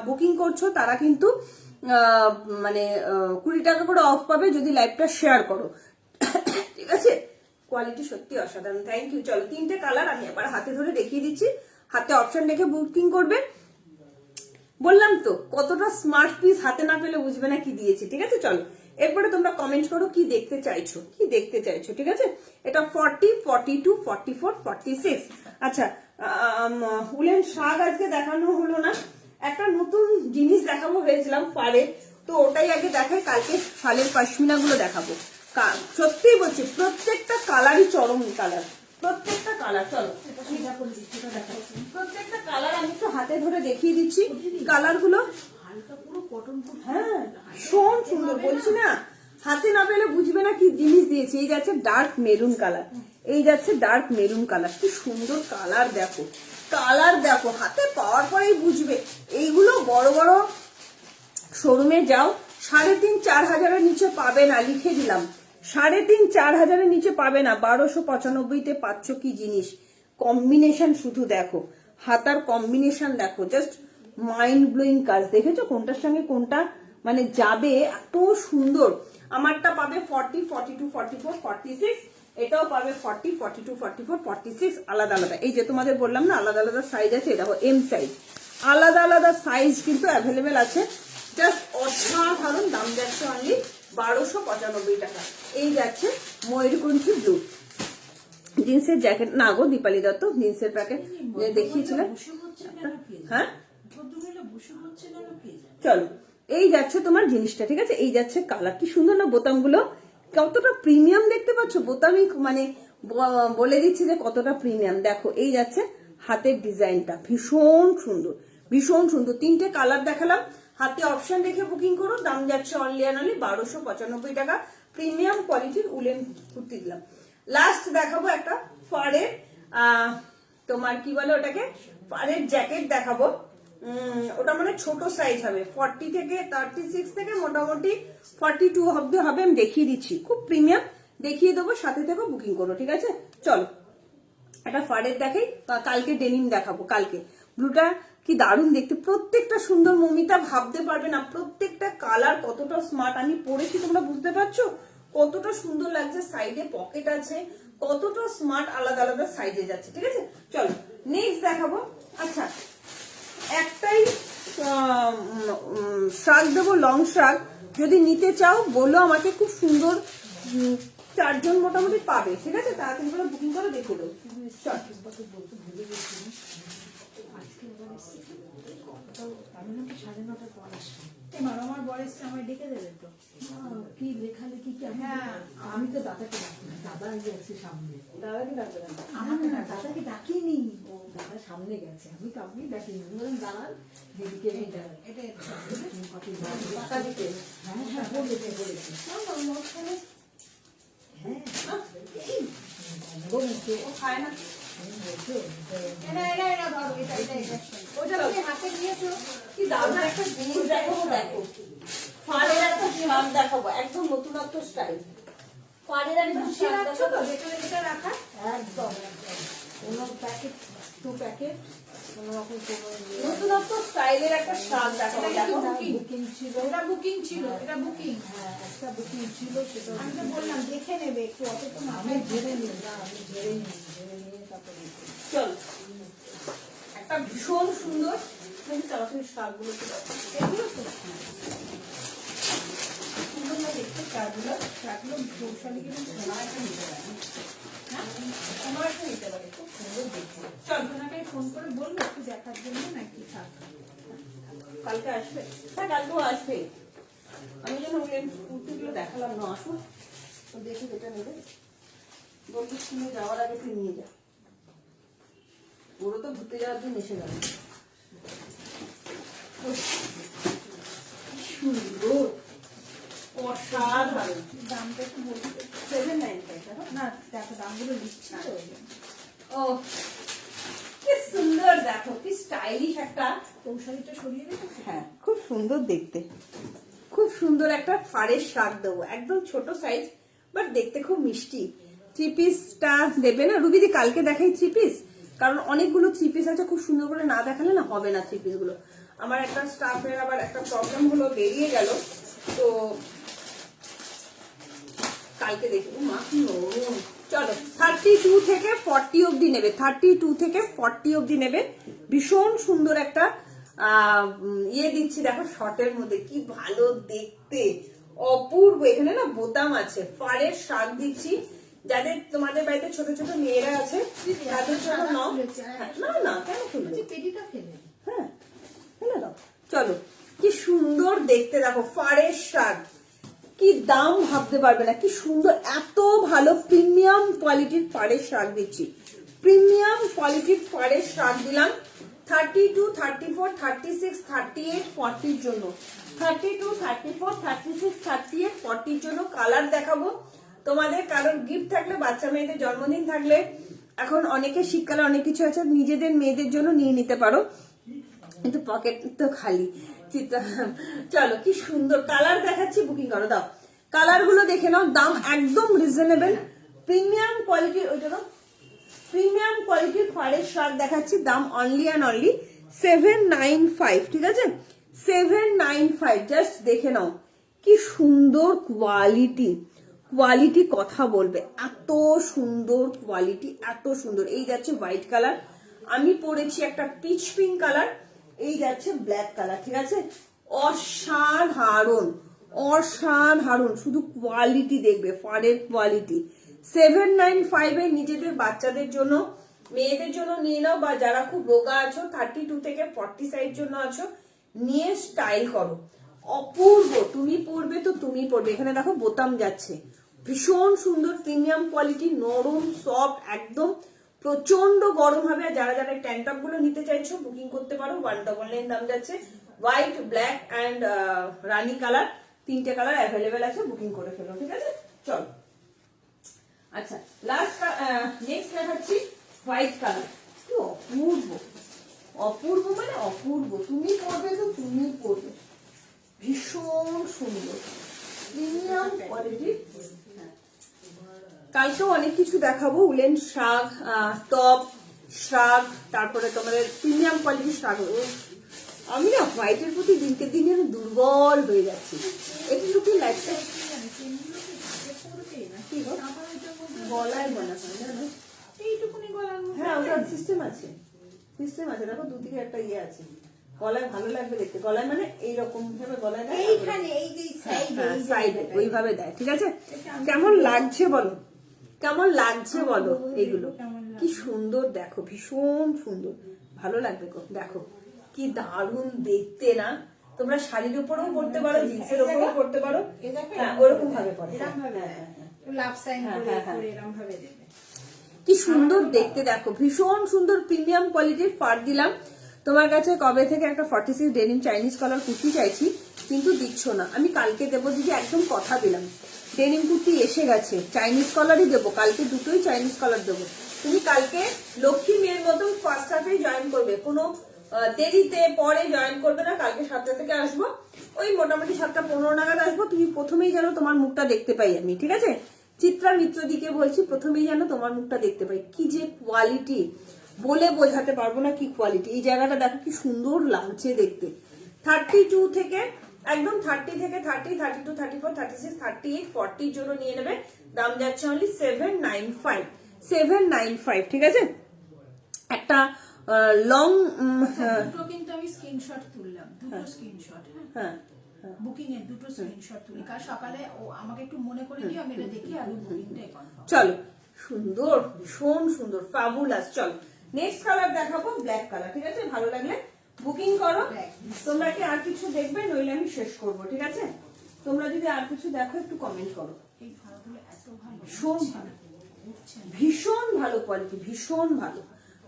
বুকিং করছো তারা কিন্তু মানে 20 টাকা করে অফ পাবে যদি লাইভটা শেয়ার করো, ঠিক আছে? কোয়ালিটি সত্যি অসাধারণ, থ্যাংক ইউ। চলো 3টে কালার আমি এবার হাতে ধরে দেখিয়ে দিচ্ছি, হাতে অপশন রেখে বুকিং করবে। বললাম তো কতটা স্মার্ট পিস, হাতে না পেলে বুঝবে না কি দিয়েছি, ঠিক আছে? চলো এরপরে তোমরা কমেন্ট করো কি দেখতে চাইছো, ঠিক আছে? এটা 40, 42, 44, 46। আচ্ছা, উলেন শাক আজকে দেখানো হলো না, একটা নতুন জিনিস দেখাবো ভেবেছিলাম পাড়ে, তো ওটাই আগে দেখাই, কালকে শালের পশমিনা গুলো দেখাবো। সত্যি বলছি প্রত্যেকটা কালারই চরম কালার, প্রত্যেকটা কালার। চলো প্রত্যেকটা কালার আমি একটু হাতে ধরে দেখিয়ে দিচ্ছি কালার গুলো। হ্যাঁ ভীষণ সুন্দর, বলছি না হাতে না পেলে বুঝবে না কি জিনিস দিয়েছি। এই যাচ্ছে ডার্ক মেরুন কালার, কি সুন্দর কালার, দেখো হাতে পাওয়ার পরেই বুঝবে। এইগুলো বড় বড় শোরুমে যাও 3,500-4 হাজারের নিচে পাবে না, লিখে দিলাম 3,500-4 হাজারের নিচে পাবে না। 1295-তে পাচ্ছ কি জিনিস, কম্বিনেশন শুধু দেখো, হাতার কম্বিনেশন দেখো, জাস্ট মাইন্ড ব্লোয়িং কাজ। দেখেছো কোনটার সঙ্গে কোনটা মানে যাবে, এত সুন্দর। আমারটা পাবে 40, 42, 44, 46, এটাও পাবে 40, 42, 44, 46 আলাদা আলাদা। এই যে তোমাদের বললাম না আলাদা আলাদা সাইজ আছে, দেখো M সাইজ, আলাদা আলাদা সাইজ কিন্তু অ্যাভেলেবেল আছে। জাস্ট অসাধারণ, দাম যাচ্ছে অনলি 1295 টাকা। এই যাচ্ছে ময়ূরকণ্ঠী ব্লু জিন্সের জ্যাকেট, না গো দীপালি দত্ত জিন্সের প্যাকেট দেখিয়েছিলাম। হ্যাঁ চলো এই যাচ্ছে তোমার জিনিসটা, ঠিক আছে? এই যাচ্ছে কালার, কি সুন্দর না বোতামগুলো, কতটা প্রিমিয়াম দেখতে পাচ্ছ বোতামই, মানে বলে দিচ্ছি যে কতটা প্রিমিয়াম। দেখো এই যাচ্ছে হাতের ডিজাইনটা, ভীষণ সুন্দর। 3টে কালার দেখালাম, হাতে অপশন রেখে বুকিং করো। দাম যাচ্ছে অনলি 1295 টাকা। প্রিমিয়াম কোয়ালিটির উলেন কুর্তি দিলাম। লাস্ট দেখাবো একটা ফারের তোমার কি বলে ওটাকে, ফারের জ্যাকেট দেখাবো। ওটা মানে ছোট সাইজ হবে, 40 থেকে 36 থেকে মোটামুটি 42 অব্দি হবে। আমি দেখিয়ে দিচ্ছি, খুব প্রিমিয়াম দেখিয়ে দেবো, সাথে থেকে বুকিং করো, ঠিক আছে? চলো একটা ফারের দেখাই, কালকে ডেনিম দেখাবো। কালকে ব্লুটা কি দারুণ দেখতে, প্রত্যেকটা সুন্দর, মমিতা ভাবতে পারবে না প্রত্যেকটা কালার কতটা স্মার্ট। আমি পরেছি, তোমরা বুঝতে পারছো কতটা সুন্দর লাগছে, সাইডে পকেট আছে, কতটা স্মার্ট, আলাদা আলাদা সাইজে যাচ্ছে, ঠিক আছে? চলো নেক্সট দেখাবো। আচ্ছা একটাই শাক দেবো, লং শাক, যদি নিতে চাও বলো আমাকে, খুব সুন্দর 4 জন মোটামুটি পাবে, ঠিক আছে? তাড়াতাড়ি করে বুকিং করে দেখে দেবো। আমার বর এসছে, আমায় ডেকে দেবে তো, কি লেখালেখি কি? হ্যাঁ আমি তো দাদাকে ডাকি, দাদা গেছে সামনে, দাদাকে ডাকবে না, আমাকে না, দাদাকে ডাকিনি, ও দাদা সামনে গেছে, আমি কাউকে ডাকিনি, বললাম দাঁড়ান দিদিকে এটা টাকা দিতে। হ্যাঁ হ্যাঁ বলেছে হ্যাঁ ও খায় না। হাতে নিয়েছো কি দারুণ একটা জিনিস দেখাবো, দেখো ফারের একটা শাক দেখাবো, একদম নতুনত্ব স্টাইল। ফারের একটা শাক দেখাবো, এটা রাখা একদম কোনো প্যাকেট, 2 প্যাকেট, কোনো রকম কোনো নতুনত্ব স্টাইলের একটা শাক দেখাবো। দেখো বুকিং ছিল, এটা বুকিং ছিল, এটা বুকিং, হ্যাঁ একটা বুকিং ছিল, সেটা আমি তো বললাম দেখে নেবে একটু, অত তো না, আমি ঝেড়ে নিই না, আমি ঝেড়ে নিয়ে তারপরে চল একটা ভীষণ সুন্দর তাড়াতাড়ি শাকগুলো এগুলো খুব সুন্দর না দেখতে, শাকগুলো বৌশালী কিন্তু নিতে পারে, হ্যাঁ আমার একটা নিতে পারে, খুব সুন্দর দেখতে। চল ওনাকে ফোন করে বলবো একটু দেখার জন্য, নাকি থাক কালকে আসবে? হ্যাঁ কালকেও আসবে। আমি যেন কুর্তিগুলো দেখালাম না, আসুন তো দেখি যেটা নেবে, বলবি স্কুলে যাওয়ার আগে তুই নিয়ে যা, ওরও তো ঘুরতে যাওয়ার জন্য এসে যাবে। দামটা একটু বলতে 795 দেখো। না, দেখো দামগুলো লিখছি তো ওই জন্য। ও কি সুন্দর দেখো, কি স্টাইলিশ একটা। কৌশালিটা সরিয়ে রেখেছি। হ্যাঁ খুব সুন্দর দেখতে, খুব সুন্দর একটা ফাড়ের শাক দেবো, একদম ছোট সাইজ বাট দেখতে খুব মিষ্টি। থ্রি পিসটা দেবে না রুবিদি? কালকে দেখাই থ্রি পিস, কারণ অনেকগুলো থ্রি পিস আছে, খুব সুন্দর করে না দেখালে না হবে না থ্রি পিস গুলো। আমার একটা স্টাফের আবার একটা প্রবলেম হলো, বেরিয়ে গেল, তো কালকে দেখি। মা কি নরম। চলো 32 থেকে 40 অবধি নেবে, 32 থেকে 40 অবধি নেবে। ভীষণ সুন্দর একটা ইয়ে দিচ্ছি দেখো, শর্টের মধ্যে কি ভালো দেখতে, অপূর্ব। এখানে না বোতাম আছে, ফাড়ের শাক দিচ্ছি। যাদের তোমাদের বাড়িতে ছোট ছোট মেয়েরা আছে তাদের জন্য নাও। না না কেন খুলবে, পেটিটা ফেলে। হ্যাঁ ফেলে দাও। চলো কি সুন্দর দেখতে দেখো, ফাড়ের শাক, কি দাম ভাবতে পারবে না, কি সুন্দর। এত ভালো প্রিমিয়াম কোয়ালিটির ফাড়ের শাক দিচ্ছি, প্রিমিয়াম কোয়ালিটির ফাড়ের শাক দিলাম। 32, 34, 36, 38, 40 জন্য, 32, 34, 36, 38, 40 জন্য। কালার দেখাবো তোমাদের, কারণ গিফট থাকলে, বাচ্চা মেয়েদের জন্মদিন থাকলে, এখন অনেকে শীতকালে অনেক কিছু আছে, নিজেদের মেয়েদের জন্য নিয়ে নিতে পারো, কিন্তু পকেট তো খালি। চলো কি সুন্দর কালার দেখাচ্ছি, বুকিং করো। দাও কালার গুলো দেখে নাও, দাম একদম রিজনেবল, প্রিমিয়াম কোয়ালিটির। ওই জন্য প্রিমিয়াম কোয়ালিটির ফাড়ের শাক দেখাচ্ছি, দাম অনলি অ্যান্ড অনলি 795, ঠিক আছে? 795, জাস্ট দেখে নাও কি সুন্দর কোয়ালিটি, কোয়ালিটি কথা বলবে, এত সুন্দর কোয়ালিটি, এত সুন্দর। এই যাচ্ছে হোয়াইট কালার, আমি পরেছি একটা পিচ পিঙ্ক কালার, এই যাচ্ছে ব্ল্যাক কালার, ঠিক আছে? অসাধারণ, অসাধারণ, শুধু কোয়ালিটি দেখবে, ফাড়ের কোয়ালিটি। 795 এ নিজেদের বাচ্চাদের জন্য, মেয়েদের জন্য নিয়ে নাও, বা যারা খুব রোগা আছো, 32 থেকে 40 সাইজ জন্য আছো, নিয়ে স্টাইল করো। অপূর্ব, তুমি পরবে তো তুমি পরবে। এখানে দেখো বোতাম যাচ্ছে, ভীষণ সুন্দর প্রিমিয়াম কোয়ালিটি, নরম সফট একদম, প্রচন্ড গরম হবে। আর যারা যারা ট্যাঙ্ক টপ গুলো নিতে চাইছো বুকিং করতে পারো। 199 দাম যাচ্ছে। White, black and Rani colour, তিনটে কালার অ্যাভেলেবেল আছে, বুকিং করে ফেলো, ঠিক আছে? চলো আচ্ছা, লাস্ট নেক্সট দেখাচ্ছি হোয়াইট কালার। কি অপূর্ব, অপূর্ব মানে অপূর্ব, তুমি পরবে তো তুমি পরবে, ভীষণ সুন্দর প্রিমিয়াম কোয়ালিটির। কালকেও অনেক কিছু দেখাবো, উলেন শাক, টপ শাক, তারপরে তোমাদের প্রিমিয়াম কোয়ালিটির শাক। আমি না হোয়াইটের প্রতি দিনকে দিন যেন দুর্বল হয়ে যাচ্ছি, একটু কি লাইফটা গলায় বানা হয় জানো, এইটুকুনি গলার মধ্যে। হ্যাঁ ওটা সিস্টেম আছে, সিস্টেম আছে, দেখো দুদিকে একটা ইয়ে আছে, গলায় ভালো লাগবে দেখতে। গলায় মানে এইরকম ভাবে গলায় দেয়, এইখানে এই যে সাইডে ওইভাবে দেয়, ঠিক আছে? কেমন লাগছে বলো, কেমন লাগছে বলো, এইগুলো কি সুন্দর দেখো, ভীষণ সুন্দর, ভালো লাগবে গো। দেখো কি দারুণ দেখতে না, তোমরা শাড়ির উপরেও পরতে পারো, জিন্সের উপরেও পরতে পারো, হ্যাঁ ওরকম ভাবে পরে, লাভ সাইন করে এরকম ভাবে দেবে। কি সুন্দর দেখতে দেখো, ভীষণ সুন্দর প্রিমিয়াম কোয়ালিটির ফার দিলাম। তোমার কাছে কবে থেকে একটা 46 ডেনিম চাইনিজ কলার কুর্তি চাইছি, কিন্তু দিচ্ছ না। আমি কালকে দেবো দিদি, একদম কথা দিলাম। ডেনিম কুর্তি এসে গেছে, চাইনিজ কলারই দেবো কালকে, দুটোই চাইনিজ কলার দেবো। তুমি কালকে লক্ষ্মী মেয়ের মতন ফার্স্ট হাফেই জয়েন করবে, কোনো দেরিতে পরে জয়েন করবে না। কালকে 7টা থেকে আসবো, ওই মোটামুটি 7:15 নাগাদ আসবো। তুমি প্রথমেই যেন তোমার মুখটা দেখতে পাই আমি, ঠিক আছে? চিত্রা মিত্র দিকে বলছি, প্রথমেই যেন তোমার মুখটা দেখতে পাই। কি যে কোয়ালিটি, বলে বোঝাতে পারবো না কি কোয়ালিটি। এই জায়গাটা দেখো কি সুন্দর লাগছে দেখতে। 32 থেকে একদম 30 থেকে 30, 32, 34, 36, 38, 40 জন্য নিয়ে নেবে। দাম যাচ্ছে অনলি 795, 795, ঠিক আছে? একটা লং, দুটো কিন্তু আমি স্ক্রিনশট তুললাম, দুটো স্ক্রিনশট। হ্যাঁ বুকিং এর দুটো স্ক্রিনশট তুলি, কাল সকালে ও আমাকে একটু মনে করে দিও, আমি এটা দেখি আর বুকিংটাই কনফার্ম। চলো সুন্দর, ভীষণ সুন্দর, ফাবুলাস। চলো নেক্সট কালার দেখাবো, ব্ল্যাক কালার, ঠিক আছে? ভালো লাগলে বুকিং করো। তোমরা কি আর কিছু দেখবে, নইলে আমি শেষ করবো, ঠিক আছে? তোমরা যদি আর কিছু দেখো একটু কমেন্ট করো। এই ফারগুলো এত ভালো, ভীষণ ভালো, ভীষণ ভালো কোয়ালিটি, ভীষণ ভালো,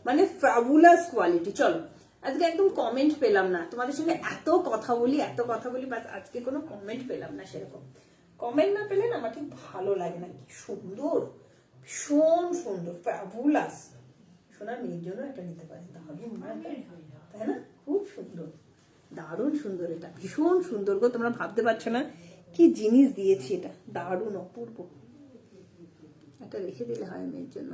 মানে ফাবুলাস কোয়ালিটি। চলো আজকে একদম কমেন্ট পেলাম না, তোমাদের সঙ্গে এত কথা বলি, এত কথা বলি, বাস আজকে কোনো কমেন্ট পেলাম না সেরকম। কমেন্ট না পেলে না আমার ঠিক ভালো লাগে না। কি সুন্দর, ভীষণ সুন্দর, ফ্যাবুলাস। সোনার মেয়ের জন্য এটা নিতে পারেন, তাই না? খুব সুন্দর, দারুণ সুন্দর, এটা ভীষণ সুন্দর গো। তোমরা ভাবতে পারছো না কি জিনিস দিয়েছি, এটা দারুণ অপূর্ব। এটা রেখে দিলে হয় মেয়ের জন্য,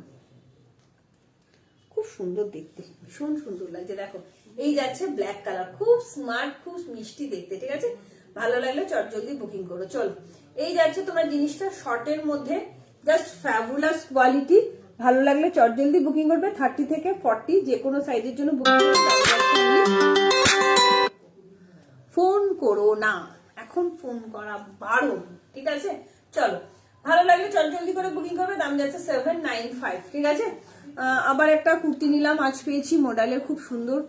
খুব সুন্দর দেখতে, ভীষণ সুন্দর লাগছে। দেখো এই যাচ্ছে ব্ল্যাক কালার, খুব স্মার্ট, খুব মিষ্টি দেখতে, ঠিক আছে? ভালো লাগলে চটজলদি বুকিং করো। চলো এই যাচ্ছে তোমার জিনিসটা শর্টের মধ্যে, জাস্ট ফ্যাবুলাস কোয়ালিটি। ভালো লাগলে চটজলদি বুকিং করবে। 30 থেকে 40 যে কোনো সাইজের জন্য বুকিং করবে। ফোন করো না, এখন ফোন করা বারণ, ঠিক আছে? চলো ভালো লাগলে চটজলদি করে বুকিং করবে। দাম যাচ্ছে 795, ঠিক আছে? আবার একটা কুর্তি নিলাম, আজ পেয়েছি মডেলের, খুব সুন্দর,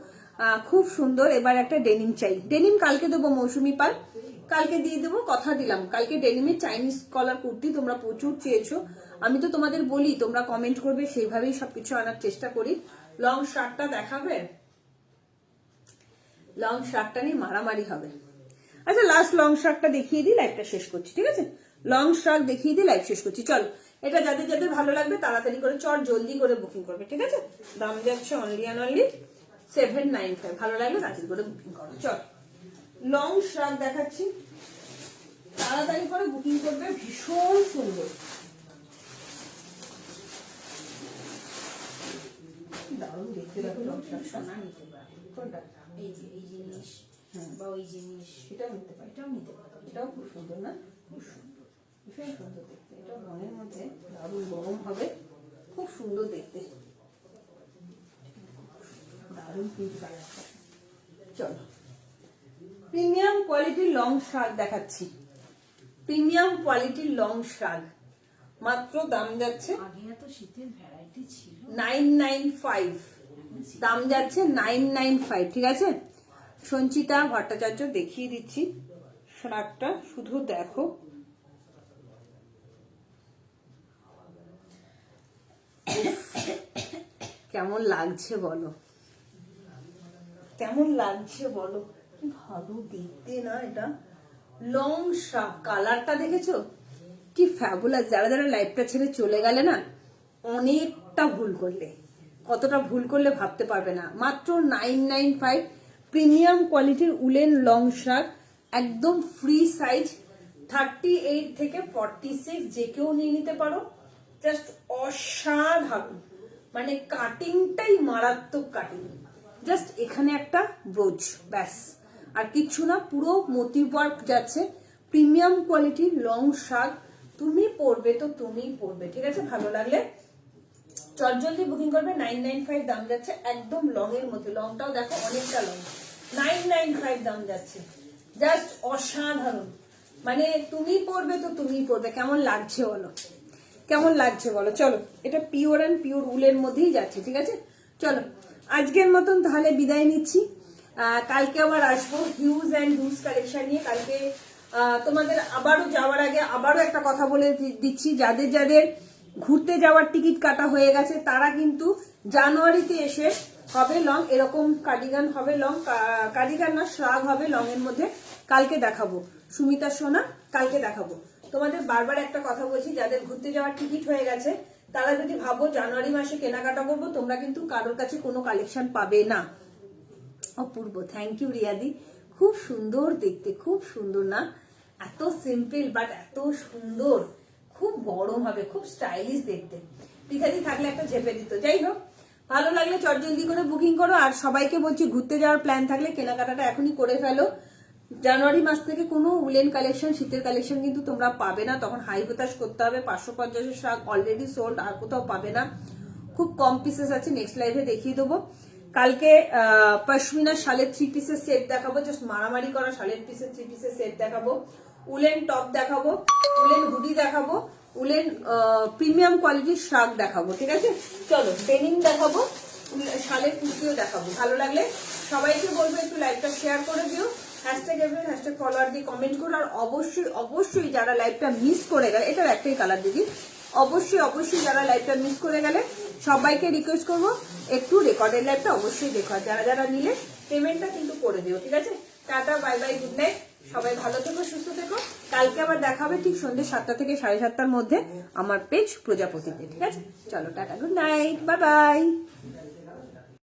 খুব সুন্দর। এবার একটা ডেনিম চাই, ডেনিম কালকে দেবো মৌসুমি পাল, কালকে দিয়ে দেবো, কথা দিলাম। কালকে ডেনিমের চাইনিজ কলার কুর্তি তোমরা প্রচুর চেয়েছো, আমি তো তোমাদের বলি তোমরা কমেন্ট করবে, সেইভাবেই সবকিছু আনার চেষ্টা করি। লং শার্টটা দেখাবে? লং শার্টটা নিয়ে মারামারি হবে। আচ্ছা লাস্ট লং শার্টটা দেখিয়ে দিই, লাইভটা শেষ করছি, ঠিক আছে? লং শার্ট দেখিয়ে দিই, লাইভ শেষ করছি। চল এটা যাদের যাদের ভালো লাগবে তাড়াতাড়ি করে চট জলদি করে বুকিং করবে, ঠিক আছে? দাম যাচ্ছে অনলি অ্যান্ড অনলি 795। ভালো লাগবে তাড়াতাড়ি করে বুকিং করো। চল লং শার্ট দেখাচ্ছি, তাড়াতাড়ি করে বুকিং করবে, ভীষণ সুন্দর, দারুণ দেখতে। দেখো লং শার্টটা নিতে পারে, কোনটা? এই যে এই জিনিস বা ওই জিনিস, এটাও নিতে পারে, এটাও নিতে পারে। এটাও খুব সুন্দর না? খুব সুন্দর, ভীষণ সুন্দর দেখতে। এটা রঙের মধ্যে দারুণ গরম হবে, খুব সুন্দর দেখতে, দারুণ পিঙ্ক কালারটা। চলো প্রিমিয়াম কোয়ালিটির লং শার্ট দেখাচ্ছি, প্রিমিয়াম কোয়ালিটির লং শার্ট, মাত্র দাম যাচ্ছে, আগে এত শীতের ভ্যারাইটি ছিল, 995। দাম যাচ্ছে 995, ঠিক আছে? সঞ্চিতা ভট্টাচার্য দেখিয়ে দিচ্ছি শার্টটা, শুধু দেখো কেমন লাগছে বলো, কেমন লাগছে বলো, কি ভালো দেখতে না এটা? লং শার্ট, কালারটা দেখেছো কি ফ্যাবুলাস। যারা যারা লাইফটা ছেড়ে চলে গেলে না, অনেকটা ভুল করলে, কতটা ভুল করলে ভাবতে পারবে না। মাত্র 995, প্রিমিয়াম কোয়ালিটির উলেন লং শার্ট, একদম ফ্রি সাইজ, 38 থেকে 46 যে কেউ নিয়ে নিতে পারো। জাস্ট অসাধারণ, মানে কাটিংটাই মারাত্মক কাটিং। জাস্ট এখানে একটা ব্রোচ, ব্যাস আর কিচ্ছু না, পুরো মোটিভ ওয়ার্ক যাচ্ছে। প্রিমিয়াম কোয়ালিটির লং শার্ট, তুমি পরবে তো তুমিই পরবে, ঠিক আছে? ভালো লাগলে চটজলদি বুকিং করবে। 995 দাম যাচ্ছে, একদম লং এর মধ্যে, লংটাও দেখো অনেকটা লং। 995 দাম যাচ্ছে, জাস্ট অসাধারণ, মানে তুমি পরবে তো তুমিই পরবে। কেমন লাগছে বলো, কেমন লাগছে বলো? চলো এটা পিওর অ্যান্ড পিওর উলের মধ্যেই যাচ্ছে, ঠিক আছে? চলো আজকের মতন তাহলে বিদায় নিচ্ছি। কালকে আবার আসবো হিউজ অ্যান্ড ডুজ কালেকশন নিয়ে। কালকে তোমাদের আবারও যাওয়ার আগে আবারও একটা কথা বলে দিচ্ছি, যাদের যাদের ঘুরতে যাওয়ার টিকিট কাটা হয়ে গেছে তারা কিন্তু জানুয়ারিতে এসে হবে লং, এরকম কার্ডিগান হবে, লং কার্ডিগান না শ্রাগ হবে লং এর মধ্যে। কালকে দেখাবো সুমিতা সোনা, কালকে দেখাবো। তোমাদের বারবার একটা কথা বলছি, যাদের ঘুরতে যাওয়ার টিকিট হয়ে গেছে তারা যদি ভাবো জানুয়ারি মাসে কেনাকাটা করবো, তোমরা কিন্তু কারোর কাছে কোনো কালেকশন পাবে না। অপূর্ব, থ্যাংক ইউ রিয়াদি, খুব সুন্দর দেখতে, খুব সুন্দর না? এত সিম্পল বাট এত সুন্দর, খুব গরম হবে, খুব স্টাইলিশ দেখতে। পিঠাদি থাকলে একটা ঝেপে দিত। যাই হোক, ভালো লাগলে চটজলদি করে বুকিং করো। আর সবাইকে বলছি ঘুরতে যাওয়ার প্ল্যান থাকলে কেনাকাটাটা এখনই করে ফেলো। জানুয়ারি মাস থেকে কোনো উলেন কালেকশন, শীতের কালেকশন কিন্তু তোমরা পাবে না, তখন হাই হতাশ করতে হবে। 550 শাক অলরেডি সোল্ড, আর কোথাও পাবে না, খুব কম পিসেস আছে, নেক্সট লাইভে দেখিয়ে দেবো। কালকে পশমিনা শালের 3 পিসের সেট দেখাবো, জাস্ট মারামারি করা শালের 3 পিসের সেট দেখাবো, উলেন টপ দেখাবো, উলেন হুডি দেখাবো, উলেন প্রিমিয়াম কোয়ালিটির শাক দেখাবো, ঠিক আছে? চলো ডেনিম দেখাবো, শালের কুর্তিও দেখাবো। ভালো লাগলে সবাইকে বলবো একটু লাইভটা শেয়ার করে দিও, হ্যাশট্যাগ এভরিওয়ান, হ্যাশট্যাগ ফলোয়ার দিয়ে কমেন্ট করো। আর অবশ্যই অবশ্যই যারা লাইভটা মিস করে গেলে, এটার একটাই কালার দিদি, অবশ্যই অবশ্যই যারা লাইভটা মিস করে গেলে সবাইকে রিকোয়েস্ট করবো একটু রেকর্ডের লাইভটা অবশ্যই দেখো। যারা যারা নিলে পেমেন্টটা কিন্তু করে দিও, ঠিক আছে? Tata, bye bye, good night. সবাই ভালো থেকো, সুস্থ থেকো। কালকে আবার দেখা হবে ঠিক সন্ধ্যে 7টা থেকে 7:30টার মধ্যে আমার পেজ প্রজাপতিতে, ঠিক আছে? চলো tata, good night, bye bye.